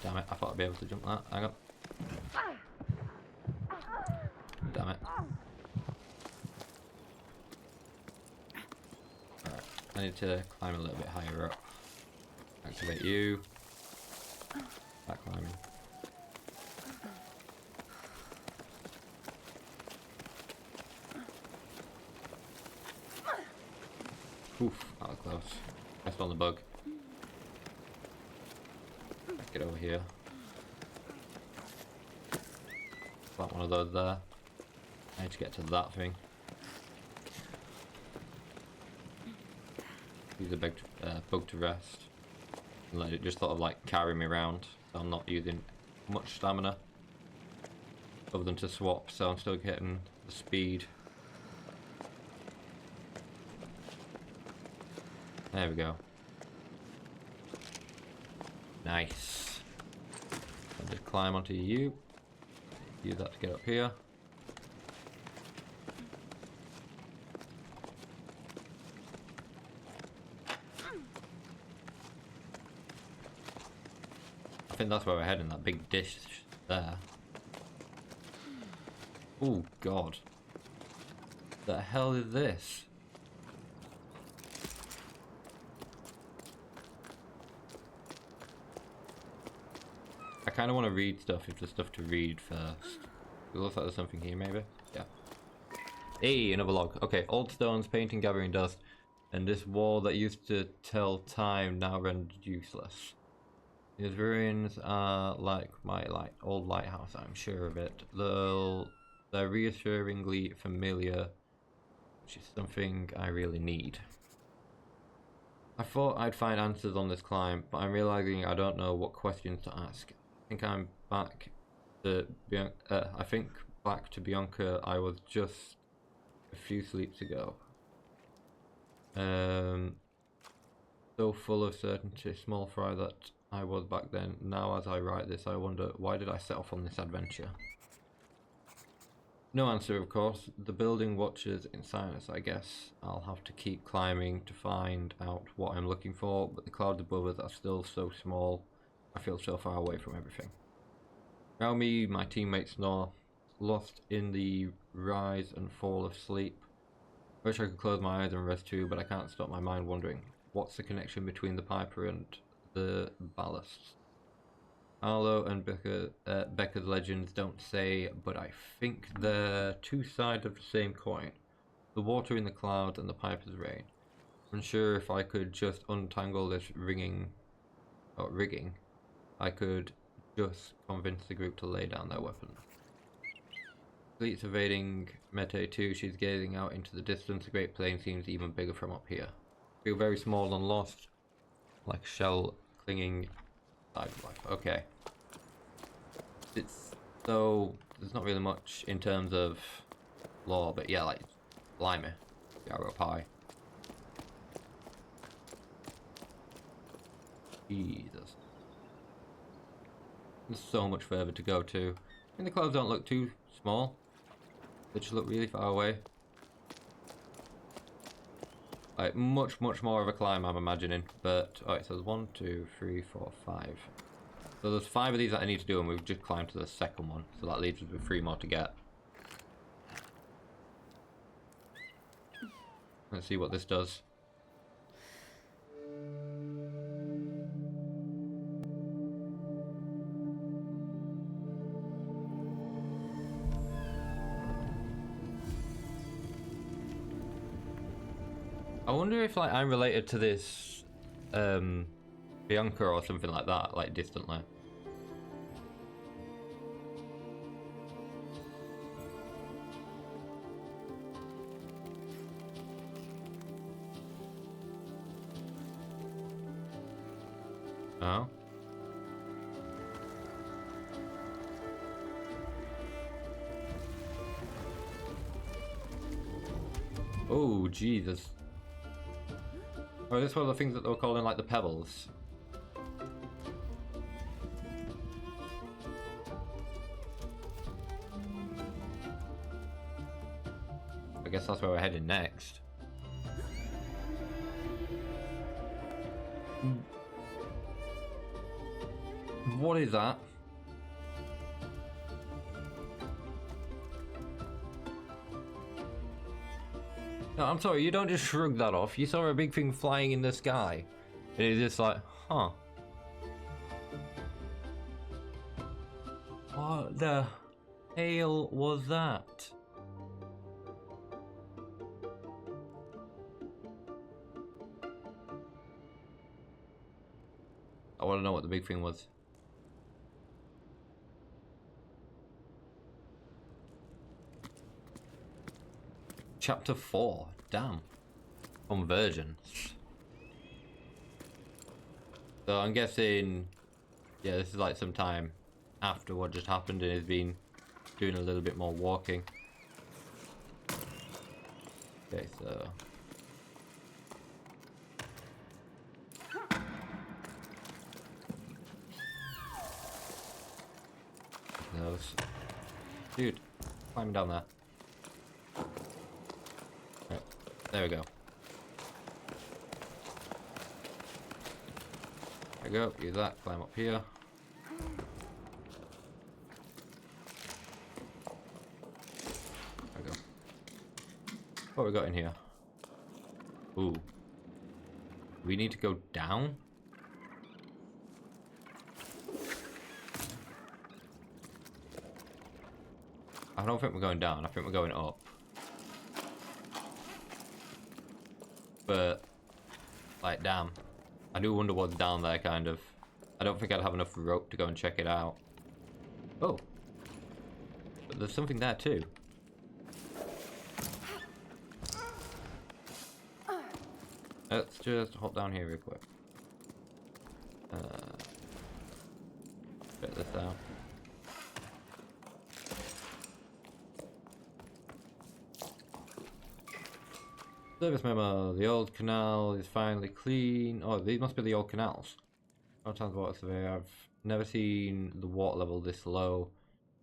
S1: Damn it, I thought I'd be able to jump that. Hang on. Damn it. Alright, I need to climb a little bit higher up. Activate you. Back climbing. Oof, that was close. Pressed on the bug. Get over here. Plant one of those there. I need to get to that thing. Use a bug to rest. And let it just sort of like carry me around. So I'm not using much stamina. Other than to swap, so I'm still getting the speed. There we go. Nice. I'll just climb onto you. Use that to get up here. I think that's where we're heading, that big dish there. Oh god. The hell is this? kind of want to read stuff if there's stuff to read first. It looks like there's something here, maybe? Yeah. Hey, another log. Okay, old stones, painting, gathering dust. And this wall that used to tell time now rendered useless. These ruins are like my old lighthouse, I'm sure of it. They're reassuringly familiar, which is something I really need. I thought I'd find answers on this climb, but I'm realizing I don't know what questions to ask. I think back to Bianca I was just a few sleeps ago. So full of certainty, small fry that I was back then. Now as I write this, I wonder, why did I set off on this adventure? No answer, of course. The building watches in silence, I guess. I'll have to keep climbing to find out what I'm looking for, but the clouds above us are still so small. I feel so far away from everything. Around me, my teammates snore, lost in the rise and fall of sleep. I wish I could close my eyes and rest too, but I can't stop my mind wondering. What's the connection between the Piper and the ballasts? Arlo and Becca's legends don't say, but I think they're two sides of the same coin. The water in the clouds and the Piper's rain. I'm unsure if I could just untangle this rigging, I could just convince the group to lay down their weapons. Fleet's evading Mete too. She's gazing out into the distance. The Great Plain seems even bigger from up here. I feel very small and lost, like a shell clinging side of life. Okay. So there's not really much in terms of lore, but yeah, like blimey, Yarrow Pie. Jesus. There's so much further to go too. I think the clouds don't look too small. They just look really far away. Like much more of a climb, I'm imagining. But alright, so there's 1, 2, 3, 4, 5. So there's 5 of these that I need to do, and we've just climbed to the second one. So that leaves us with 3 more to get. Let's see what this does. I wonder if like I'm related to this Bianca or something like that, like distantly. Oh. Oh, Jesus. Oh, this one of the things that they were calling like the pebbles. I guess that's where we're heading next. What is that? No, I'm sorry, you don't just shrug that off. You saw a big thing flying in the sky. And it's just like, huh. What the hell was that? I want to know what the big thing was. Chapter 4. Damn. Convergence. So I'm guessing, yeah, this is like some time after what just happened, and he's been doing a little bit more walking. Okay, so those. Dude, climbing down there. Right, there we go. There we go, use that, climb up here. There we go. What we got in here? Ooh. We need to go down? I don't think we're going down. I think we're going up. But, like, damn. I do wonder what's down there, kind of. I don't think I'd have enough rope to go and check it out. Oh. But there's something there, too. Let's just hop down here real quick. Get this down. Service memo. The old canal is finally clean. Oh, these must be the old canals. Sometimes water survey. I've never seen the water level this low.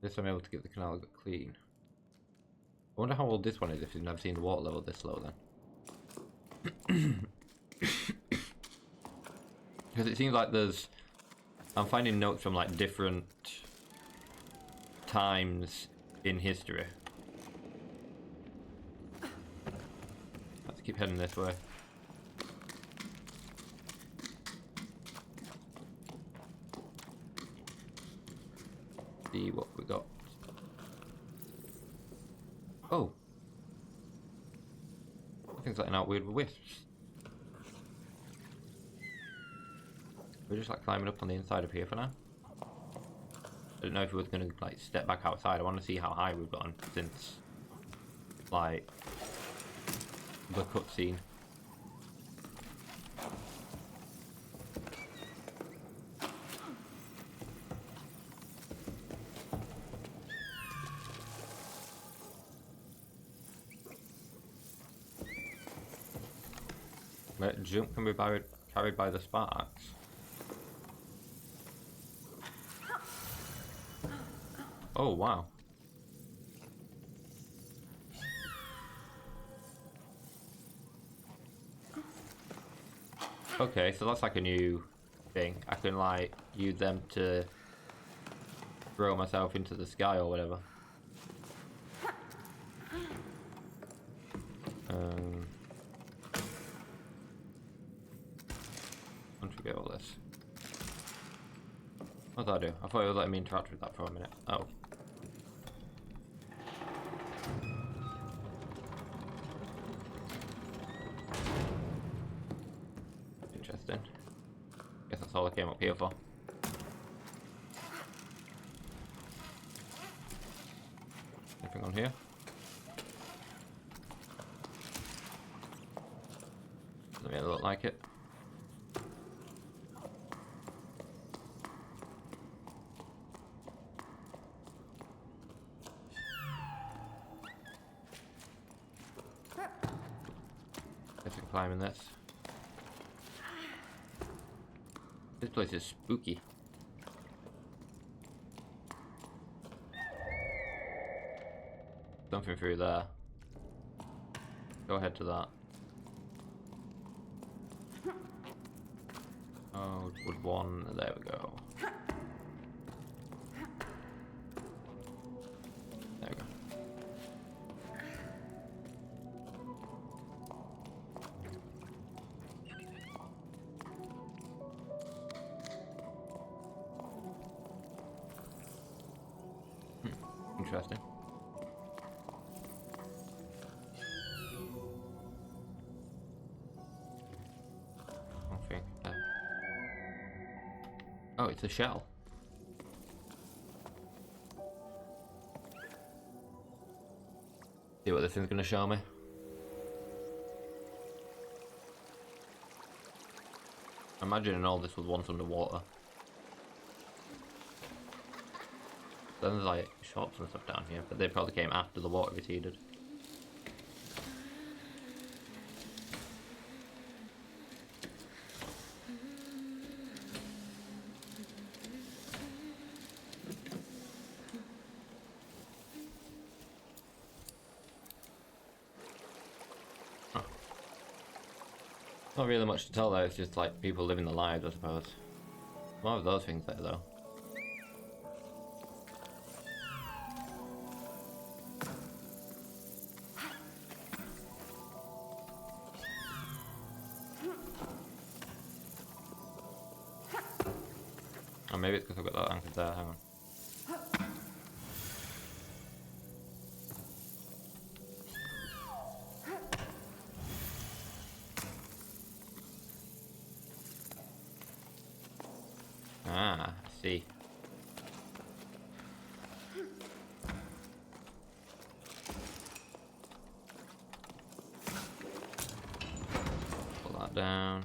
S1: This I'm able to get the canal clean. I wonder how old this one is if you've never seen the water level this low then. Because it seems like there's... I'm finding notes from like different times in history. Let's keep heading this way. See what we got. Oh! Things letting out weird wisps. We're just like climbing up on the inside of here for now. I don't know if we were gonna like step back outside. I want to see how high we've gotten since like the cutscene. Jump can be carried by the sparks. Oh wow. Okay, so that's like a new thing. I can like use them to throw myself into the sky or whatever. Once we get all this. What did I do? I thought it was letting me interact with that for a minute. Oh. Interesting. Guess that's all I came up here for. Anything on here? Doesn't really look like it. Climbing this. This place is spooky. Something through there. Go ahead to that. Oh, wood one. There we go. There we go. Interesting. I think. Oh, it's a shell. See what this thing's gonna show me. I'm imagining all this was once underwater. Then there's like shops and stuff down here, but they probably came after the water receded. Huh. Not really much to tell though, it's just like people living their lives, I suppose. More of those things there though. Oh, maybe it's because I've got that anchored there, hang on. that down.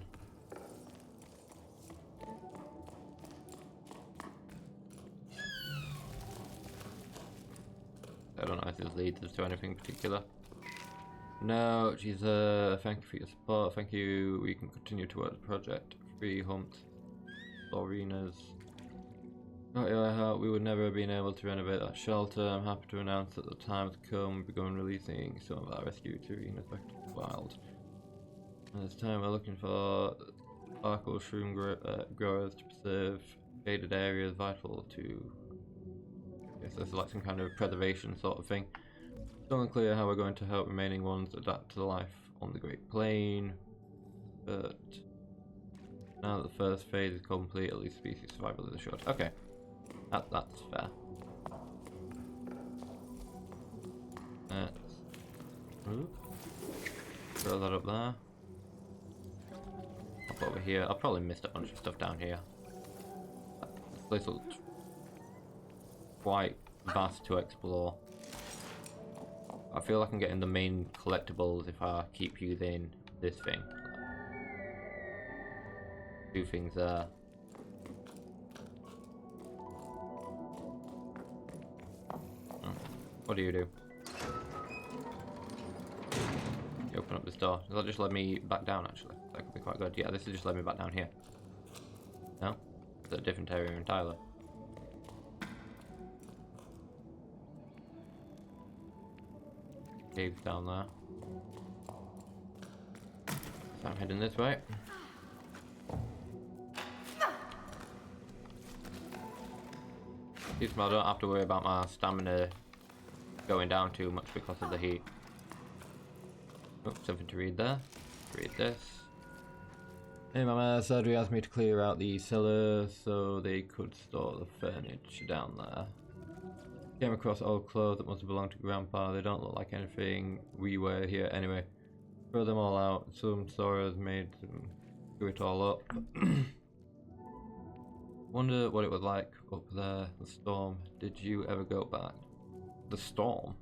S1: I don't know if this leads us to anything particular. No, she's thank you for your support. Thank you. We can continue to work the project. Free humps, arenas. Not your help, we would never have been able to renovate that shelter. I'm happy to announce that the time has come. We've begun releasing some of our rescue arenas back to the wild. And this time we're looking for sparkle shroom growers to preserve shaded areas vital to. I guess this is like some kind of preservation sort of thing. Still unclear how we're going to help remaining ones adapt to life on the Great Plain, but now that the first phase is complete, at least species survival is assured. Okay, that's fair. Let's throw that up there. Up over here. I probably missed a bunch of stuff down here. This place looks quite vast to explore. I feel like I'm getting the main collectibles if I keep using this thing. Two things there. What do? You open up this door. Does that just let me back down actually? That could be quite good. Yeah, this is just let me back down here. No? It's a different area entirely. Caves down there. So I'm heading this way. I don't have to worry about my stamina going down too much because of the heat. Oh, something to read there. Read this. Hey, Mama Sadri asked me to clear out the cellar so they could store the furniture down there. Came across old clothes that must have belonged to Grandpa. They don't look like anything we wear here anyway. Throw them all out. Some sorrows made them do it all up. Wonder what it was like up there, the storm. Did you ever go back? The storm?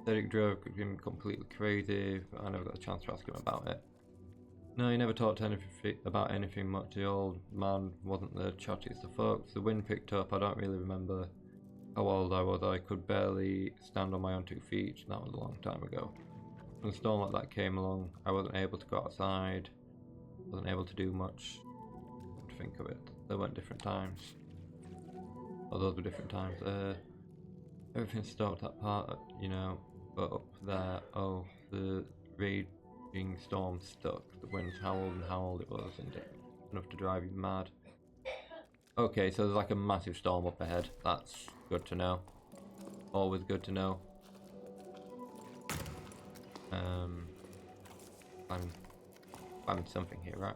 S1: Cedric drove him completely crazy, but I never got a chance to ask him about it. No, he never talked about anything much. The old man wasn't the chattiest of folks. The wind picked up. I don't really remember how old I was. I could barely stand on my own 2 feet. That was a long time ago. When a storm like that came along, I wasn't able to go outside. Wasn't able to do much. To think of it, there weren't different times. Oh, those were different times. Everything stopped that part, you know, but up there, oh, the raging storm stuck. The winds howled and howled. It was enough to drive you mad. Okay, so there's like a massive storm up ahead. That's good to know. Always good to know. I'm something here, right?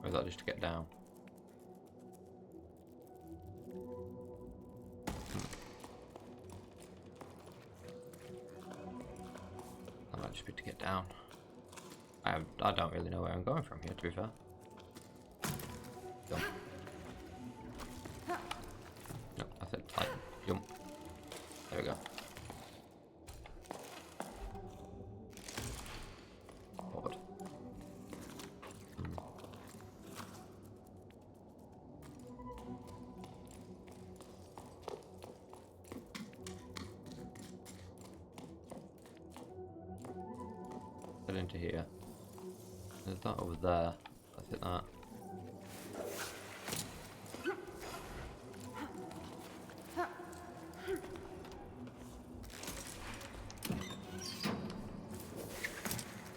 S1: Or is that just to get down? That might just be to get down. I don't really know where I'm going from here, to be fair. Jump. No, I said like jump. There we go. Forward. Head into here. There's that over there. I think that.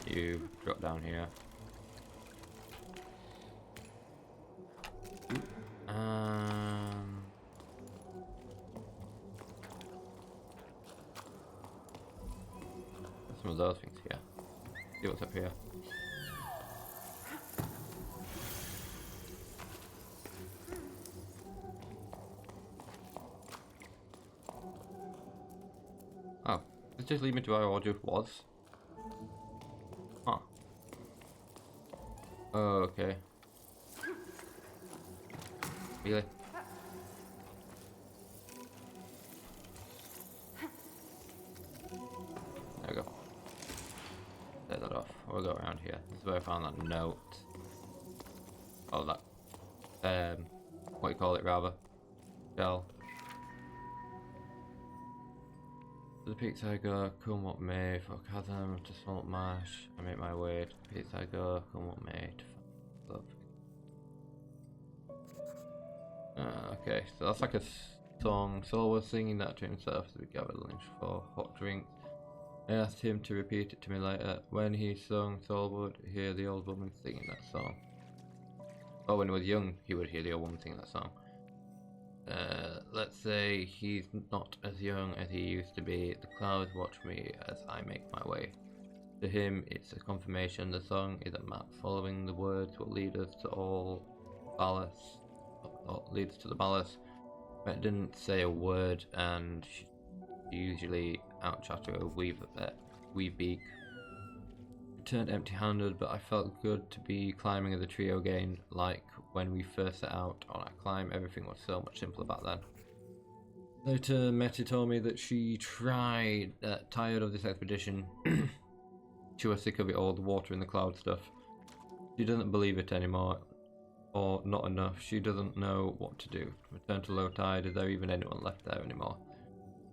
S1: You drop down here. Some of those things here. See what's up here. Oh, let's just lead me to where I just was. Huh. Oh, okay. Really? around here. This is where I found that note. Oh, that. What do you call it, rather? Shell. To the peaks I go, come what may, for chasm to salt marsh, I make my way. To the peaks I go, come what may, to find love. Okay, so that's like a song. Saul was singing that to himself as we gathered lunch for hot drinks. I asked him to repeat it to me later. When he sung, Saul would hear the old woman singing that song. Oh, when he was young, he would hear the old woman singing that song. Let's say he's not as young as he used to be. The clouds watch me as I make my way. To him, it's a confirmation. The song is a map. Following the words will lead us to all ballast. Leads to the ballast. Met didn't say a word, and she usually out-chatter a wee beak. Returned empty-handed, but I felt good to be climbing the trio again, like when we first set out on our climb. Everything was so much simpler back then. Later, Metty told me that she tired of this expedition. She was sick of it all, the water in the cloud stuff. She doesn't believe it anymore, or not enough. She doesn't know what to do. Return to low tide. Is there even anyone left there anymore?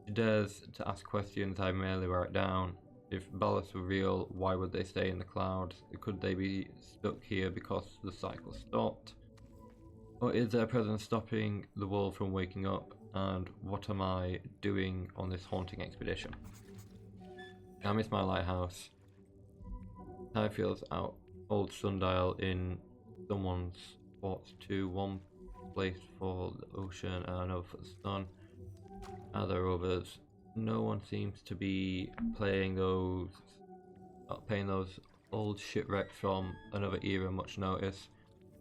S1: She dares to ask questions. I merely write down. If ballast were real, why would they stay in the clouds? Could they be stuck here because the cycle stopped? Or is their presence stopping the world from waking up? And what am I doing on this haunting expedition? I miss my lighthouse. Tide feels out. Old sundial in someone's thoughts too. One place for the ocean and another for the sun. Are there others? No one seems to be paying those old shipwrecks from another era much notice.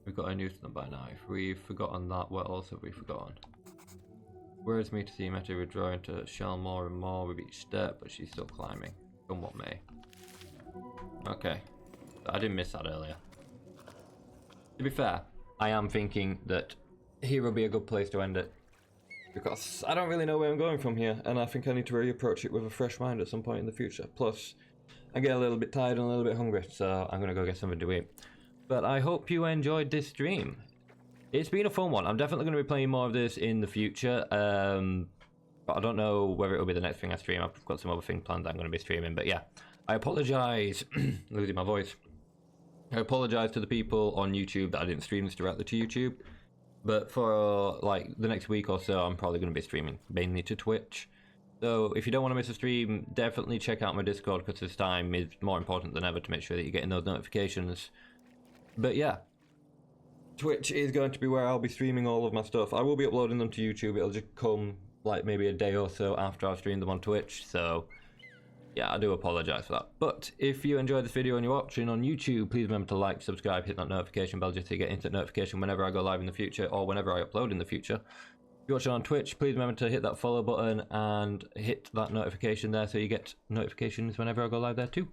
S1: We've got a new to them by now. If we've forgotten that, what else have we forgotten? Worries me to see Meta withdrawing to shell more and more with each step, but she's still climbing. Come what may. Okay. I didn't miss that earlier. To be fair, I am thinking that here will be a good place to end it. Because I don't really know where I'm going from here, and I think I need to reapproach it with a fresh mind at some point in the future. Plus, I get a little bit tired and a little bit hungry, so I'm going to go get something to eat. But I hope you enjoyed this stream. It's been a fun one. I'm definitely going to be playing more of this in the future, but I don't know whether it will be the next thing I stream. I've got some other things planned that I'm going to be streaming, but yeah. I apologise, losing my voice. I apologise to the people on YouTube that I didn't stream this directly to YouTube. But for like the next week or so, I'm probably going to be streaming mainly to Twitch. So if you don't want to miss a stream, definitely check out my Discord, because this time is more important than ever to make sure that you're getting those notifications. But yeah, Twitch is going to be where I'll be streaming all of my stuff. I will be uploading them to YouTube. It'll just come like maybe a day or so after I've streamed them on Twitch. So yeah, I do apologise for that. But if you enjoyed this video and you're watching on YouTube, please remember to like, subscribe, hit that notification bell just to get instant notification whenever I go live in the future, or whenever I upload in the future. If you're watching on Twitch, please remember to hit that follow button and hit that notification there so you get notifications whenever I go live there too.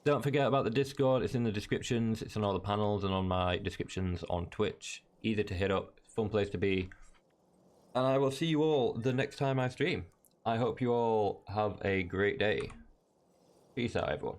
S1: Don't forget about the Discord. It's in the descriptions. It's on all the panels and on my descriptions on Twitch. Easy to hit up. Fun place to be. And I will see you all the next time I stream. I hope you all have a great day. Peace out, everyone.